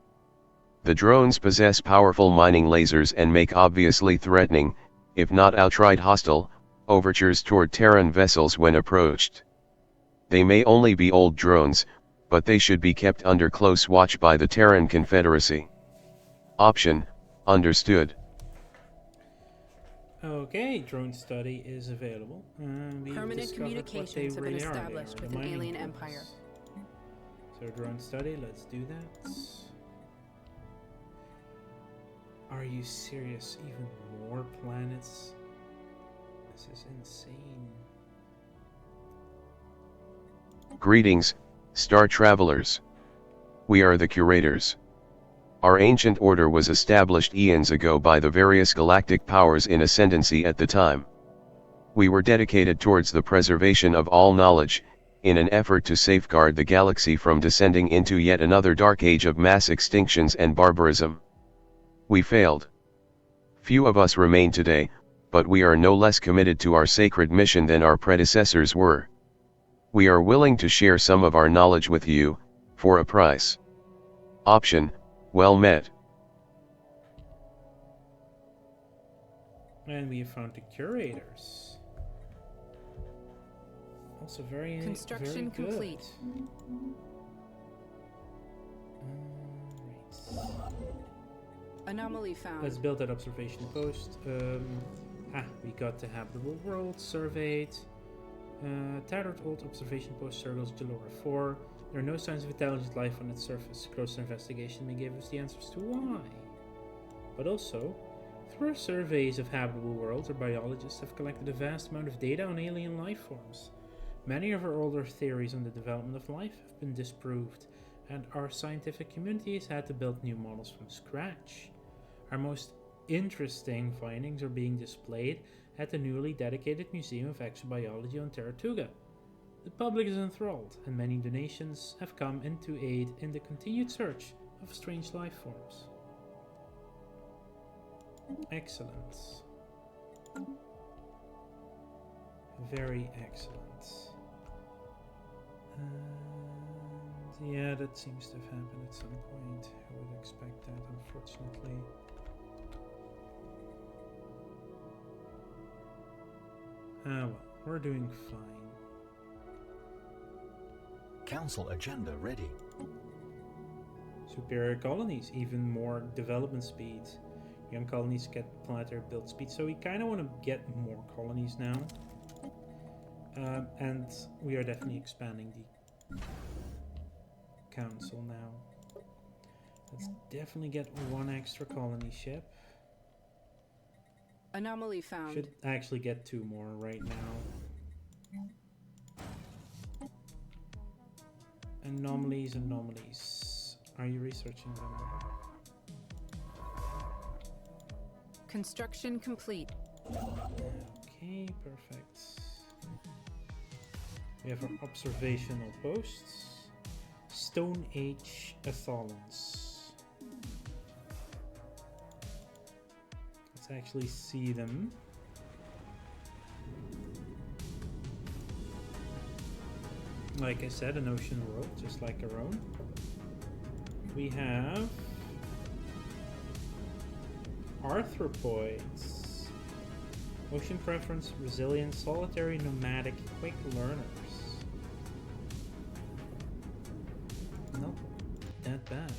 The drones possess powerful mining lasers and make obviously threatening, if not outright hostile, overtures toward Terran vessels when approached. They may only be old drones, but they should be kept under close watch by the Terran Confederacy. Option, understood. Okay, drone study is available. Permanent communications have been established with an alien empire. So drone study, let's do that. Are you serious? Even more planets? This is insane. Greetings, Star Travelers. We are the Curators. Our ancient order was established eons ago by the various galactic powers in ascendancy at the time. We were dedicated towards the preservation of all knowledge, in an effort to safeguard the galaxy from descending into yet another dark age of mass extinctions and barbarism. We failed. Few of us remain today, but we are no less committed to our sacred mission than our predecessors were. We are willing to share some of our knowledge with you, for a price. Option, well met. And we have found the Curators. Also very Construction very good. complete. Right. Anomaly found. Let's build that observation post. We got the habitable world surveyed. Tattered old observation post circles Jalora 4. There are no signs of intelligent life on its surface. Closer investigation may give us the answers to why. But also, through our surveys of habitable worlds, our biologists have collected a vast amount of data on alien life forms. Many of our older theories on the development of life have been disproved, and our scientific community has had to build new models from scratch. Our most interesting findings are being displayed at the newly dedicated Museum of Exobiology on Terratuga. The public is enthralled, and many donations have come in to aid in the continued search of strange life forms. Excellent. Very excellent. And yeah, that seems to have happened at some point. I would expect that, unfortunately. Ah well, we're doing fine. Council agenda ready. Superior colonies, even more development speed. Young colonies get planetary build speed, so we kind of want to get more colonies now. And we are definitely expanding the council now. Let's definitely get one extra colony ship. Anomaly found. Should actually get 2 more right now. Anomalies. Are you researching them? Construction complete. Okay, perfect. We have our observational posts. Stone Age Atholons. Let's actually see them. Like I said, an ocean world, just like our own. We have arthropods. Ocean preference, resilient, solitary, nomadic, quick learners. Not that bad.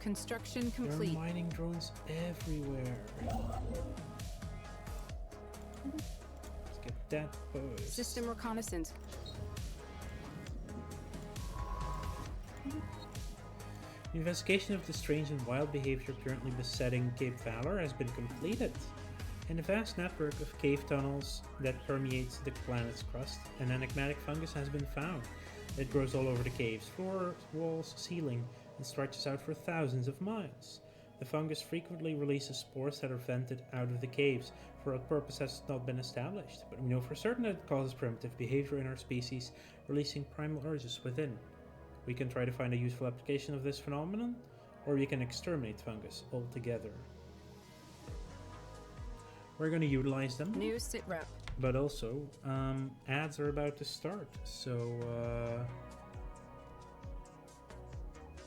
Construction There are complete. mining drones everywhere. Let's get that post. System reconnaissance. The investigation of the strange and wild behavior currently besetting Cape Valor has been completed. In a vast network of cave tunnels that permeates the planet's crust, an enigmatic fungus has been found. It grows all over the caves, floor, walls, ceiling, and stretches out for thousands of miles. The fungus frequently releases spores that are vented out of the caves. For what purpose has not been established, but we know for certain that it causes primitive behavior in our species, releasing primal urges within. We can try to find a useful application of this phenomenon, or we can exterminate fungus altogether. We're going to utilize them, New sit rep. but also ads are about to start, so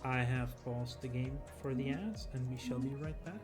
I have paused the game for the ads, and we shall be right back.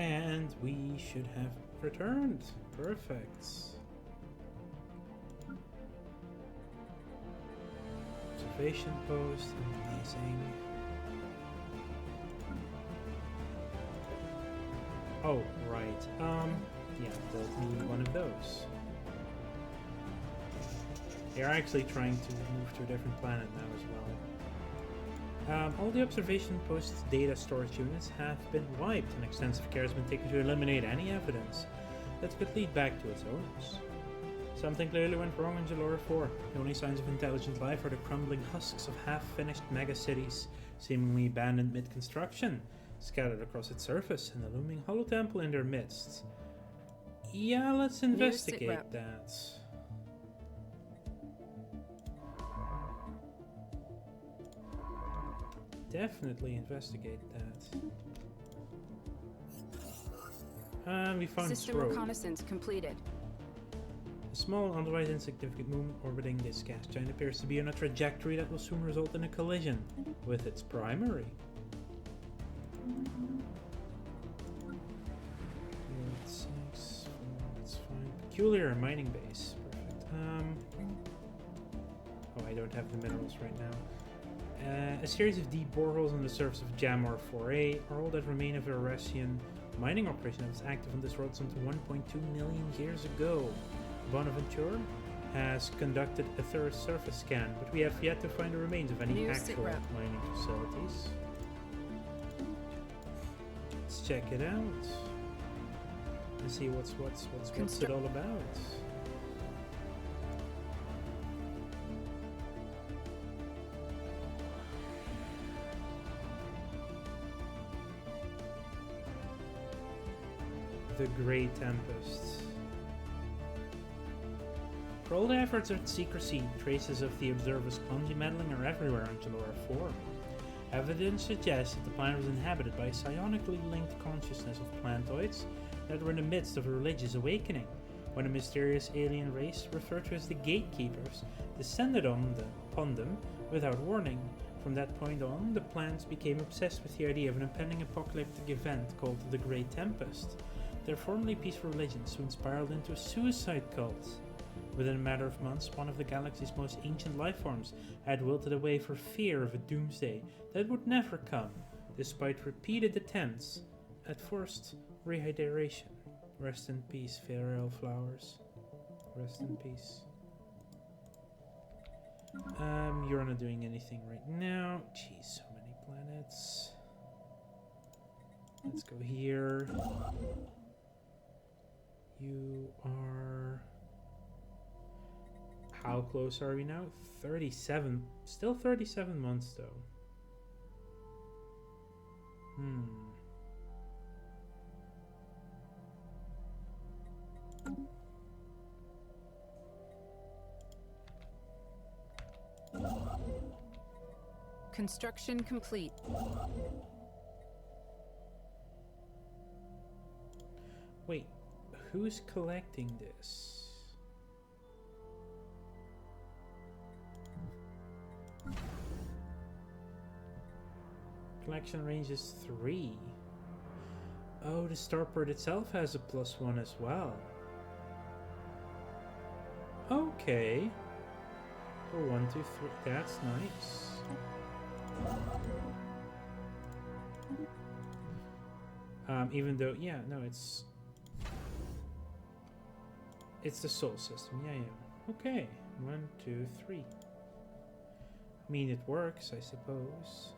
And we should have returned. Perfect. Observation post, amazing. Oh, right. Yeah, build me one of those. They're actually trying to move to a different planet now as well. All the observation post's data storage units have been wiped, and extensive care has been taken to eliminate any evidence that could lead back to its owners. Something clearly went wrong in Jalora 4. The only signs of intelligent life are the crumbling husks of half-finished megacities, seemingly abandoned mid-construction, scattered across its surface, and a looming hollow temple in their midst. Yeah, let's investigate that. Definitely investigate that. We found System reconnaissance completed. A small, otherwise insignificant moon orbiting this gas giant appears to be on a trajectory that will soon result in a collision with its primary. That's fine. Peculiar mining base. Perfect. Oh, I don't have the minerals right now. A series of deep boreholes on the surface of Jamor 4A are all that remain of a Eurasian mining operation that was active on this world some 1.2 million years ago. Bonaventure has conducted a thorough surface scan, but we have yet to find the remains of any actual mining facilities. Let's check it out and see what's it all about. The Great Tempest. For all the efforts at secrecy, traces of the Observer's clumsy meddling are everywhere on Jalora 4. Evidence suggests that the planet was inhabited by a psionically linked consciousness of plantoids that were in the midst of a religious awakening, when a mysterious alien race, referred to as the Gatekeepers, descended upon them without warning. From that point on, the plants became obsessed with the idea of an impending apocalyptic event called the Great Tempest. Their formerly peaceful religion soon spiraled into a suicide cult. Within a matter of months, one of the galaxy's most ancient lifeforms had wilted away for fear of a doomsday that would never come, despite repeated attempts at forced rehydration. Rest in peace, Farewell Flowers. Rest in peace. You're not doing anything right now. Jeez, so many planets. Let's go here. You are... How close are we now? 37. Still 37 months though. Construction complete. Wait, who's collecting this? Collection range is 3. Oh, the starport itself has a +1 as well. Okay. Oh, 1, 2, 3. That's nice. Even though, yeah, no, it's the soul system. Yeah. Okay. 1, 2, 3. I mean, it works, I suppose.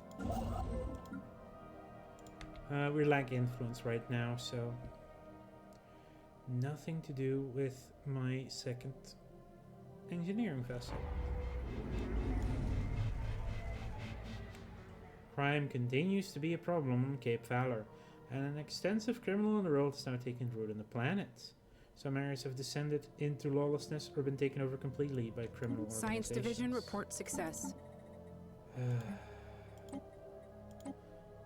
We lack influence right now, so nothing to do with my second engineering vessel. Crime continues to be a problem on Cape Valor, and an extensive criminal underworld has now taken root on the planet. Some areas have descended into lawlessness or been taken over completely by criminal organizations. Science Division report success.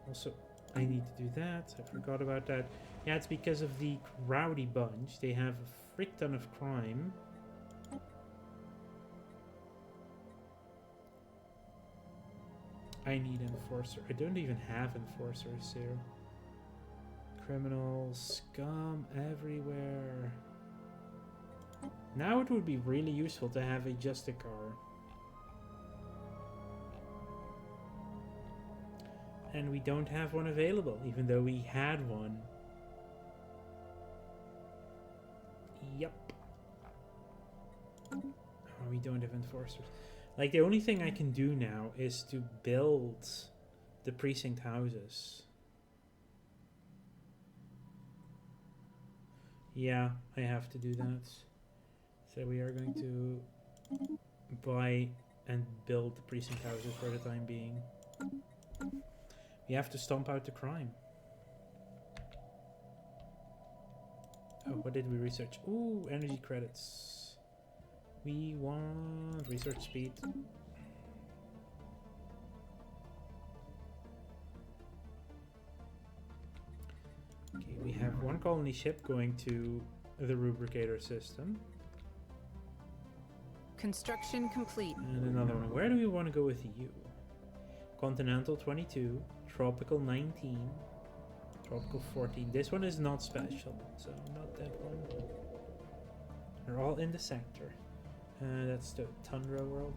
Also, I need to do that. I forgot about that. Yeah, it's because of the Rowdy Bunch. They have a frick ton of crime. I need enforcer. I don't even have enforcers here. Criminals, scum everywhere. Now it would be really useful to have a Justicar. And we don't have one available, even though we had one. Yep. Oh, we don't have enforcers. Like, the only thing I can do now is to build the precinct houses. Yeah, I have to do that. So we are going to buy and build the precinct houses for the time being. We have to stomp out the crime. Oh, what did we research? Ooh, energy credits. We want research speed. Okay, we have one colony ship going to the rubricator system. Construction complete. And another one. Where do we want to go with you? Continental 22, Tropical 19, Tropical 14. This one is not special, so not that one. They're all in the sector. That's the Tundra world.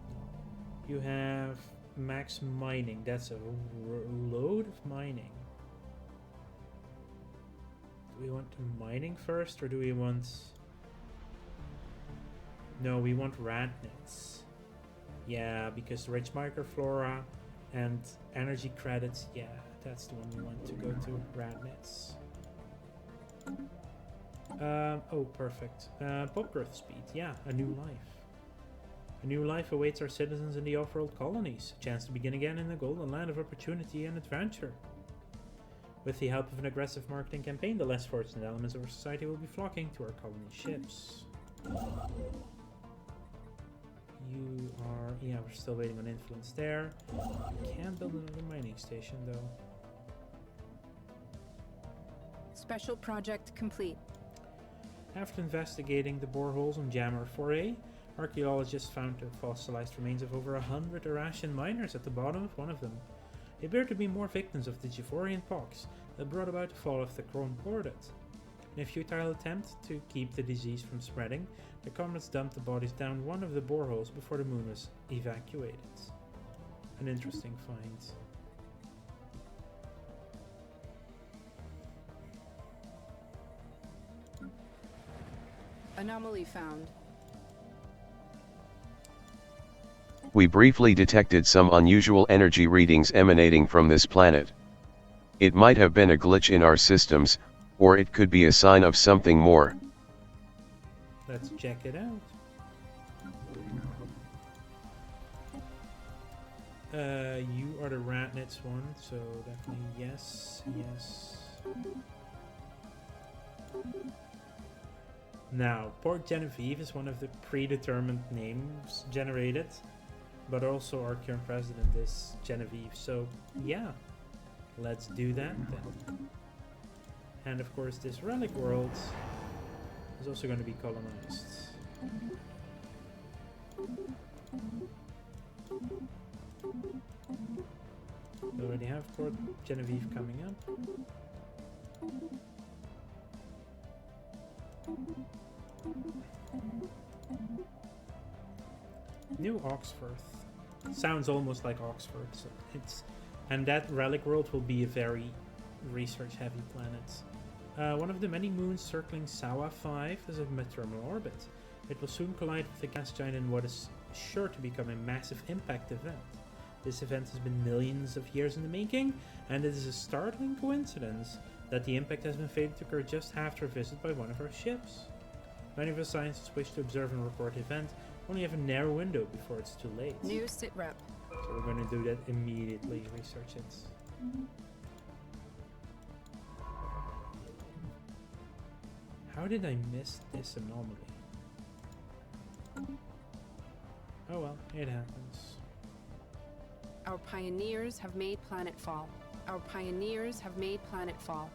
You have max mining. That's a load of mining. Do we want mining first, or do we want... No, we want radnets. Yeah, because rich microflora and energy credits, yeah, that's the one we want to go to. Radnets. Oh, perfect. Pop growth speed, yeah, a new life. A new life awaits our citizens in the off-world colonies. A chance to begin again in the golden land of opportunity and adventure. With the help of an aggressive marketing campaign, the less fortunate elements of our society will be flocking to our colony ships. You are... Yeah, we're still waiting on influence there. We can't build another mining station, though. Special project complete. After investigating the boreholes on Jammer 4A, archaeologists found the fossilized remains of over 100 Arashan miners at the bottom of one of them. They appear to be more victims of the Jivorian pox that brought about the fall of the Kron Hordet. In a futile attempt to keep the disease from spreading, the comrades dumped the bodies down one of the boreholes before the moon was evacuated. An interesting find. Anomaly found. We briefly detected some unusual energy readings emanating from this planet. It might have been a glitch in our systems, or it could be a sign of something more. Let's check it out. You are the Ratnets one, so definitely yes, yes. Now, Port Genevieve is one of the predetermined names generated, but also our current president is Genevieve, so yeah, let's do that then. And of course this relic world is also going to be colonized. We already have Port Genevieve coming up. New Oxford. Sounds almost like Oxford. So and that relic world will be a very research heavy planet. One of the many moons circling Sawa 5 is a mid-terminal orbit. It will soon collide with the gas giant in what is sure to become a massive impact event. This event has been millions of years in the making, and it is a startling coincidence that the impact has been fated to occur just after a visit by one of our ships. Many of us scientists wish to observe and report the event, only have a narrow window before it's too late. New sitrep. So we're going to do that immediately, research it. How did I miss this anomaly? Oh well, it happens. Our pioneers have made planetfall. Our pioneers have made planetfall.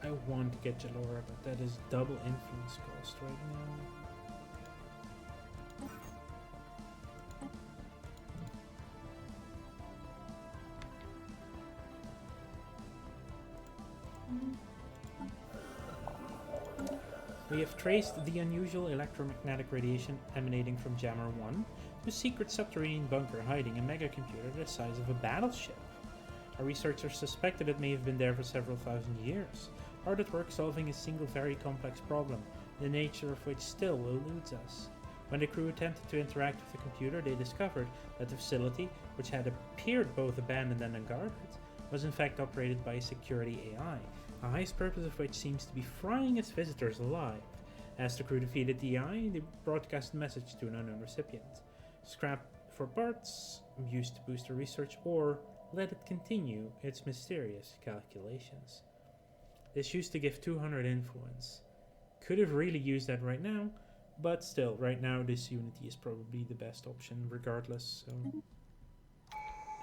I want to get Jalora, but that is double influence cost right now. We have traced the unusual electromagnetic radiation emanating from Jammer 1 to a secret subterranean bunker hiding a megacomputer the size of a battleship. Our researchers suspected it may have been there for several thousand years, hard at work solving a single very complex problem, the nature of which still eludes us. When the crew attempted to interact with the computer, they discovered that the facility, which had appeared both abandoned and unguarded, was in fact operated by a security AI, the highest purpose of which seems to be frying its visitors alive. As the crew defeated the AI, they broadcast a message to an unknown recipient. Scrap for parts, used to boost their research, or let it continue its mysterious calculations. This used to give 200 influence. Could have really used that right now, but still, right now this unity is probably the best option regardless. So,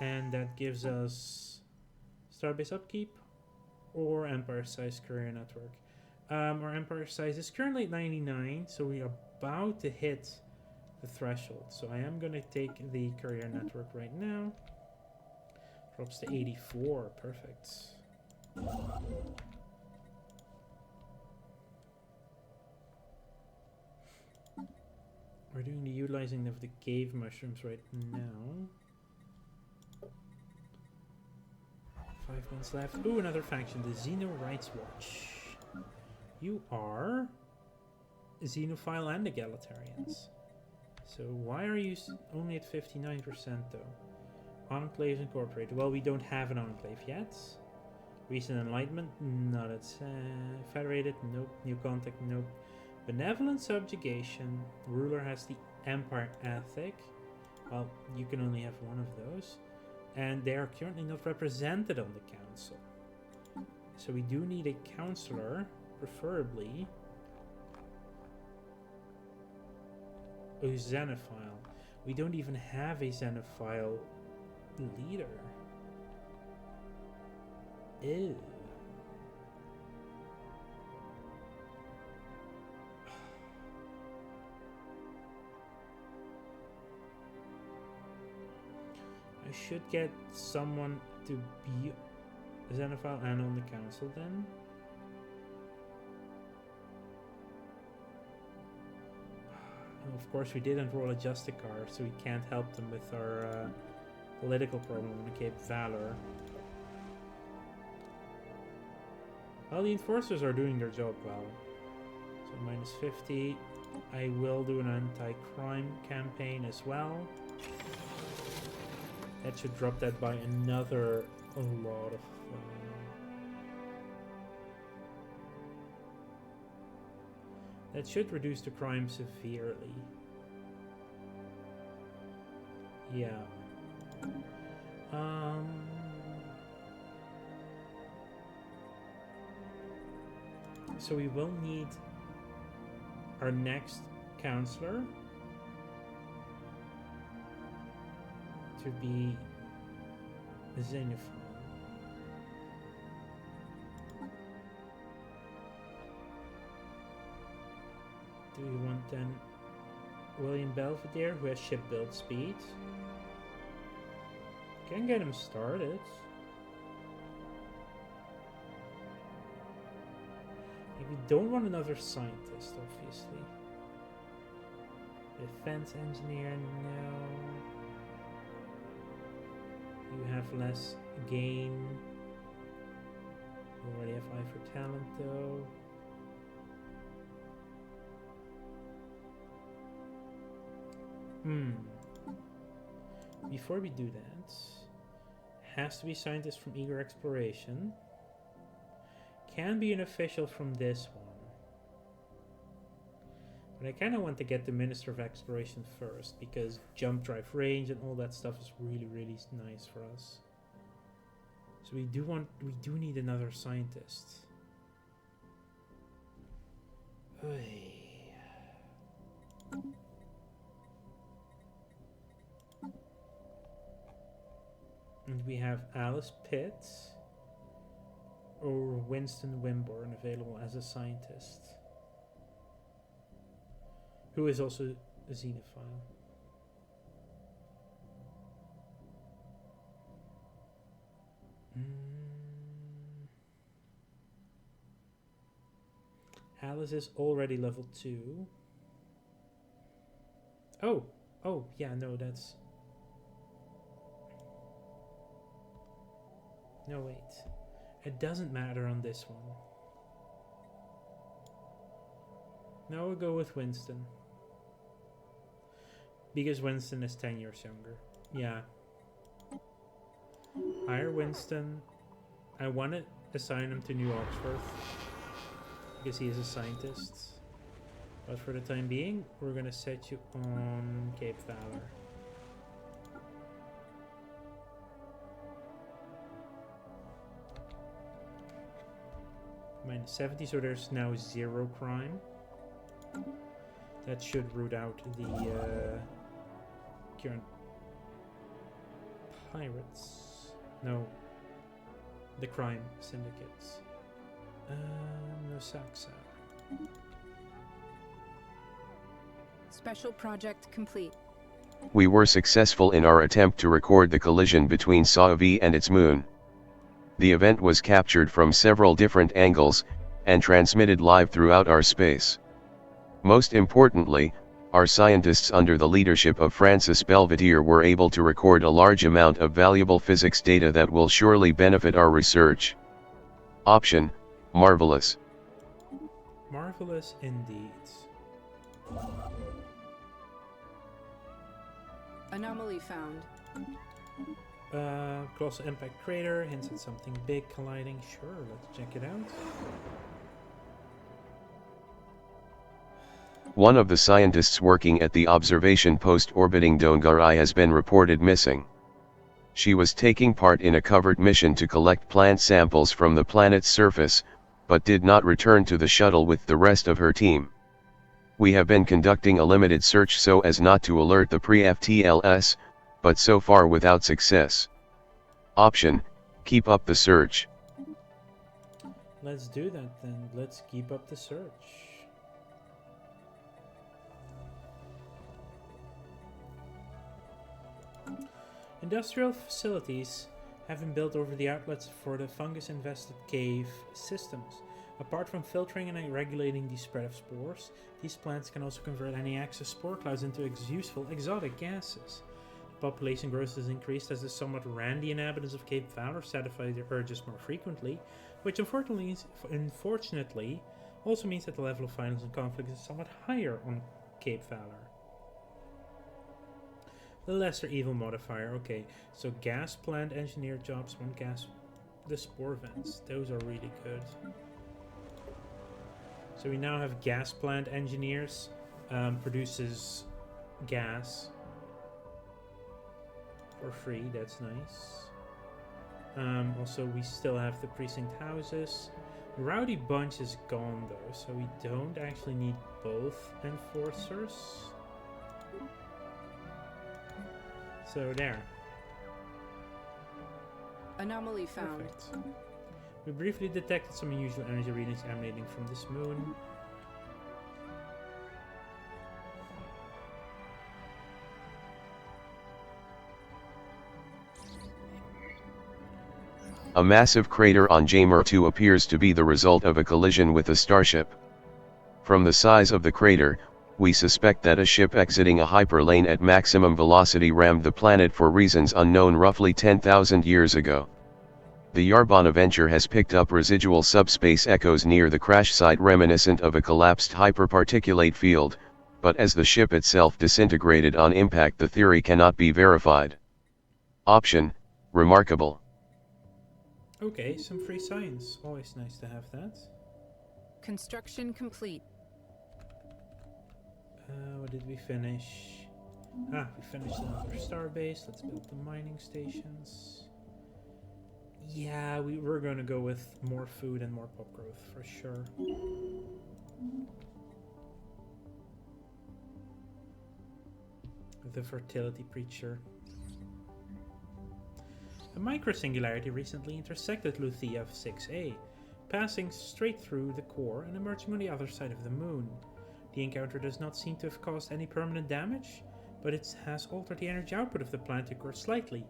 and that gives us Starbase Upkeep or Empire Size Courier Network. Our Empire Size is currently at 99, so we are about to hit the threshold. So I am going to take the Courier Network right now. Drops to 84, perfect. We're doing the utilizing of the cave mushrooms right now. 5 months left. Ooh, another faction, the Xeno Rights Watch. You are Xenophile and egalitarians. So why are you only at 59% though? Enclaves Incorporated. Well, we don't have an enclave yet. Recent Enlightenment? No, that's Federated. Nope. New Contact? Nope. Benevolent Subjugation. Ruler has the Empire Ethic. Well, you can only have one of those. And they are currently not represented on the council. So we do need a counselor, preferably a Xenophile. We don't even have a Xenophile leader. Ew. I should get someone to be a Xenophile and on the council then. And of course we did enroll a Justicar, so we can't help them with our political problem in Cape Valor. Well, the enforcers are doing their job well. So minus 50. I will do an anti-crime campaign as well. That should drop that by another lot of... that should reduce the crime severely. Yeah. So we will need our next counselor to be a Xenophile. Do we want then William Belvedere, who has ship build speed? Can get him started. We don't want another scientist, obviously. Defense engineer, no. You have less gain. You already have eye for talent, though. Before we do that, has to be scientist from Eager Exploration. Can be an official from this one. But I kind of want to get the Minister of Exploration first, because jump drive range and all that stuff is really, really nice for us. So we do need another scientist. Oy. And we have Alice Pitts or Winston Wimborne available as a scientist, who is also a Xenophile. Alice is already level 2. Oh, yeah, no, that's... No, wait. It doesn't matter on this one. No, we'll go with Winston. Because Winston is 10 years younger. Yeah. Hire Winston. I want to assign him to New Oxford. Because he is a scientist. But for the time being, we're going to set you on Cape Valor. -70, so there's now 0 crime. That should root out the current pirates. No, the crime syndicates. No Saxa. Special project complete. We were successful in our attempt to record the collision between Saovi and its moon. The event was captured from several different angles, and transmitted live throughout our space. Most importantly, our scientists under the leadership of Francis Belvedere were able to record a large amount of valuable physics data that will surely benefit our research. Option: marvelous. Marvelous indeed. Anomaly found. Colossal impact crater, hints at something big colliding. Sure, let's check it out. One of the scientists working at the observation post orbiting Dongarai has been reported missing. She was taking part in a covert mission to collect plant samples from the planet's surface, but did not return to the shuttle with the rest of her team. We have been conducting a limited search so as not to alert the pre-FTLS, but so far without success. Option: keep up the search. Let's do that then. Let's keep up the search. Industrial facilities have been built over the outlets for the fungus-infested cave systems. Apart from filtering and regulating the spread of spores, these plants can also convert any excess spore clouds into useful exotic gases. The population growth has increased as the somewhat randy inhabitants of Cape Valor satisfy their urges more frequently, which unfortunately also means that the level of violence and conflict is somewhat higher on Cape Valor. The lesser evil modifier, okay, so gas plant engineer jobs, one gas, the spore vents, those are really good. So we now have gas plant engineers, produces gas for free, that's nice. Also we still have the precinct houses. Rowdy Bunch is gone though, so we don't actually need both enforcers. So there. Anomaly found. Perfect. We briefly detected some unusual energy readings emanating from this moon. A massive crater on Jamer 2 appears to be the result of a collision with a starship. From the size of the crater, we suspect that a ship exiting a hyperlane at maximum velocity rammed the planet for reasons unknown roughly 10,000 years ago. The Yarbana Venture has picked up residual subspace echoes near the crash site reminiscent of a collapsed hyperparticulate field, but as the ship itself disintegrated on impact, the theory cannot be verified. Option: remarkable. Okay, some free science. Always nice to have that. Construction complete. What did we finish? We finished another starbase. Let's build the mining stations. Yeah, we're going to go with more food and more pop growth for sure. The fertility preacher. A microsingularity recently intersected Luthia 6A, passing straight through the core and emerging on the other side of the moon. The encounter does not seem to have caused any permanent damage, but it has altered the energy output of the planetary core slightly,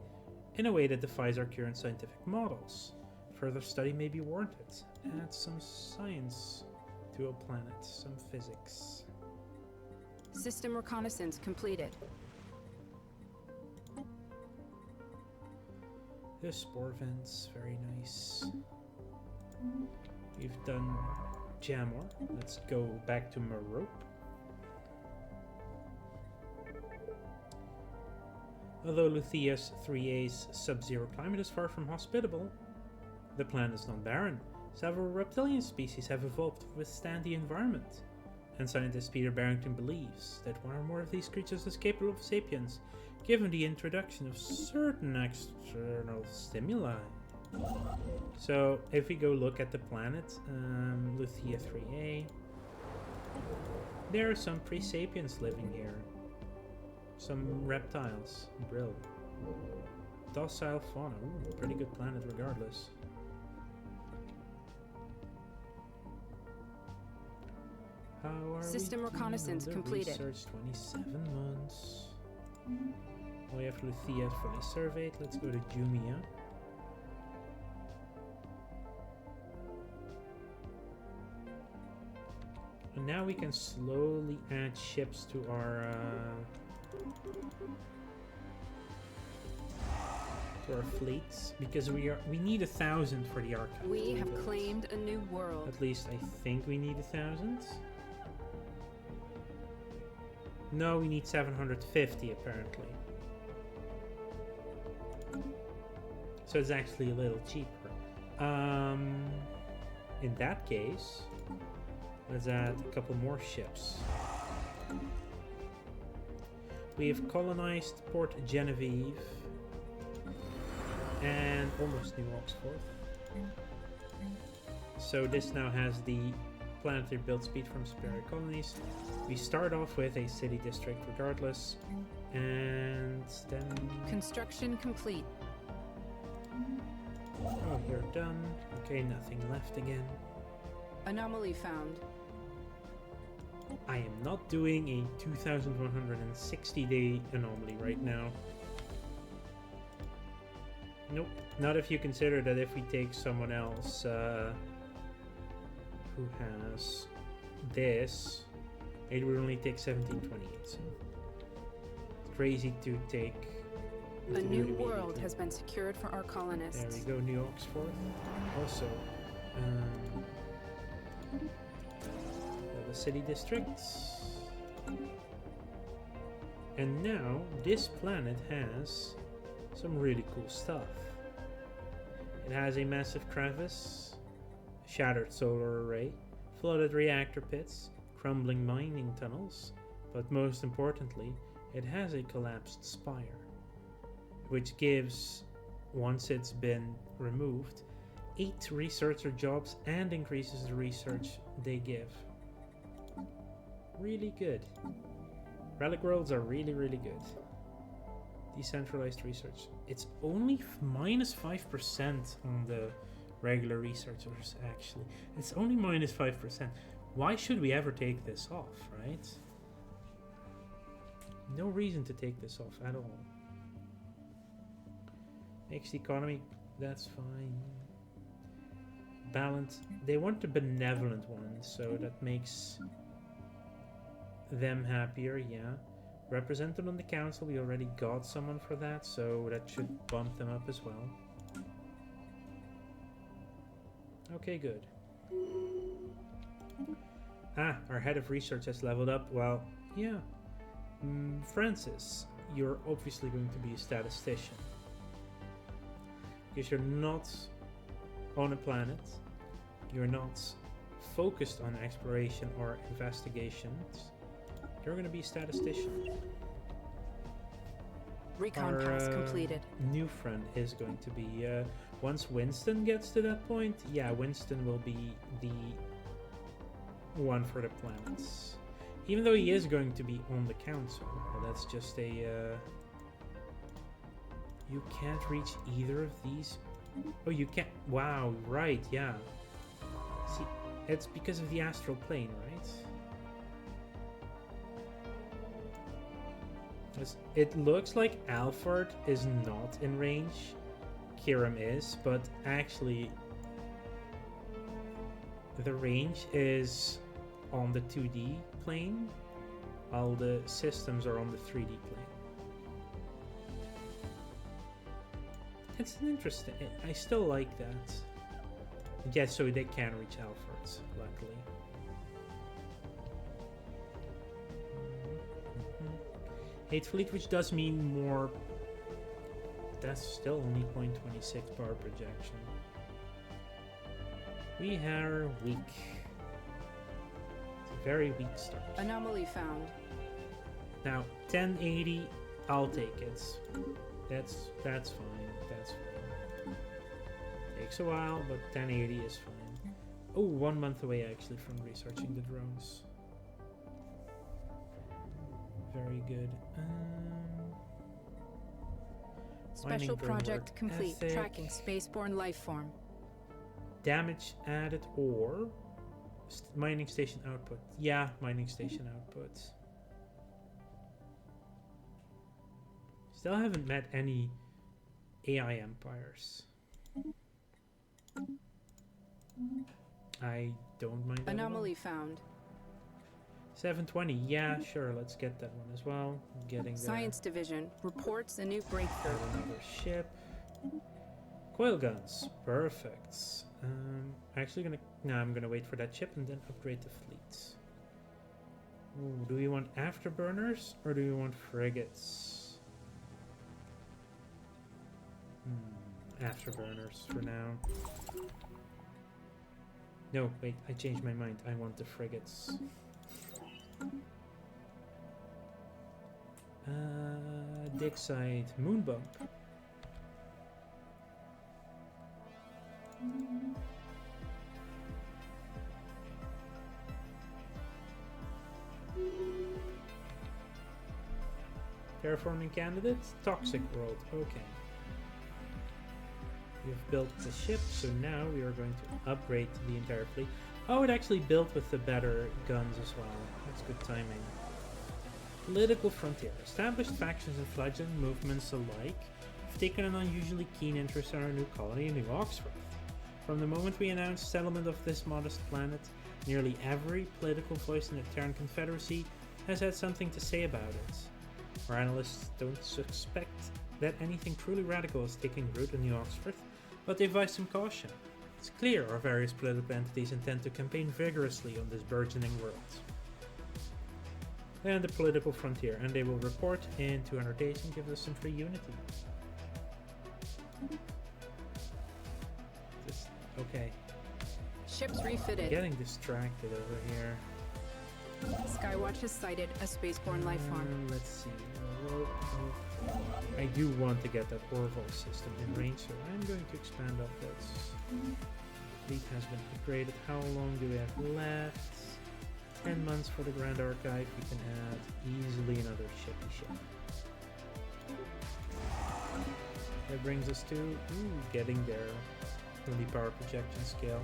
in a way that defies our current scientific models. Further study may be warranted. Add some science. Dual planets, some physics. System reconnaissance completed. The spore vents, very nice. We've done Jamor. Let's go back to Merope. Although Luthia's 3A's sub-zero climate is far from hospitable, the planet is not barren. Several reptilian species have evolved to withstand the environment, and scientist Peter Barrington believes that one or more of these creatures is capable of sapience, given the introduction of certain external stimuli. So, if we go look at the planet, Luthia 3A, there are some pre-sapiens living here. Some reptiles, Brill. Docile fauna, ooh, pretty good planet regardless. How are System we reconnaissance doing on the completed. Research 27 months. We have Luthia fully surveyed. Let's go to Jumia. And now we can slowly add ships to our fleets, because we need 1,000 for the archive. We have claimed a new world. At least I think we need 1,000. No, we need 750 apparently. So it's actually a little cheaper. In that case, let's add a couple more ships. We have colonized Port Genevieve and almost New Oxford. So this now has the planetary build speed from superior colonies. We start off with a city district regardless, and then... Construction complete. Oh, you're done. Okay, nothing left again. Anomaly found. I am not doing a 2,160 day anomaly right now. Nope, not if you consider that if we take someone else who has this, it would only take 1728. So it's crazy to take. A new world has been secured for our colonists. There we go, New Oxford. Also, the city districts. And now this planet has some really cool stuff. It has a massive crevice, shattered solar array, flooded reactor pits, crumbling mining tunnels, but most importantly, it has a collapsed spire, which gives, once it's been removed, 8 researcher jobs and increases the research they give. Really good. Relic worlds are really, really good. Decentralized research. It's only minus 5% on the regular researchers, actually. It's only minus 5%. Why should we ever take this off, right? No reason to take this off at all. Mixed economy, that's fine. Balance. They want the benevolent one, so that makes them happier, yeah. Represented on the council, we already got someone for that, so that should bump them up as well. Okay, good. Ah, our head of research has leveled up. Well, yeah. Francis, you're obviously going to be a statistician. Because you're not on a planet, you're not focused on exploration or investigations. You're going to be a statistician. Recon pass completed. New friend is going to be, once Winston gets to that point, yeah, Winston will be the one for the planets. Even though he is going to be on the council, well, that's just a, you can't reach either of these. Oh, you can't, wow, right, yeah. See, it's because of the astral plane, right? It looks like Alfred is not in range, Kiram is, but actually The range is on the 2D plane, while the systems are on the 3D plane. It's an interesting. I still like that. Yeah, so they can reach Alfred's, luckily. Hate Fleet, which does mean more. That's still only 0.26 bar projection. We are weak. It's a very weak start. Anomaly found. Now, 1080, I'll take it. That's fine. That's fine. Takes a while, but 1080 is fine. Oh, 1 month away actually from researching the drones. Very good. Special Mining project work complete. ethic. Tracking spaceborne life form. Damage added or mining station output. Yeah, mining station output. Still haven't met any AI empires. I don't mind that at all. Anomaly found. 720, yeah, sure, let's get that one as well. Getting there. Science Division reports a new breakthrough. Got another ship. Coil guns, perfect. Actually I'm gonna wait for that ship and then upgrade the fleets. Ooh, do we want afterburners or do we want frigates? Afterburners for now. No, wait, I changed my mind. I want the frigates. Digside, moon bump. Terraforming candidates, toxic world. Okay. We've built the ship, so now we are going to upgrade the entire fleet. Oh, it actually built with the better guns as well. That's good timing. Political frontier. Established factions and fledgling movements alike have taken an unusually keen interest in our new colony in New Oxford. From the moment we announced settlement of this modest planet, nearly every political voice in the Terran Confederacy has had something to say about it. Our analysts don't suspect that anything truly radical is taking root in New Oxford, but they voice some caution. It's clear our various political entities intend to campaign vigorously on this burgeoning world. And the political frontier, and they will report in 200 days and give us some free unity. Okay. Ships refitted. Getting distracted over here. Skywatch has sighted a spaceborne life form. Let's see. I do want to get that Orville system in range, so I'm going to expand upwards. Fleet has been upgraded. How long do we have left? 10 months for the Grand Archive. We can add easily another shippy ship. That brings us to getting there from the power projection scale.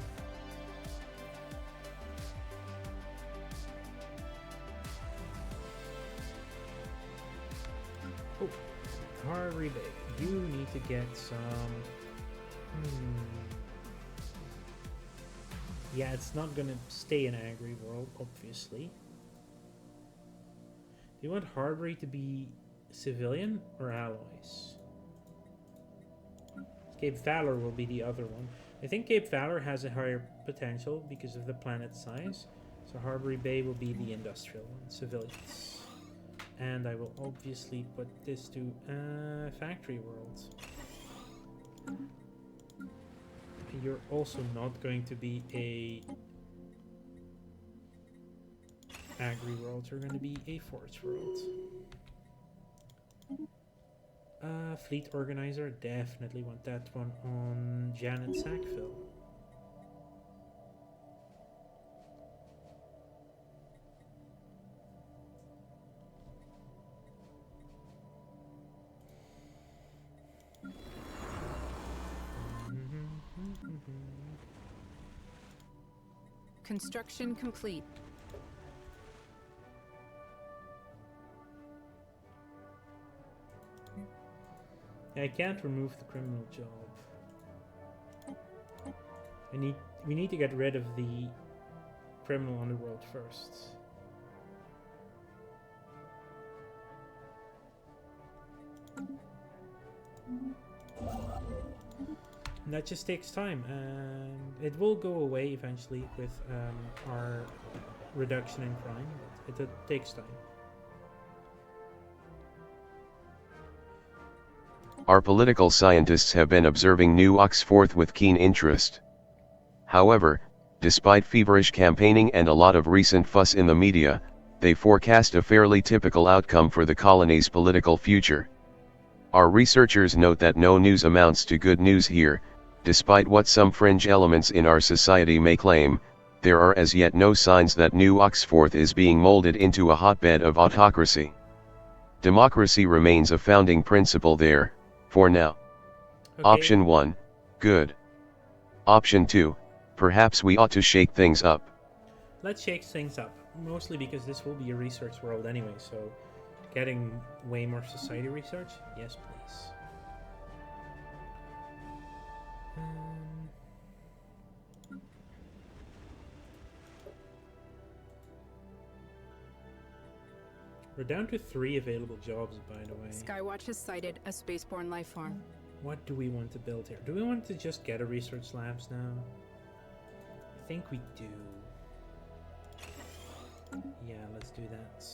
Oh, Harvey Bay, you need to get some. Yeah, it's not gonna stay in Agri World, obviously. Do you want Harbury to be civilian or allies? Cape Valor will be the other one. I think Cape Valor has a higher potential because of the planet size. So Harbury Bay will be the industrial one, civilians. And I will obviously put this to Factory World. You're also not going to be a Agri World, you're going to be a Forge World. Fleet Organizer, definitely want that one on Janet Sackville. Construction complete. I can't remove the criminal job. We need to get rid of the criminal underworld first. And that just takes time, and it will go away eventually with our reduction in crime, but it takes time. Our political scientists have been observing New Oxford with keen interest. However, despite feverish campaigning and a lot of recent fuss in the media, they forecast a fairly typical outcome for the colony's political future. Our researchers note that no news amounts to good news here. Despite what some fringe elements in our society may claim, there are as yet no signs that New Oxford is being molded into a hotbed of autocracy. Democracy remains a founding principle there, for now. Okay. Option 1, good. Option 2, perhaps we ought to shake things up. Let's shake things up, mostly because this will be a research world anyway, so getting way more society research? Yes, please. We're down to 3 available jobs, by the way. Skywatch has sighted a spaceborne life form. What do we want to build here? Do we want to just get a research labs now? I think we do. Yeah, let's do that.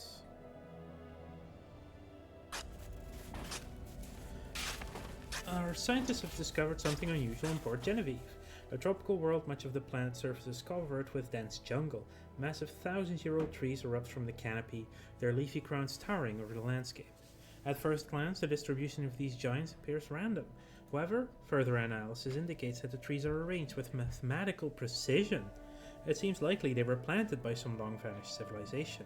Our scientists have discovered something unusual on Port Genevieve. A tropical world, much of the planet's surface is covered with dense jungle. Massive thousand-year-old trees erupt from the canopy, their leafy crowns towering over the landscape. At first glance, the distribution of these giants appears random. However, further analysis indicates that the trees are arranged with mathematical precision. It seems likely they were planted by some long-vanished civilization.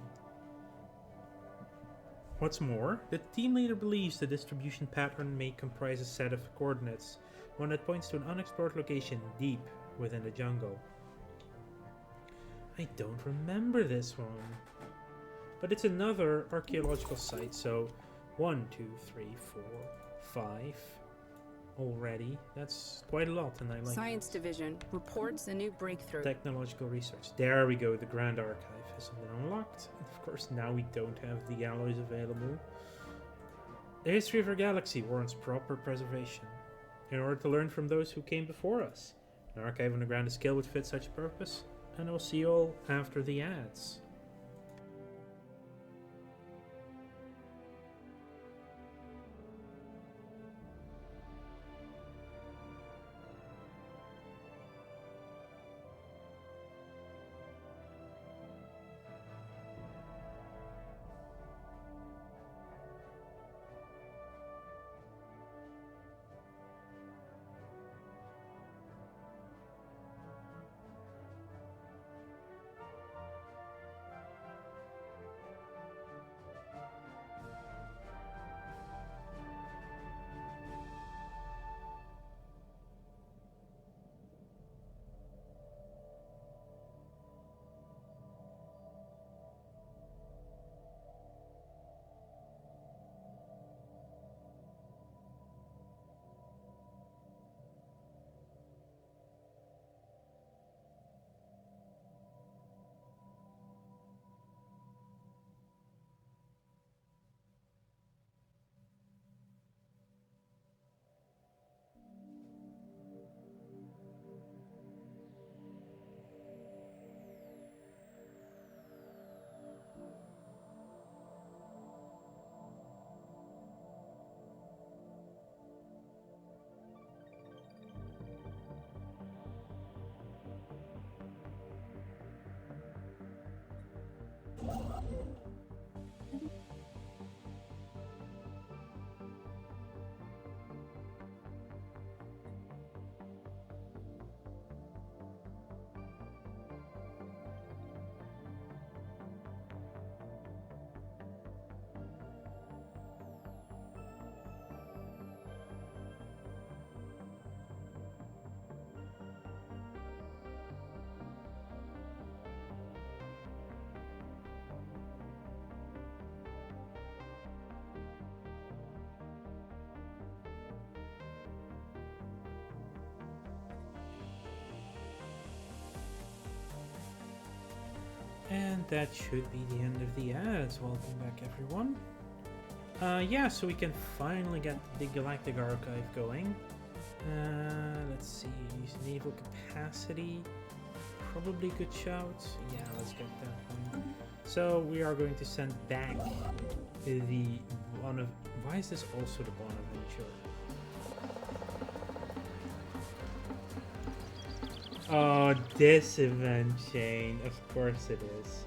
What's more, the team leader believes the distribution pattern may comprise a set of coordinates, one that points to an unexplored location deep within the jungle. I don't remember this one. But it's another archaeological site, so 1, 2, 3, 4, 5 already. That's quite a lot, and I like Science that. Division reports a new breakthrough. Technological research. There we go, the Grand Archive has been unlocked. And of course, now we don't have the alloys available. The history of our galaxy warrants proper preservation. In order to learn from those who came before us, an archive on the ground scale would fit such a purpose. And we'll see you all after the ads. And that should be the end of the ads. Welcome back, everyone. Yeah, so we can finally get the Galactic Archive going. Let's see, naval capacity. Probably good shout. Yeah, let's get that one. So we are going to send back the one of. Why is this also the Bonaventure? Oh, this event chain. Of course it is.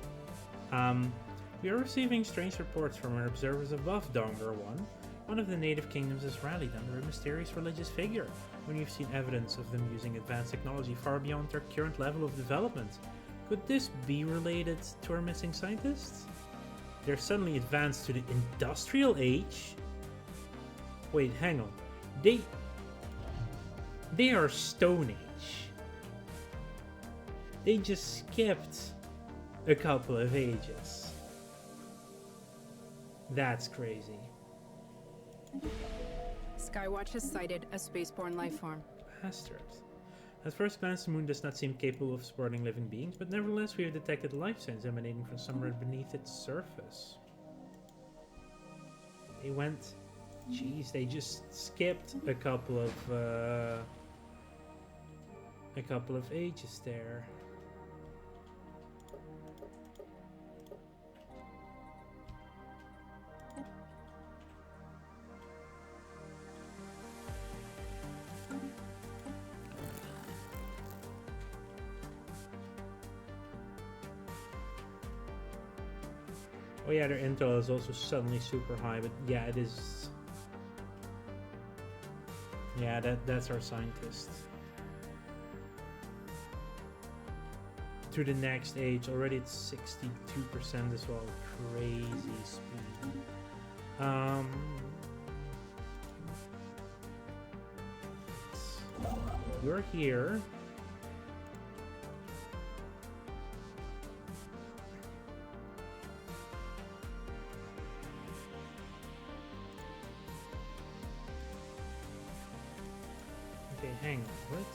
We are receiving strange reports from our observers above Donger 1. One of the native kingdoms has rallied under a mysterious religious figure, when you've seen evidence of them using advanced technology far beyond their current level of development. Could this be related to our missing scientists? They're suddenly advanced to the industrial age? Wait, hang on. They are Stone Age. They just skipped a couple of ages. That's crazy. Skywatch has sighted a spaceborne life form. Bastards. At first glance, the moon does not seem capable of supporting living beings, but nevertheless we have detected life signs emanating from somewhere beneath its surface. They went... Jeez, they just skipped a couple of ages there. Oh yeah, their intel is also suddenly super high, but yeah, it is. Yeah, that's our scientist. To the next age, already it's 62% as well. Crazy speed. You're here. Okay, hang on. What?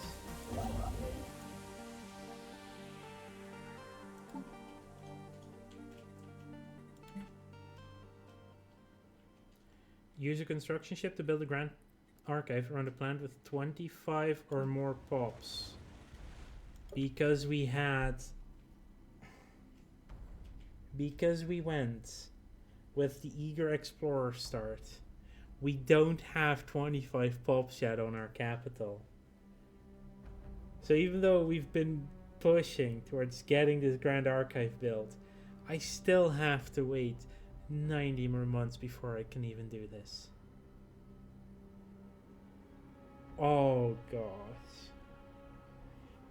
Use a construction ship to build a grand archive around a planet with 25 or more pops. Because we went with the Eager Explorer start. We don't have 25 pops yet on our capital. So even though we've been pushing towards getting this Grand Archive built, I still have to wait 90 more months before I can even do this. Oh gosh.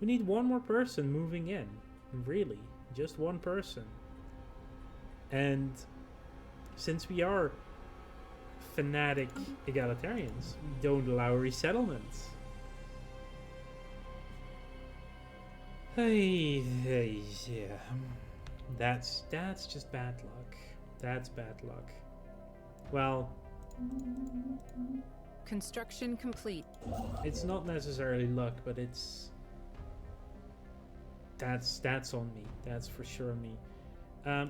We need one more person moving in. Really, just one person. And since we are fanatic egalitarians, we don't allow resettlements. Hey, yeah. That's just bad luck. That's bad luck. Well, Construction complete. it's not necessarily luck, but it's that's on me. That's for sure me.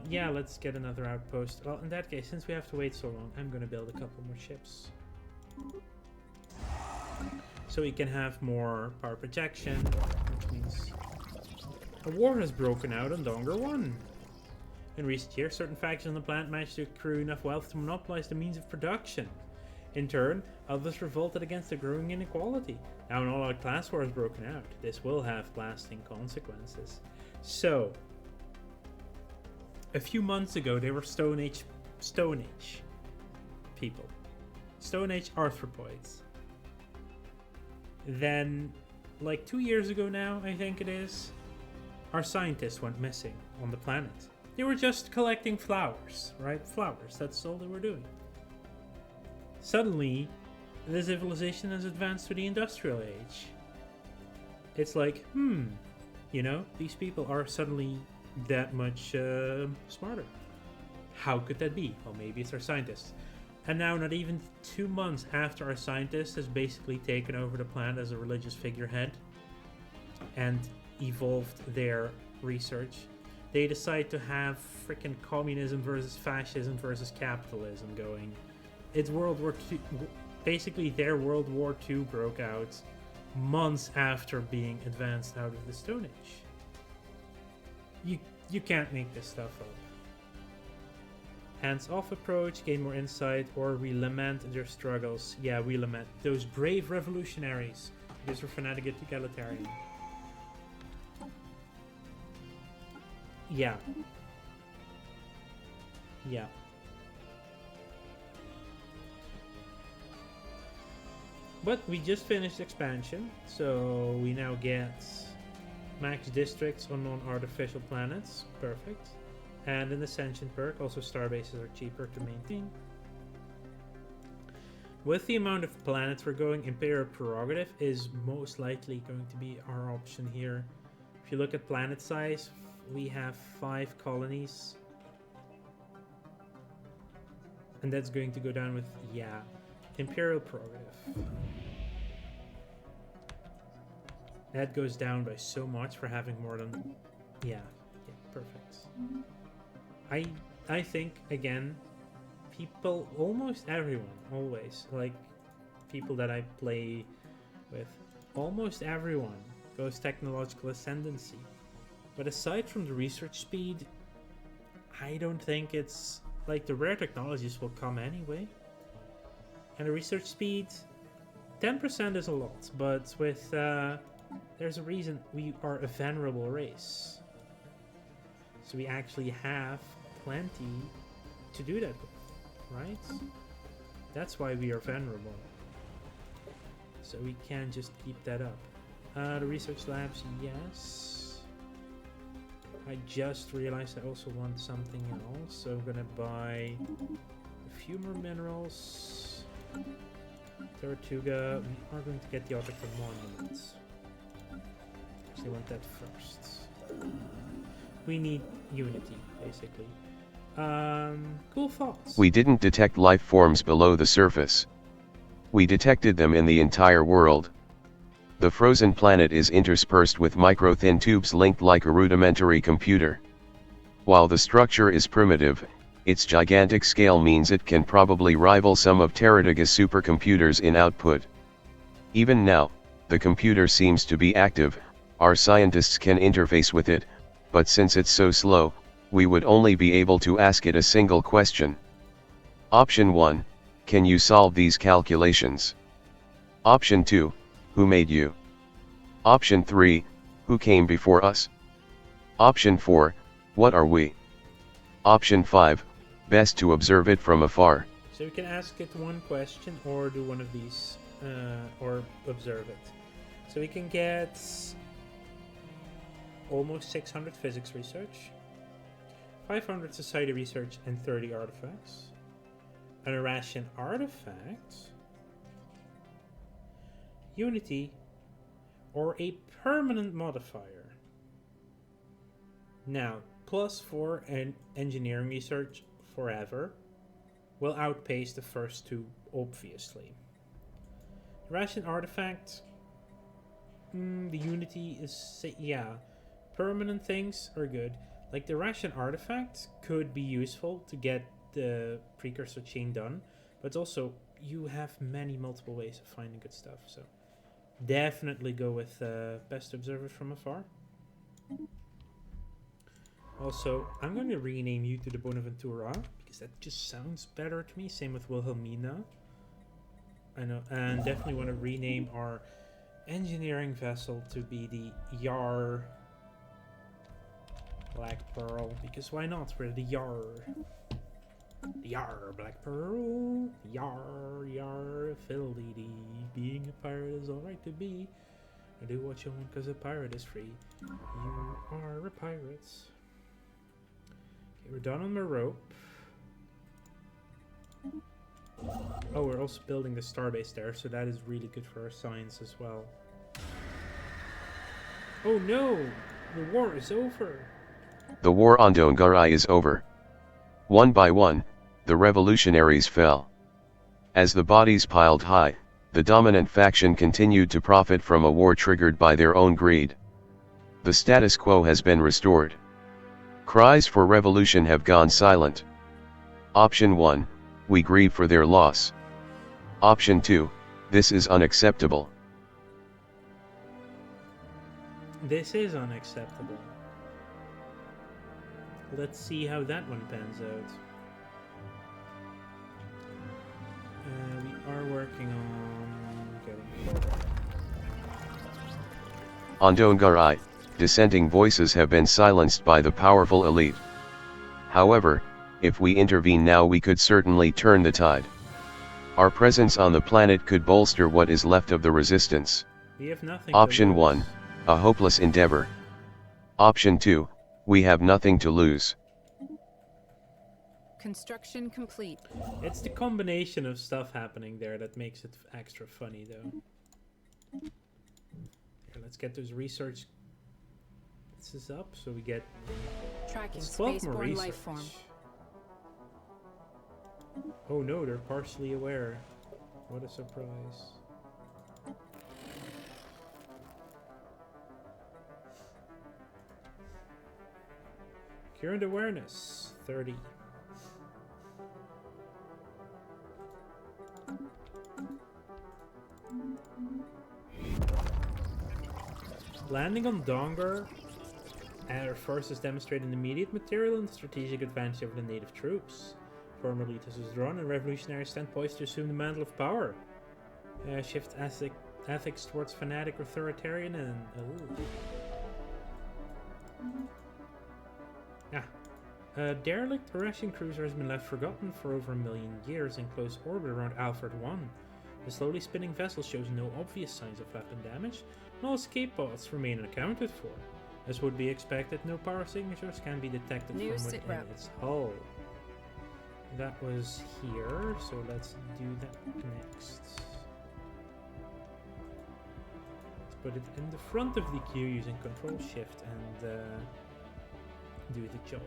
Yeah, let's get another outpost. Well, in that case, since we have to wait so long, I'm gonna build a couple more ships. So we can have more power projection, which means a war has broken out on Donger 1. In recent years, certain factions on the planet managed to accrue enough wealth to monopolize the means of production. In turn, others revolted against the growing inequality. Now an all-out class war has broken out. This will have lasting consequences. So, a few months ago, they were Stone Age people. Stone Age arthropoids. Then, like 2 years ago now, I think it is, our scientists went missing on the planet. They were just collecting flowers, right? Flowers, that's all they were doing. Suddenly, the civilization has advanced to the industrial age. It's like, you know, these people are suddenly that much smarter. How could that be? Well, maybe it's our scientists. And now, not even 2 months after our scientist has basically taken over the planet as a religious figurehead and evolved their research, they decide to have freaking communism versus fascism versus capitalism going. It's World War II. Basically, their World War II broke out months after being advanced out of the Stone Age. You can't make this stuff up. Hands-off approach, gain more insight, or we lament their struggles. Yeah, we lament those brave revolutionaries because we're fanatic egalitarian. Yeah. Yeah. But we just finished expansion, so we now get max districts on non-artificial planets. Perfect. And an Ascension perk. Also, starbases are cheaper to maintain. With the amount of planets we're going, Imperial Prerogative is most likely going to be our option here. If you look at planet size, we have 5 colonies. And that's going to go down with, yeah, Imperial Prerogative. That goes down by so much for having more than... Yeah, perfect. I think, again, people, almost everyone, always, like people that I play with, almost everyone goes technological ascendancy. But aside from the research speed, I don't think it's, like, the rare technologies will come anyway. And the research speed, 10% is a lot, but with, there's a reason we are a venerable race. So we actually have plenty to do that with, right? That's why we are venerable. So we can just keep that up. The research labs, yes. I just realized I also want something else, so I'm gonna buy a few more minerals. Tortuga, we are going to get the Autochthon monuments. Actually, I want that first. We need unity, basically. Cool thoughts. We didn't detect life forms below the surface. We detected them in the entire world. The frozen planet is interspersed with micro-thin tubes linked like a rudimentary computer. While the structure is primitive, its gigantic scale means it can probably rival some of Terradiga's supercomputers in output. Even now, the computer seems to be active, our scientists can interface with it, but since it's so slow, we would only be able to ask it a single question. Option 1, can you solve these calculations? Option 2, who made you? Option 3, who came before us? Option 4, what are we? Option 5, best to observe it from afar. So we can ask it one question or do one of these, or observe it. So we can get almost 600 physics research, 500 society research, and 30 artifacts. An Irration artifact, unity, or a permanent modifier. Now, +4 and engineering research forever will outpace the first two, obviously. Irration artifact, the unity is, yeah, permanent things are good. Like the Ration artifact could be useful to get the precursor chain done, but also you have many multiple ways of finding good stuff, so definitely go with best observer from afar. Also, I'm going to rename you to the Bonaventura because that just sounds better to me. Same with Wilhelmina. I know, and definitely want to rename our engineering vessel to be the Yar Black Pearl, because why not? We're the Yar. The Yar Black Pearl. Yar, yar, fiddle-dee-dee. Being a pirate is alright to be. Do what you want because a pirate is free. You are a pirate. Okay, we're done on the rope. Oh, we're also building the starbase there, so that is really good for our science as well. Oh no! The war is over! The war on Dongarai is over. One by one, the revolutionaries fell. As the bodies piled high, the dominant faction continued to profit from a war triggered by their own greed. The status quo has been restored. Cries for revolution have gone silent. Option 1, we grieve for their loss. Option 2, this is unacceptable. This is unacceptable. Let's see how that one pans out. We are working on getting forward. On Dongarai, dissenting voices have been silenced by the powerful elite. However, if we intervene now, we could certainly turn the tide. Our presence on the planet could bolster what is left of the resistance. We have nothing. Option 1, a hopeless endeavor. Option 2, we have nothing to lose. Construction complete. It's the combination of stuff happening there that makes it extra funny, though. Okay, let's get those research. This is up, so we get Tracking 12 more spaceborne research. life form. Oh no, they're partially aware. What a surprise. Current awareness, 30. Landing on Dongar, our forces demonstrate an immediate material and strategic advantage over the native troops. Former Letus was drawn, and revolutionaries stand poised to assume the mantle of power. Shift ethics towards fanatic authoritarian and... derelict Russian cruiser has been left forgotten for over 1 million years in close orbit around Alfred 1. The slowly spinning vessel shows no obvious signs of weapon damage, and all escape pods remain unaccounted for. As would be expected, no power signatures can be detected from within its hull. That was here, so let's do that next. Let's put it in the front of the queue using Control Shift and do the job.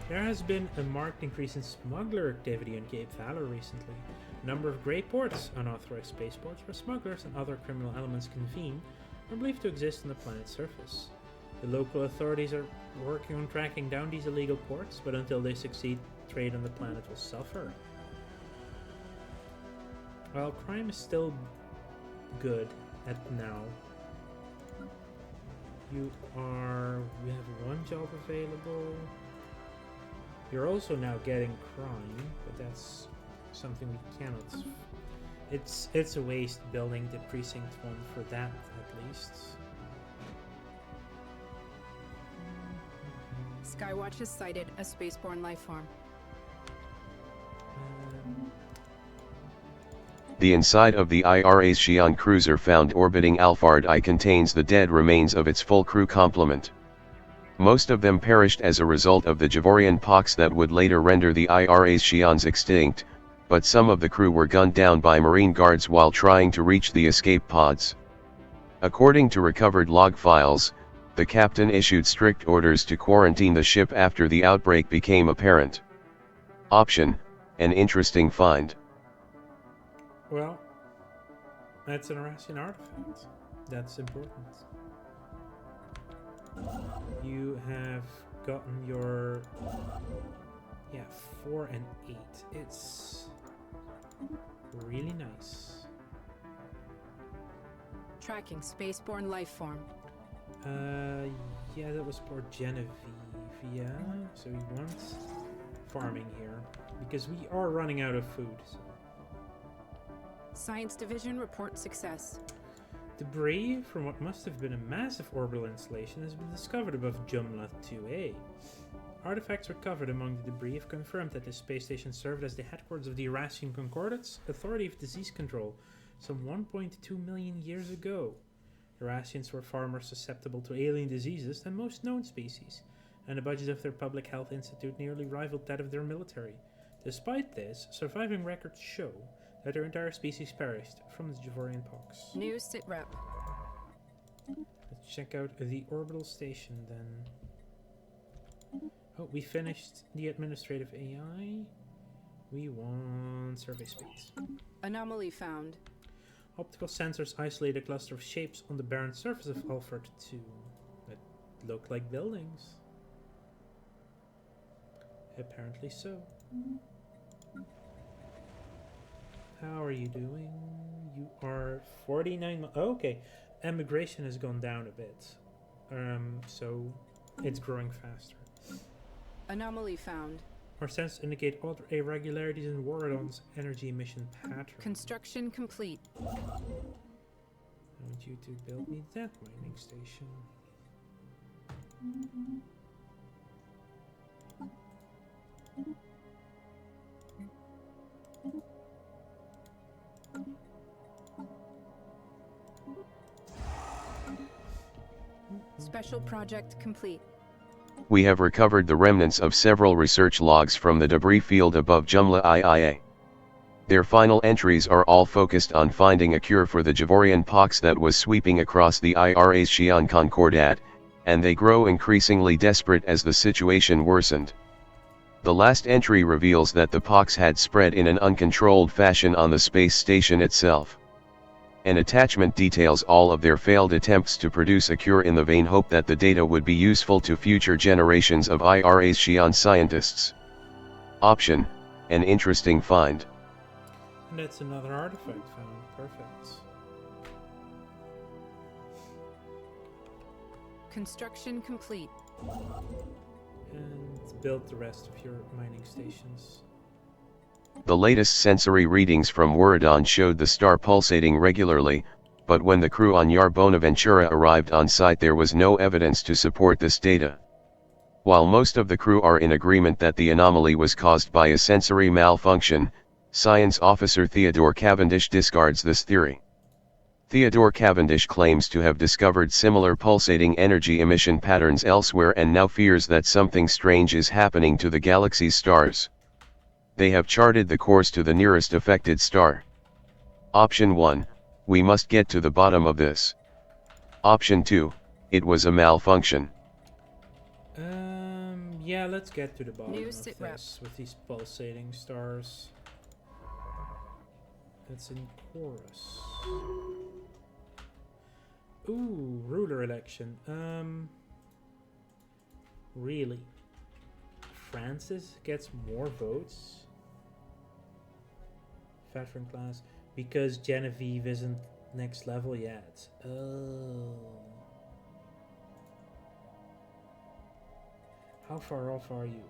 There has been a marked increase in smuggler activity on Cape Valor recently. A number of grey ports, unauthorized spaceports, where smugglers and other criminal elements convene, are believed to exist on the planet's surface. The local authorities are working on tracking down these illegal ports, but until they succeed, trade on the planet will suffer. While crime is still good at now, we have one job available. You're also now getting crime, but that's something we cannot. It's a waste building the precinct one for that, at least. Skywatch has sighted a spaceborne life form. The inside of the IRA's Xi'an cruiser found orbiting Alphard I contains the dead remains of its full crew complement. Most of them perished as a result of the Javorian pox that would later render the IRA's Xi'ans extinct, but some of the crew were gunned down by Marine guards while trying to reach the escape pods. According to recovered log files, the captain issued strict orders to quarantine the ship after the outbreak became apparent. Option, an interesting find. Well, that's an Irasian artifact. That's important. You have gotten your 4 and 8. It's really nice. Tracking spaceborne life form. Yeah, that was for Genevieve. Yeah, so we want farming here because we are running out of food. So. Science Division report success. Debris from what must have been a massive orbital installation has been discovered above Jumla 2A. Artifacts recovered among the debris have confirmed that this space station served as the headquarters of the Irasian Concordate's Authority of Disease Control some 1.2 million years ago. Irasians were far more susceptible to alien diseases than most known species, and the budget of their public health institute nearly rivaled that of their military. Despite this, surviving records show that their entire species perished from the Javorian pox. New sitrep. Let's check out the orbital station then. Oh, we finished the administrative AI. We want survey speeds. Anomaly found. Optical sensors isolate a cluster of shapes on the barren surface of Alfred 2. look like buildings. Apparently so. How are you doing? You are 49. Okay, immigration has gone down a bit. So it's growing faster. Anomaly found. Our sensors indicate other irregularities in Waradon's energy emission pattern. Construction complete. I want you to build me that mining station. Special project complete. We have recovered the remnants of several research logs from the debris field above Jumla IIA. Their final entries are all focused on finding a cure for the Javorian pox that was sweeping across the IRA's Xi'an Concordat, and they grow increasingly desperate as the situation worsened. The last entry reveals that the pox had spread in an uncontrolled fashion on the space station itself. An attachment details all of their failed attempts to produce a cure in the vain hope that the data would be useful to future generations of IRA's Xi'an scientists. Option: an interesting find. And that's another artifact found. Perfect. Construction complete. And build the rest of your mining stations. The latest sensory readings from Waradon showed the star pulsating regularly, but when the crew on Yar Bonaventura arrived on site there was no evidence to support this data. While most of the crew are in agreement that the anomaly was caused by a sensory malfunction, Science Officer Theodore Cavendish discards this theory. Theodore Cavendish claims to have discovered similar pulsating energy emission patterns elsewhere and now fears that something strange is happening to the galaxy's stars. They have charted the course to the nearest affected star. Option 1, we must get to the bottom of this. Option 2, it was a malfunction. Yeah, let's get to the bottom New of sit this with these pulsating stars. That's in chorus. Ooh, ruler election. Really? Francis gets more votes? Veteran class. Because Genevieve isn't next level yet. Oh. How far off are you?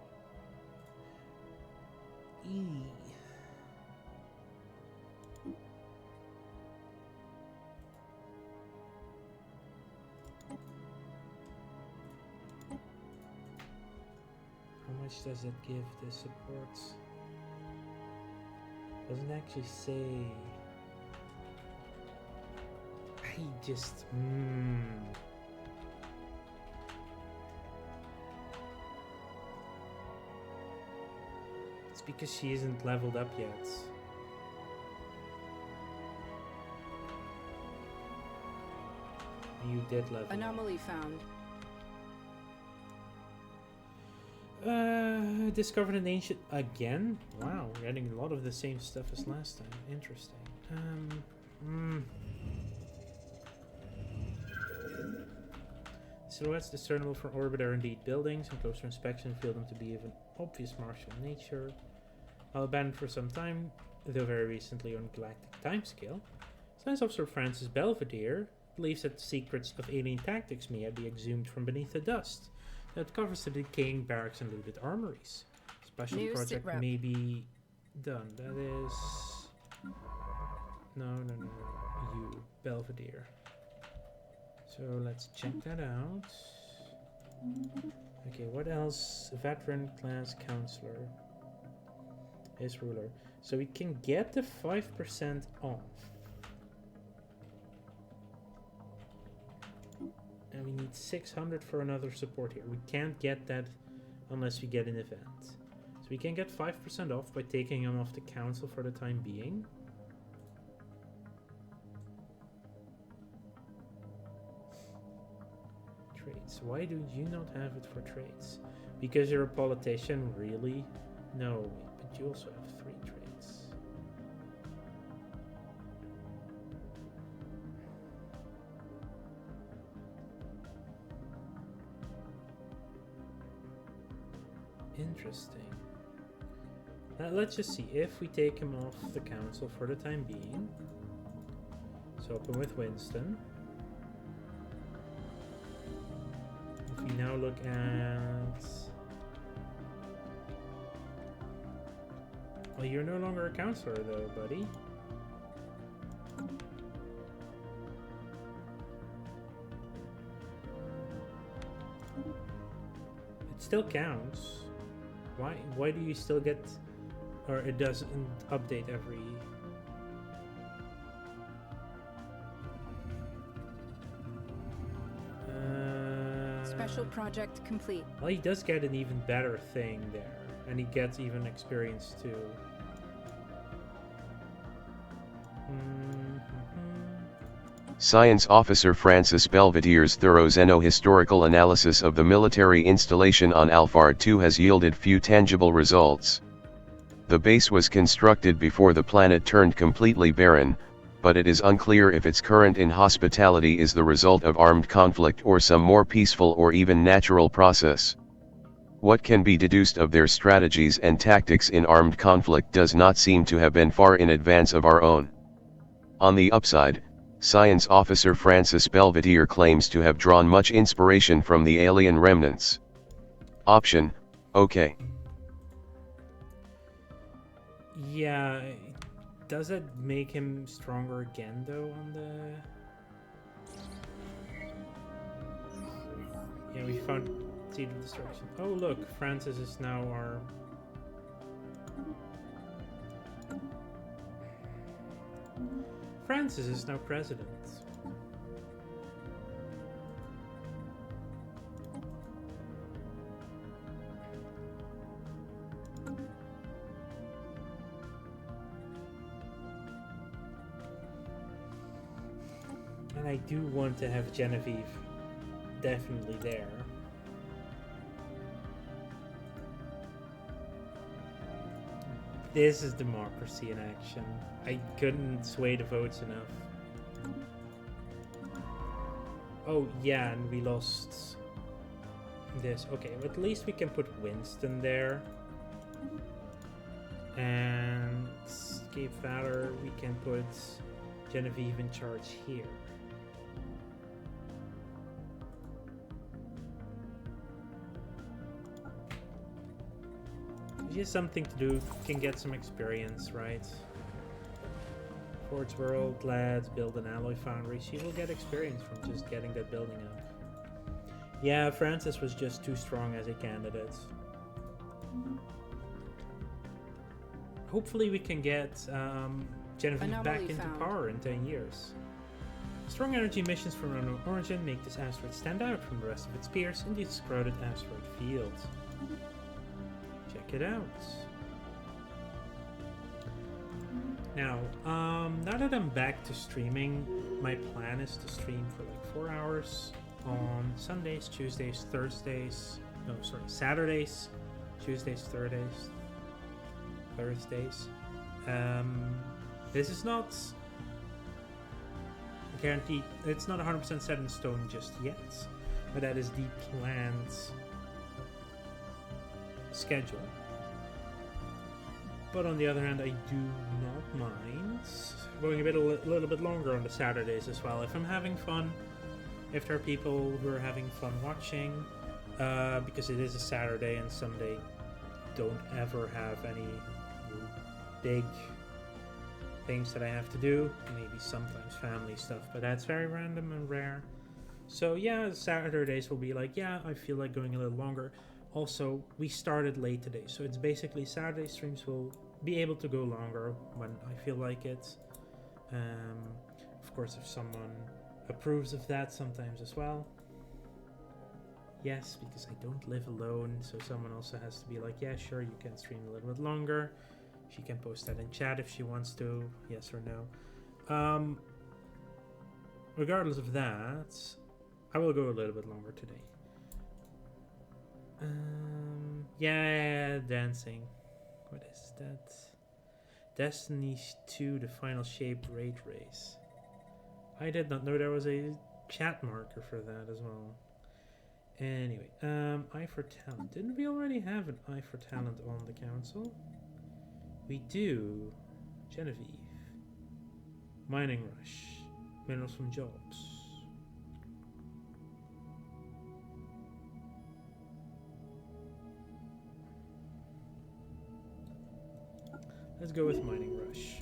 How much does it give the supports? Doesn't actually say. I just It's because she isn't leveled up yet. You did level up. Anomaly found. Discovered an ancient again? Wow, we're getting a lot of the same stuff as last time. Interesting. Silhouettes discernible from orbit are indeed buildings. On closer inspection, feel them to be of an obvious martial nature. While abandoned for some time, though very recently on galactic timescale, Science Officer Francis Belvedere believes that the secrets of alien tactics may be exhumed from beneath the dust that covers the decaying barracks and looted armories. Special New project sitrep. may be done. That is... No, you, Belvedere. So let's check that out. Okay, what else? Veteran class counselor. His ruler. So we can get the 5% off. And we need 600 for another support here. We can't get that unless we get an event. So we can get 5% off by taking him off the council for the time being. Traits. Why do you not have it for traits? Because you're a politician, really? No, but you also have 3 traits. Interesting. Let's just see if we take him off the council for the time being. So open with Winston. If we now look at... Well, you're no longer a councillor though, buddy. It still counts. Why do you still get... Or it doesn't update every... Special project complete. Well, he does get an even better thing there. And he gets even experience too. Science Officer Francis Belvedere's thorough xeno-historical analysis of the military installation on Alphard 2 has yielded few tangible results. The base was constructed before the planet turned completely barren, but it is unclear if its current inhospitality is the result of armed conflict or some more peaceful or even natural process. What can be deduced of their strategies and tactics in armed conflict does not seem to have been far in advance of our own. On the upside, Science Officer Francis Belvedere claims to have drawn much inspiration from the alien remnants. Option, okay. Yeah, does it make him stronger again though on the... Yeah, we found Seed of Destruction. Oh look, Francis is now our... Francis is now president. And I do want to have Genevieve definitely there. This is democracy in action. I couldn't sway the votes enough. Oh yeah, and we lost this. Okay, but at least we can put Winston there. And Cape Valor, we can put Genevieve in charge here. Just something to do, can get some experience, right? Forge World, lads, build an alloy foundry. She will get experience from just getting that building up. Yeah, Francis was just too strong as a candidate. Hopefully we can get Genevieve back into power in 10 years. Strong energy missions from unknown origin make this asteroid stand out from the rest of its peers in this crowded asteroid field. Check it out. Now that I'm back to streaming, my plan is to stream for like 4 hours on Sundays, Tuesdays, Thursdays. No, sorry, Saturdays, Tuesdays, Thursdays. This is not guaranteed. It's not 100% set in stone just yet, but that is the planned schedule. But on the other hand, I do not mind going a little bit longer on the Saturdays as well. If I'm having fun, if there are people who are having fun watching, because it is a Saturday and Sunday don't ever have any big things that I have to do. Maybe sometimes family stuff, but that's very random and rare. So yeah, Saturdays will be like, yeah, I feel like going a little longer. Also, we started late today, so it's basically Saturday streams will be able to go longer when I feel like it. Of course, if someone approves of that sometimes as well. Yes, because I don't live alone, so someone also has to be like, yeah, sure, you can stream a little bit longer. She can post that in chat if she wants to, yes or no. Regardless of that, I will go a little bit longer today. Yeah, dancing. What is that? Destiny 2, the final shape raid race. I did not know there was a chat marker for that as well. Anyway, Eye for Talent. Didn't we already have an Eye for Talent on the council? We do. Genevieve. Mining Rush. Minerals from Jobs. Let's go with Mining Rush.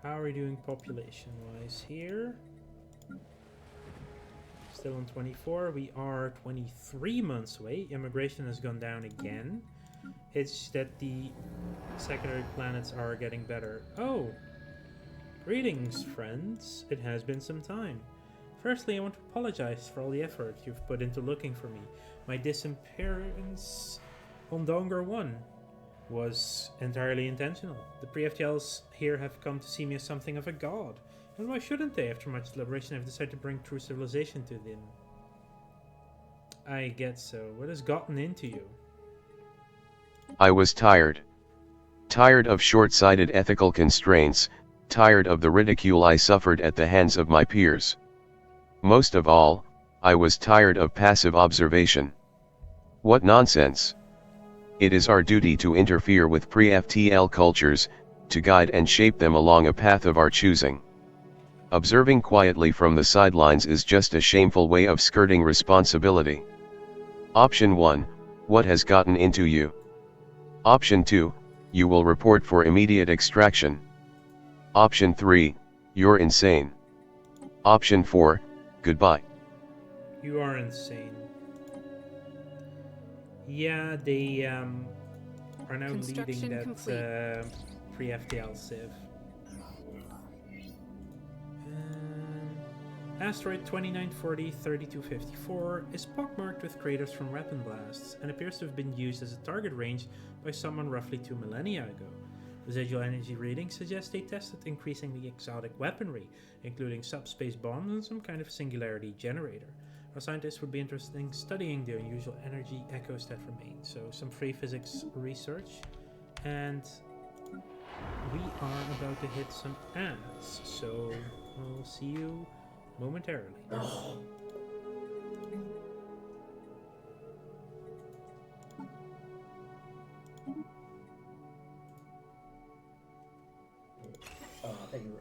How are we doing population-wise here? Still on 24. We are 23 months away. Immigration has gone down again. It's that the secondary planets are getting better. Oh! Greetings, friends. It has been some time. Firstly, I want to apologize for all the effort you've put into looking for me. My disappearance on Donger 1 was entirely intentional. The pre-FTLs here have come to see me as something of a god. And why shouldn't they? After much deliberation, I've decided to bring true civilization to them. I get so. What has gotten into you? I was tired. Tired of short-sighted ethical constraints, tired of the ridicule I suffered at the hands of my peers. Most of all, I was tired of passive observation. What nonsense! It is our duty to interfere with pre-FTL cultures, to guide and shape them along a path of our choosing. Observing quietly from the sidelines is just a shameful way of skirting responsibility. Option 1, what has gotten into you? Option 2, you will report for immediate extraction. Option 3, you're insane. Option 4, goodbye. You are insane. Yeah, they are now leading that pre-FTL civ. Asteroid 2940-3254 is pockmarked with craters from weapon blasts and appears to have been used as a target range by someone roughly 2 millennia ago. Residual energy readings suggest they tested increasingly exotic weaponry, including subspace bombs and some kind of singularity generator. Our scientists would be interested in studying the unusual energy echoes that remain. So some free physics research, and we are about to hit some ads. So we'll see you momentarily. Thank you.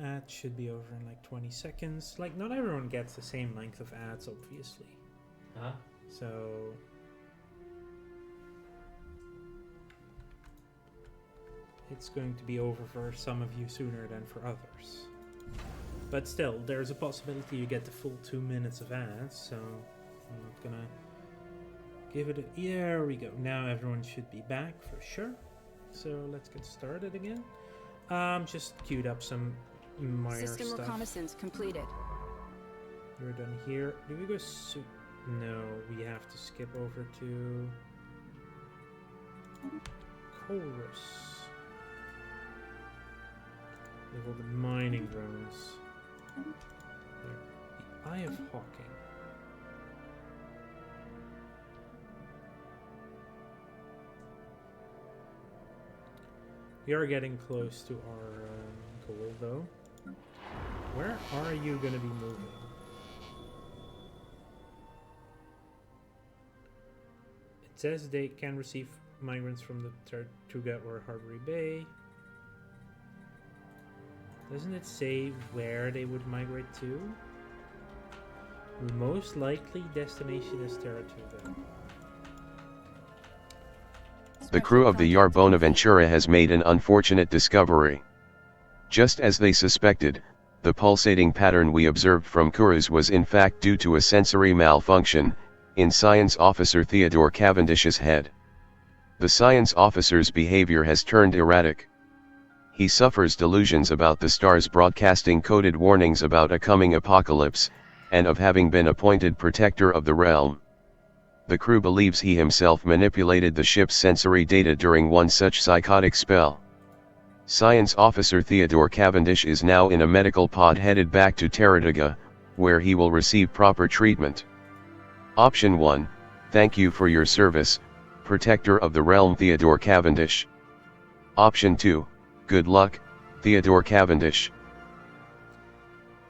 Ad should be over in like 20 seconds. Like, not everyone gets the same length of ads, obviously. Huh? So it's going to be over for some of you sooner than for others. But still, there's a possibility you get the full 2 minutes of ads, so I'm not gonna give it a... There we go. Now everyone should be back for sure. So let's get started again. Just queued up some minor System stuff. reconnaissance completed. We're done here. Do we go No, we have to skip over to Chorus. With all the mining drones. There. The Eye of Hawking. We are getting close to our goal, though. Where are you going to be moving? It says they can receive migrants from the Tortuga or Harbury Bay. Doesn't it say where they would migrate to? Most likely destination is Tortuga. The crew of the Yar Bonaventura has made an unfortunate discovery. Just as they suspected, the pulsating pattern we observed from Kuruz was in fact due to a sensory malfunction in Science Officer Theodore Cavendish's head. The science officer's behavior has turned erratic. He suffers delusions about the stars broadcasting coded warnings about a coming apocalypse, and of having been appointed protector of the realm. The crew believes he himself manipulated the ship's sensory data during one such psychotic spell. Science Officer Theodore Cavendish is now in a medical pod headed back to Tarradiga, where he will receive proper treatment. Option 1, thank you for your service, Protector of the Realm Theodore Cavendish. Option 2, good luck, Theodore Cavendish.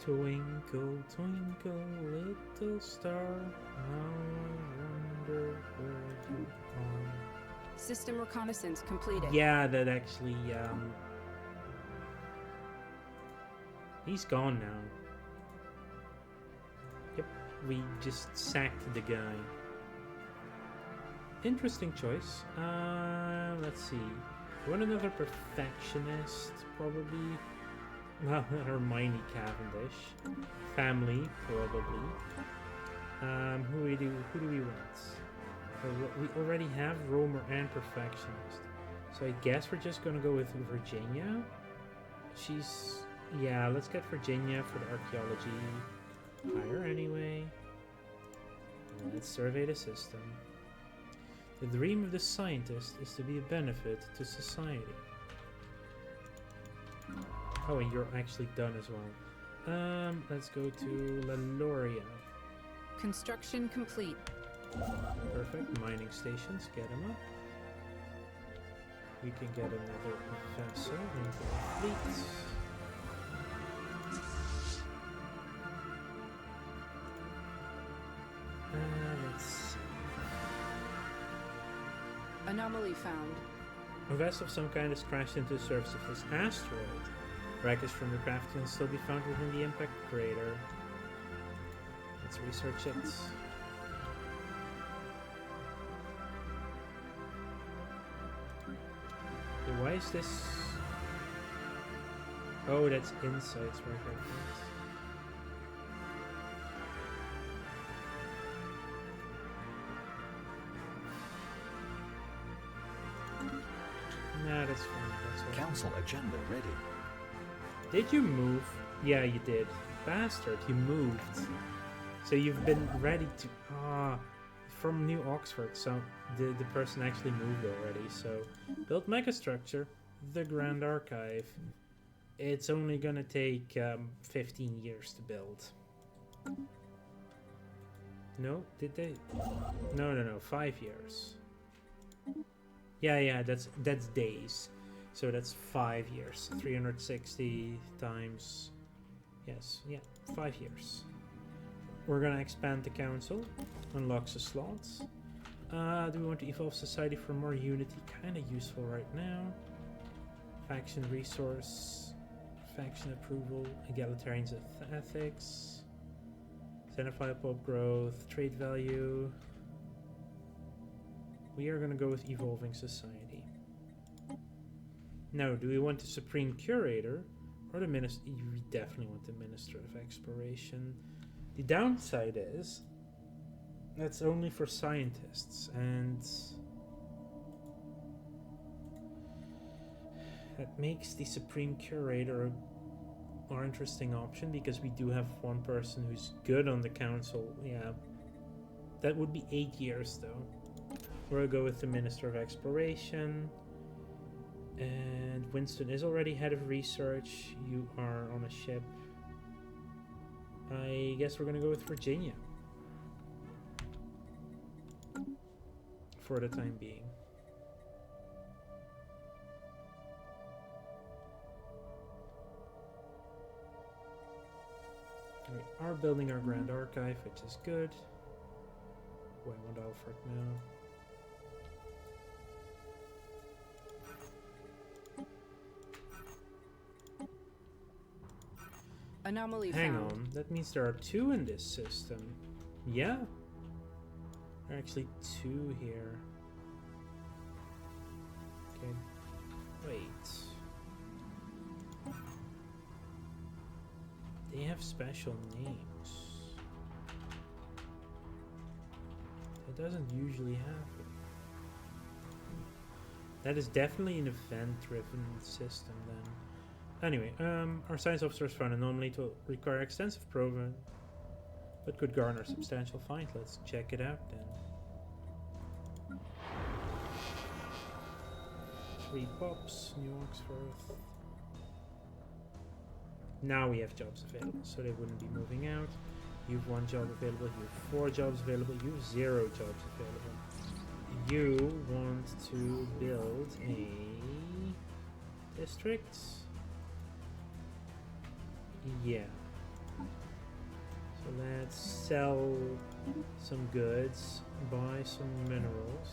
Twinkle, twinkle, little star, how I wonder where you are. System reconnaissance completed. Yeah, that actually, he's gone now. Yep, we just sacked the guy. Interesting choice. Let's see. You want another perfectionist, probably? Well, Hermione Cavendish. Family, probably. Who do we want? We already have Romer and Perfectionist. So I guess we're just gonna go with Virginia. Yeah, let's get Virginia for the archaeology. Hire anyway. Let's survey the system. The dream of the scientist is to be a benefit to society. Oh, and you're actually done as well. Let's go to La Loria. Construction complete. Perfect. Mining stations, get them up. We can get another vessel into the fleet. Let's see. Anomaly found. A vessel of some kind has crashed into the surface of this asteroid. Wreckage from the craft can still be found within the impact crater. Let's research it. Why is this? Oh, that's insights right there. Nah, that's fine. That's all. Council agenda ready. Did you move? Yeah, you did. Bastard, you moved. So you've been ready to... from New Oxford, so the person actually moved already. So, build megastructure, the Grand Archive. It's only gonna take 15 years to build. No, did they? No, 5 years. Yeah, that's days. So that's 5 years. 360 times... Yes, yeah, 5 years. We're gonna expand the council. Unlocks a slot. Do we want to evolve society for more unity? Kinda useful right now. Faction resource. Faction approval. Egalitarians ethics. Xenophile pop growth. Trade value. We are gonna go with evolving society. Now, do we want the Supreme Curator or the Minister? We definitely want the Minister of Exploration. The downside is That's only for scientists, and that makes the Supreme Curator a more interesting option, because we do have one person who's good on the council. Yeah, that would be 8 years though. We'll go with the Minister of Exploration. And Winston is already head of research. You are on a ship. I guess we're gonna go with Virginia for the time being. We are building our Grand Archive, which is good. Oh, I want Alfred now. Anomaly Hang found. on, that means there are 2 in this system. Yeah. There are actually 2 here. Okay. Wait. They have special names. It doesn't usually happen. That is definitely an event-driven system then. Anyway, our science officers found an anomaly to require extensive probing, but could garner substantial find. Let's check it out then. 3 pops, New Oxford. Now we have jobs available, so they wouldn't be moving out. You've 1 job available, you have 4 jobs available, you have 0 jobs available. You want to build a district? Yeah. So let's sell some goods, buy some minerals.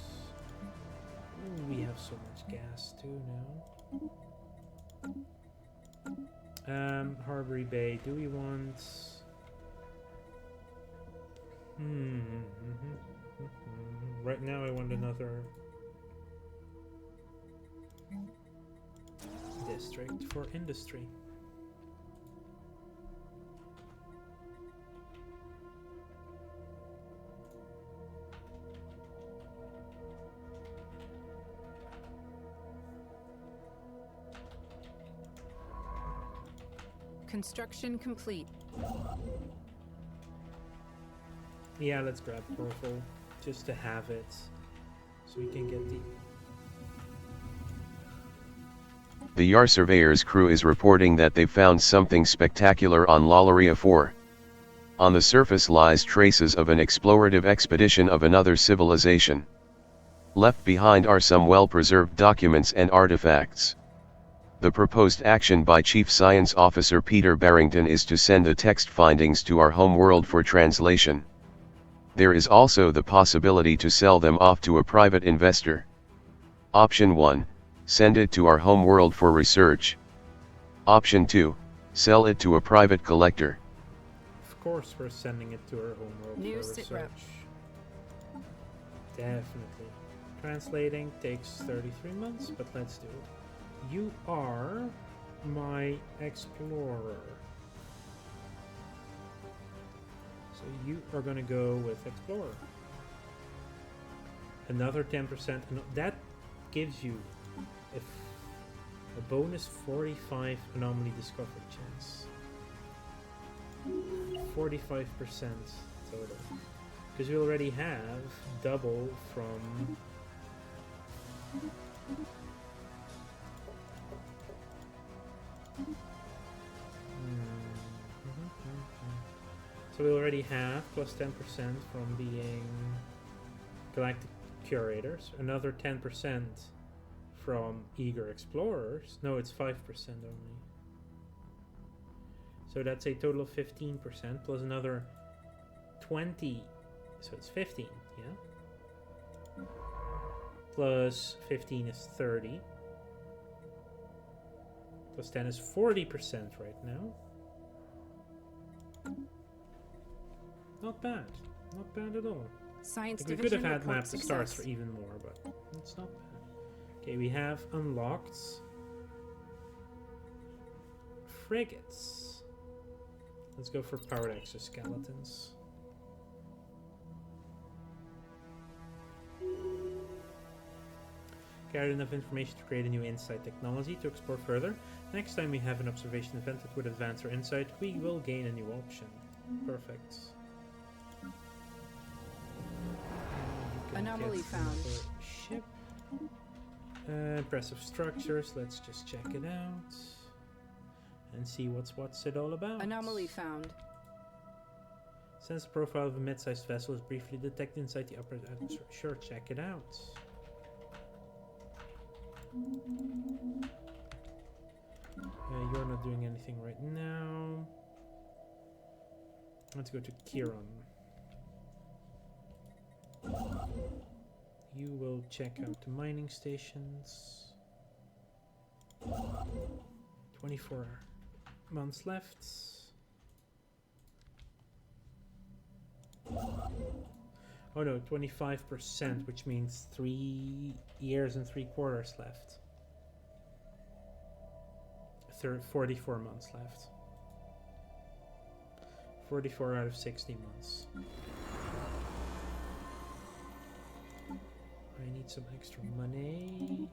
Ooh, we have so much gas too now. Harbury Bay, do we want... Right now I want another district for industry. Construction complete. Yeah, let's grab purple just to have it, so we can get the... The Yar surveyor's crew is reporting that they found something spectacular on Lalaria 4. On the surface lies traces of an explorative expedition of another civilization. Left behind are some well-preserved documents and artifacts. The proposed action by Chief Science Officer Peter Barrington is to send the text findings to our home world for translation. There is also the possibility to sell them off to a private investor. Option 1, send it to our home world for research. Option 2, sell it to a private collector. Of course we're sending it to our home world New for sit research. rep. Definitely. Translating takes 33 months, but let's do it. You are my explorer. So you are going to go with explorer. Another 10%, and that gives you a bonus 45 anomaly discovery chance. 45% total. Because we already have double from... So we already have plus 10% from being galactic curators, another 10% from eager explorers. No, it's 5% only. So that's a total of 15% plus another 20, so it's 15, yeah? Plus 15 is 30. Plus 10 is 40% right now. Not bad. Not bad at all. Science Like we division could have had report map the stars for success. even more, but it's not bad. Okay, we have unlocked frigates. Let's go for powered exoskeletons. Gathered enough information to create a new insight technology to explore further. Next time we have an observation event that would advance our insight, we will gain a new option. Perfect. Anomaly found. Ship. Impressive structures. Let's just check it out and see what's it all about. Anomaly found. Sensor profile of a mid-sized vessel is briefly detected inside the upper atmosphere. Sure, check it out. You're not doing anything right now. Let's go to Kieran. You will check out the mining stations. 24 months left. Oh no, 25%, which means 3 years and 3 quarters left. 44 months left. 44 out of 60 months. I need some extra money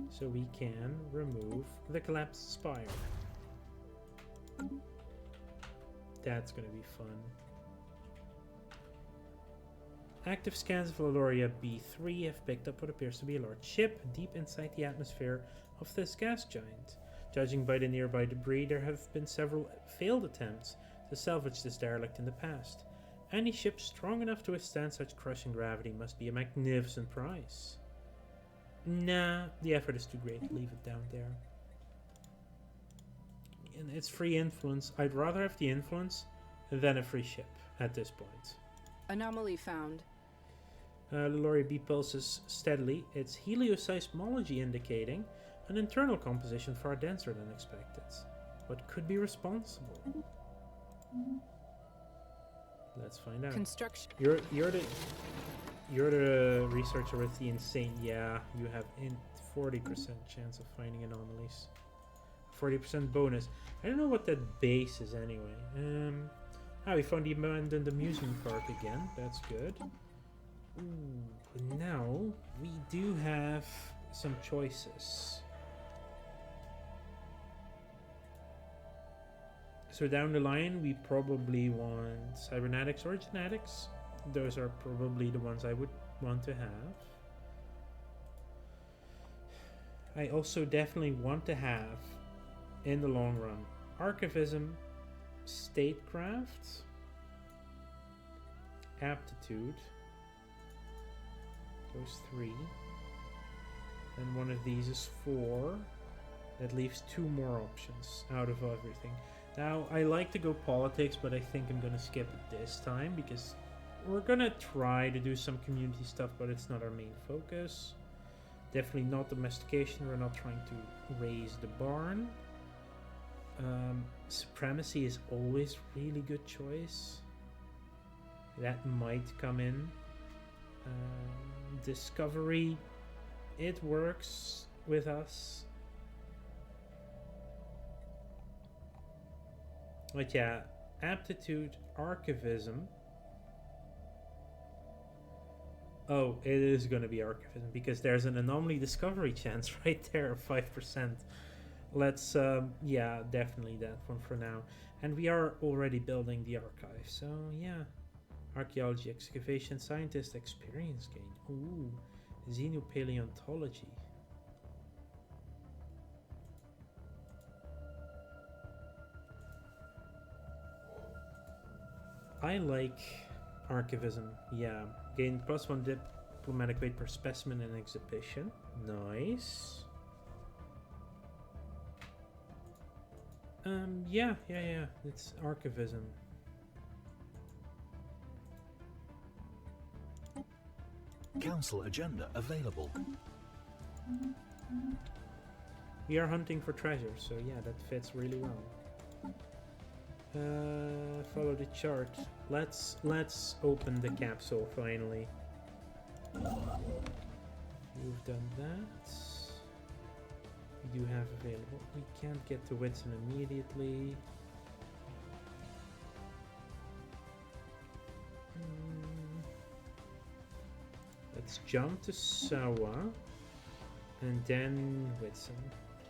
so we can remove the collapsed spire. That's gonna be fun. Active scans of Valoria B3 have picked up what appears to be a large ship deep inside the atmosphere of this gas giant. Judging by the nearby debris, there have been several failed attempts to salvage this derelict in the past. Any ship strong enough to withstand such crushing gravity must be a magnificent prize. Nah, the effort is too great. Leave it down there. And it's free influence. I'd rather have the influence than a free ship at this point. Anomaly found. Valoria B pulses steadily, its helioseismology indicating an internal composition far denser than expected. What could be responsible? Let's find out. Construction. You're the researcher with the insane. Yeah, you have 40% chance of finding anomalies. 40% bonus. I don't know what that base is anyway. We found the abandoned amusement park again. That's good. Ooh, now we do have some choices. So down the line, we probably want cybernetics or genetics. Those are probably the ones I would want to have. I also definitely want to have, in the long run, archivism, statecraft, aptitude, those 3, and one of these is 4. That leaves 2 more options out of everything. Now, I like to go politics, but I think I'm gonna skip it this time because we're gonna try to do some community stuff, but it's not our main focus. Definitely not domestication. We're not trying to raise the barn. Supremacy is always really good choice. That might come in. Discovery, it works with us. But yeah, aptitude, archivism. Oh, it is going to be archivism because there's an anomaly discovery chance right there of 5%. Let's, yeah, definitely that one for now. And we are already building the archive, so yeah. Archaeology, excavation, scientist, experience gain. Ooh, xenopaleontology. I like archivism, yeah. Gain +1 diplomatic weight per specimen in exhibition. Nice. Yeah. It's archivism. Council agenda available. We are hunting for treasure, so yeah, that fits really well. Follow the chart. Let's open the capsule finally. You've done that. We do have available. We can't get to Whitson immediately. Let's jump to Sawa. And then Whitson.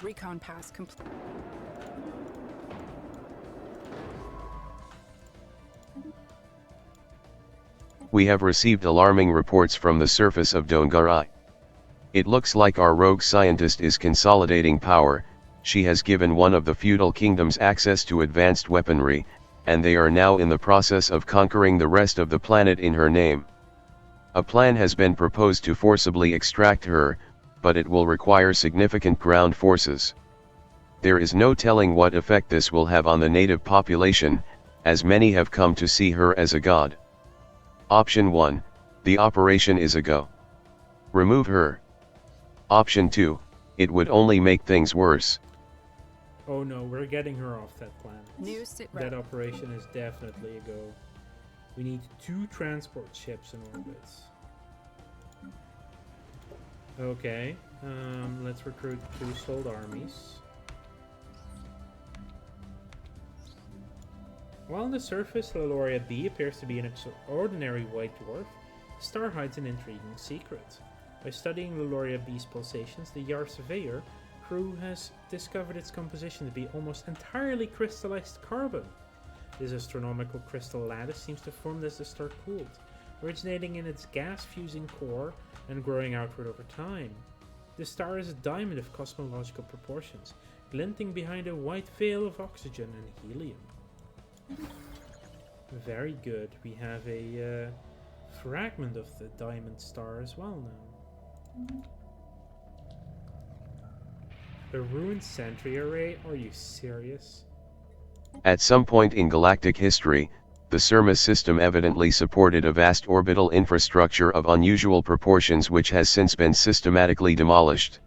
Recon pass complete. We have received alarming reports from the surface of Dongarai. It looks like our rogue scientist is consolidating power. She has given one of the feudal kingdoms access to advanced weaponry, and they are now in the process of conquering the rest of the planet in her name. A plan has been proposed to forcibly extract her, but it will require significant ground forces. There is no telling what effect this will have on the native population, as many have come to see her as a god. Option 1, the operation is a go. Remove her. Option 2, it would only make things worse. Oh no, we're getting her off that planet. New sit That rep. operation is definitely a go. We need 2 transport ships in orbit. Okay, let's recruit 2 sold armies. While on the surface, Leloria B appears to be an extraordinary white dwarf, the star hides an intriguing secret. By studying Leloria B's pulsations, the Yar Surveyor crew has discovered its composition to be almost entirely crystallized carbon. This astronomical crystal lattice seems to form as the star cooled, originating in its gas-fusing core and growing outward over time. The star is a diamond of cosmological proportions, glinting behind a white veil of oxygen and helium. Very good. We have a fragment of the diamond star as well now. A ruined sentry array? Are you serious? At some point in galactic history, the Surma system evidently supported a vast orbital infrastructure of unusual proportions which has since been systematically demolished.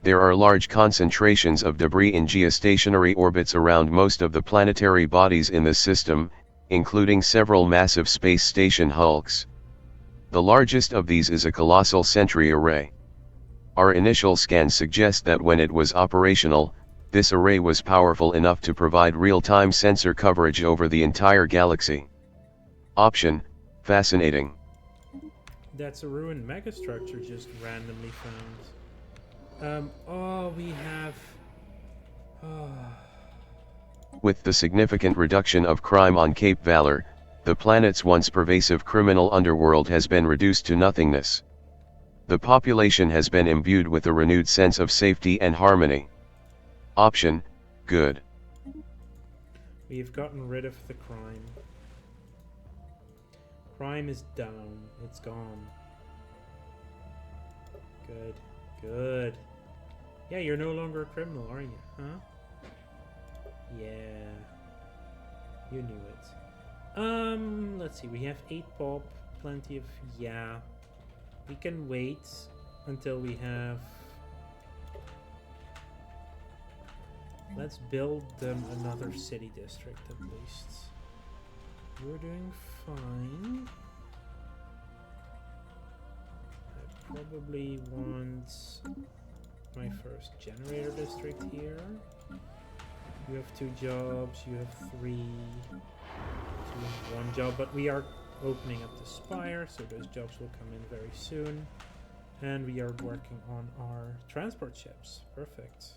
There are large concentrations of debris in geostationary orbits around most of the planetary bodies in the system, including several massive space station hulks. The largest of these is a colossal sentry array. Our initial scans suggest that when it was operational, this array was powerful enough to provide real-time sensor coverage over the entire galaxy. Option: fascinating. That's a ruined megastructure just randomly found. We have... With the significant reduction of crime on Cape Valor, the planet's once pervasive criminal underworld has been reduced to nothingness. The population has been imbued with a renewed sense of safety and harmony. Option: good. We've gotten rid of the crime. Crime is down. It's gone. Good. Good. Yeah, you're no longer a criminal, are you? Huh? Yeah. You knew it. Let's see. We have 8 pop. Plenty of... Yeah. We can wait until we have... Let's build them another city district at least. You're doing fine. I probably want my first generator district here. You have 2 jobs, you have 3. 2 and 1 job, but we are opening up the spire, so those jobs will come in very soon. And we are working on our transport ships. Perfect.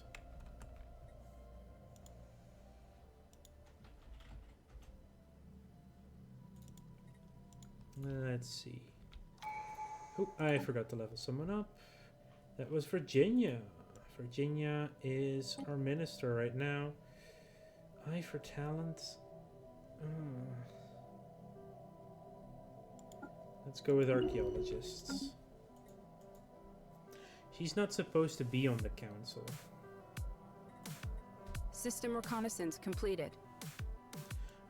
Let's see. Oh, I forgot to level someone up. That was Virginia. Virginia is our minister right now. Eye for talent. Let's go with archaeologists. She's not supposed to be on the council. System reconnaissance completed.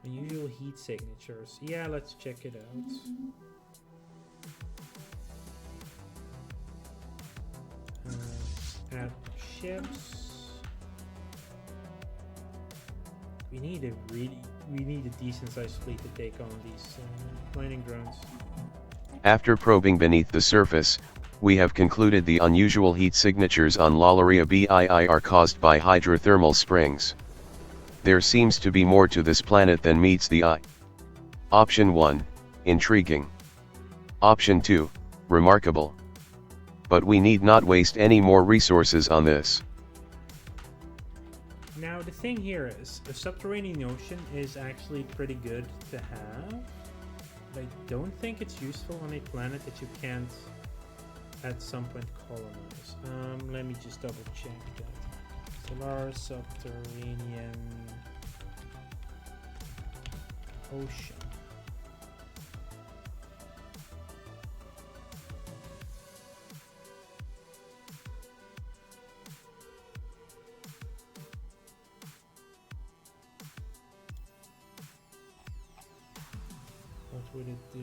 Unusual heat signatures. Yeah, let's check it out. Add ships. We need a decent sized fleet to take on these mining drones. After probing beneath the surface, we have concluded the unusual heat signatures on Lalaria Bii are caused by hydrothermal springs. There seems to be more to this planet than meets the eye. Option 1, intriguing. Option 2, remarkable. but we need not waste any more resources on this. Now the thing here is, a subterranean ocean is actually pretty good to have. But I don't think it's useful on a planet that you can't at some point colonize. Let me just double check that. Solar subterranean ocean. What would it do?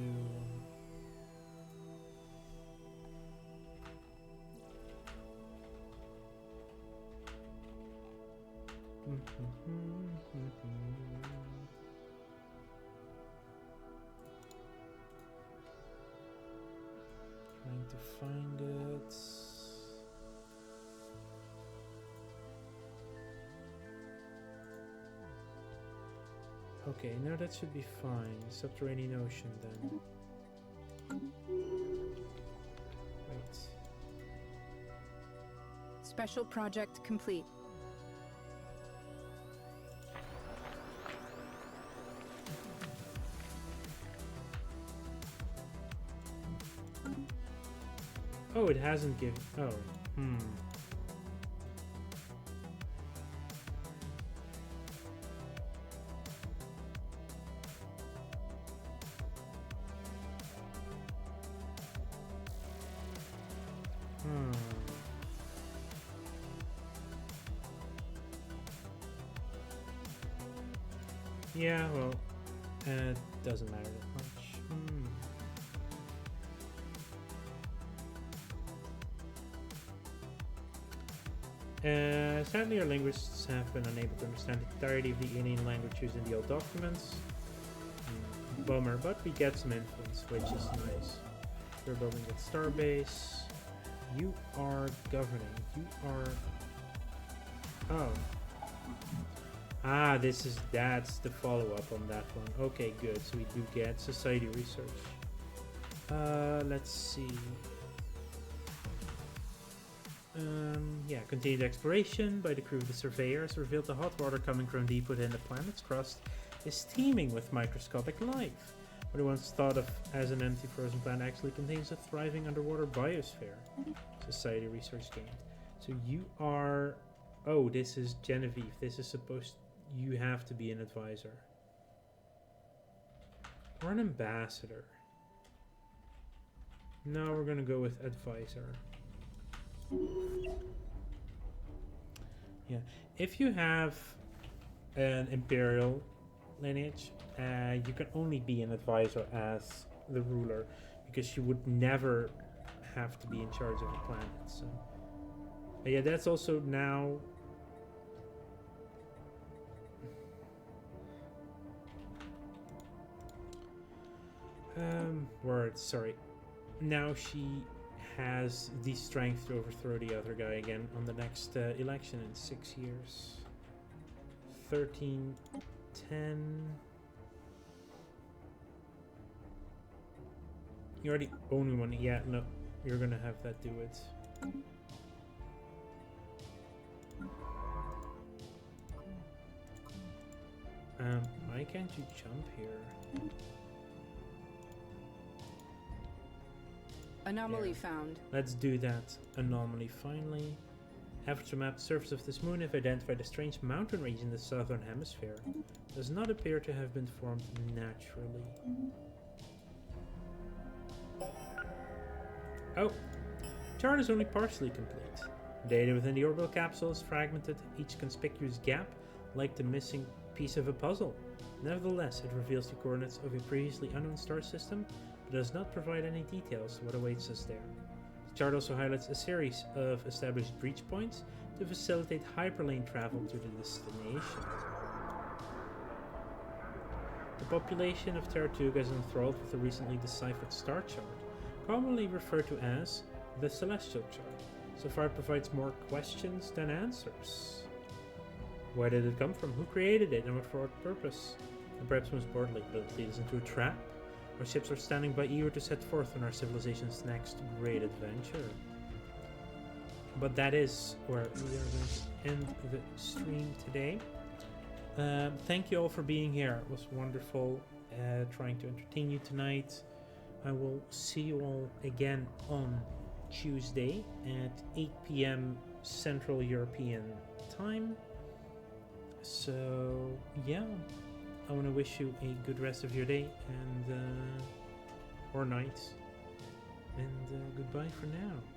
Trying to find it. Okay, now that should be fine. Subterranean ocean then. Right. Special project complete. Oh, it hasn't given. Oh, Yeah, well, it doesn't matter that much. Sadly, our linguists have been unable to understand the entirety of the alien language used in the old documents. Bummer, but we get some influence, which is nice. We're building a starbase. You are governing. You are... Oh. Ah, that's the follow-up on that one. Okay, good. So we do get society research. Let's see. Yeah, continued exploration by the crew of the surveyors revealed the hot water coming from deep within the planet's crust is teeming with microscopic life. What it once thought of as an empty frozen planet actually contains a thriving underwater biosphere. Society research gained. So you are... Oh, this is Genevieve. This is supposed... You have to be an advisor. Or an ambassador. No, we're gonna go with advisor. Yeah, if you have an imperial lineage, you can only be an advisor as the ruler, because you would never have to be in charge of a planet. So, but yeah, that's also now. Words. Sorry. Now she has the strength to overthrow the other guy again on the next election in 6 years. 13, 10. You're the only one. Yeah, no, you're gonna have that do it. Why can't you jump here? Anomaly Yeah. found. Let's do that anomaly finally. Efforts to map the surface of this moon have identified a strange mountain range in the southern hemisphere. Does not appear to have been formed naturally. Oh, chart is only partially complete. Data within the orbital capsule is fragmented, each conspicuous gap like the missing piece of a puzzle. Nevertheless, it reveals the coordinates of a previously unknown star system, but does not provide any details to what awaits us there. The chart also highlights a series of established breach points to facilitate hyperlane travel to the destination. The population of Terratuga is enthralled with the recently deciphered star chart, commonly referred to as the Celestial Chart. So far it provides more questions than answers. Where did it come from? Who created it? And for what purpose? And perhaps most importantly, will it lead us into a trap? Our ships are standing by eager to set forth on our civilization's next great adventure. but that is where we are going to end the stream today. Thank you all for being here. It was wonderful trying to entertain you tonight. I will see you all again on Tuesday at 8 p.m. Central European time. So yeah, I want to wish you a good rest of your day and or night, and goodbye for now.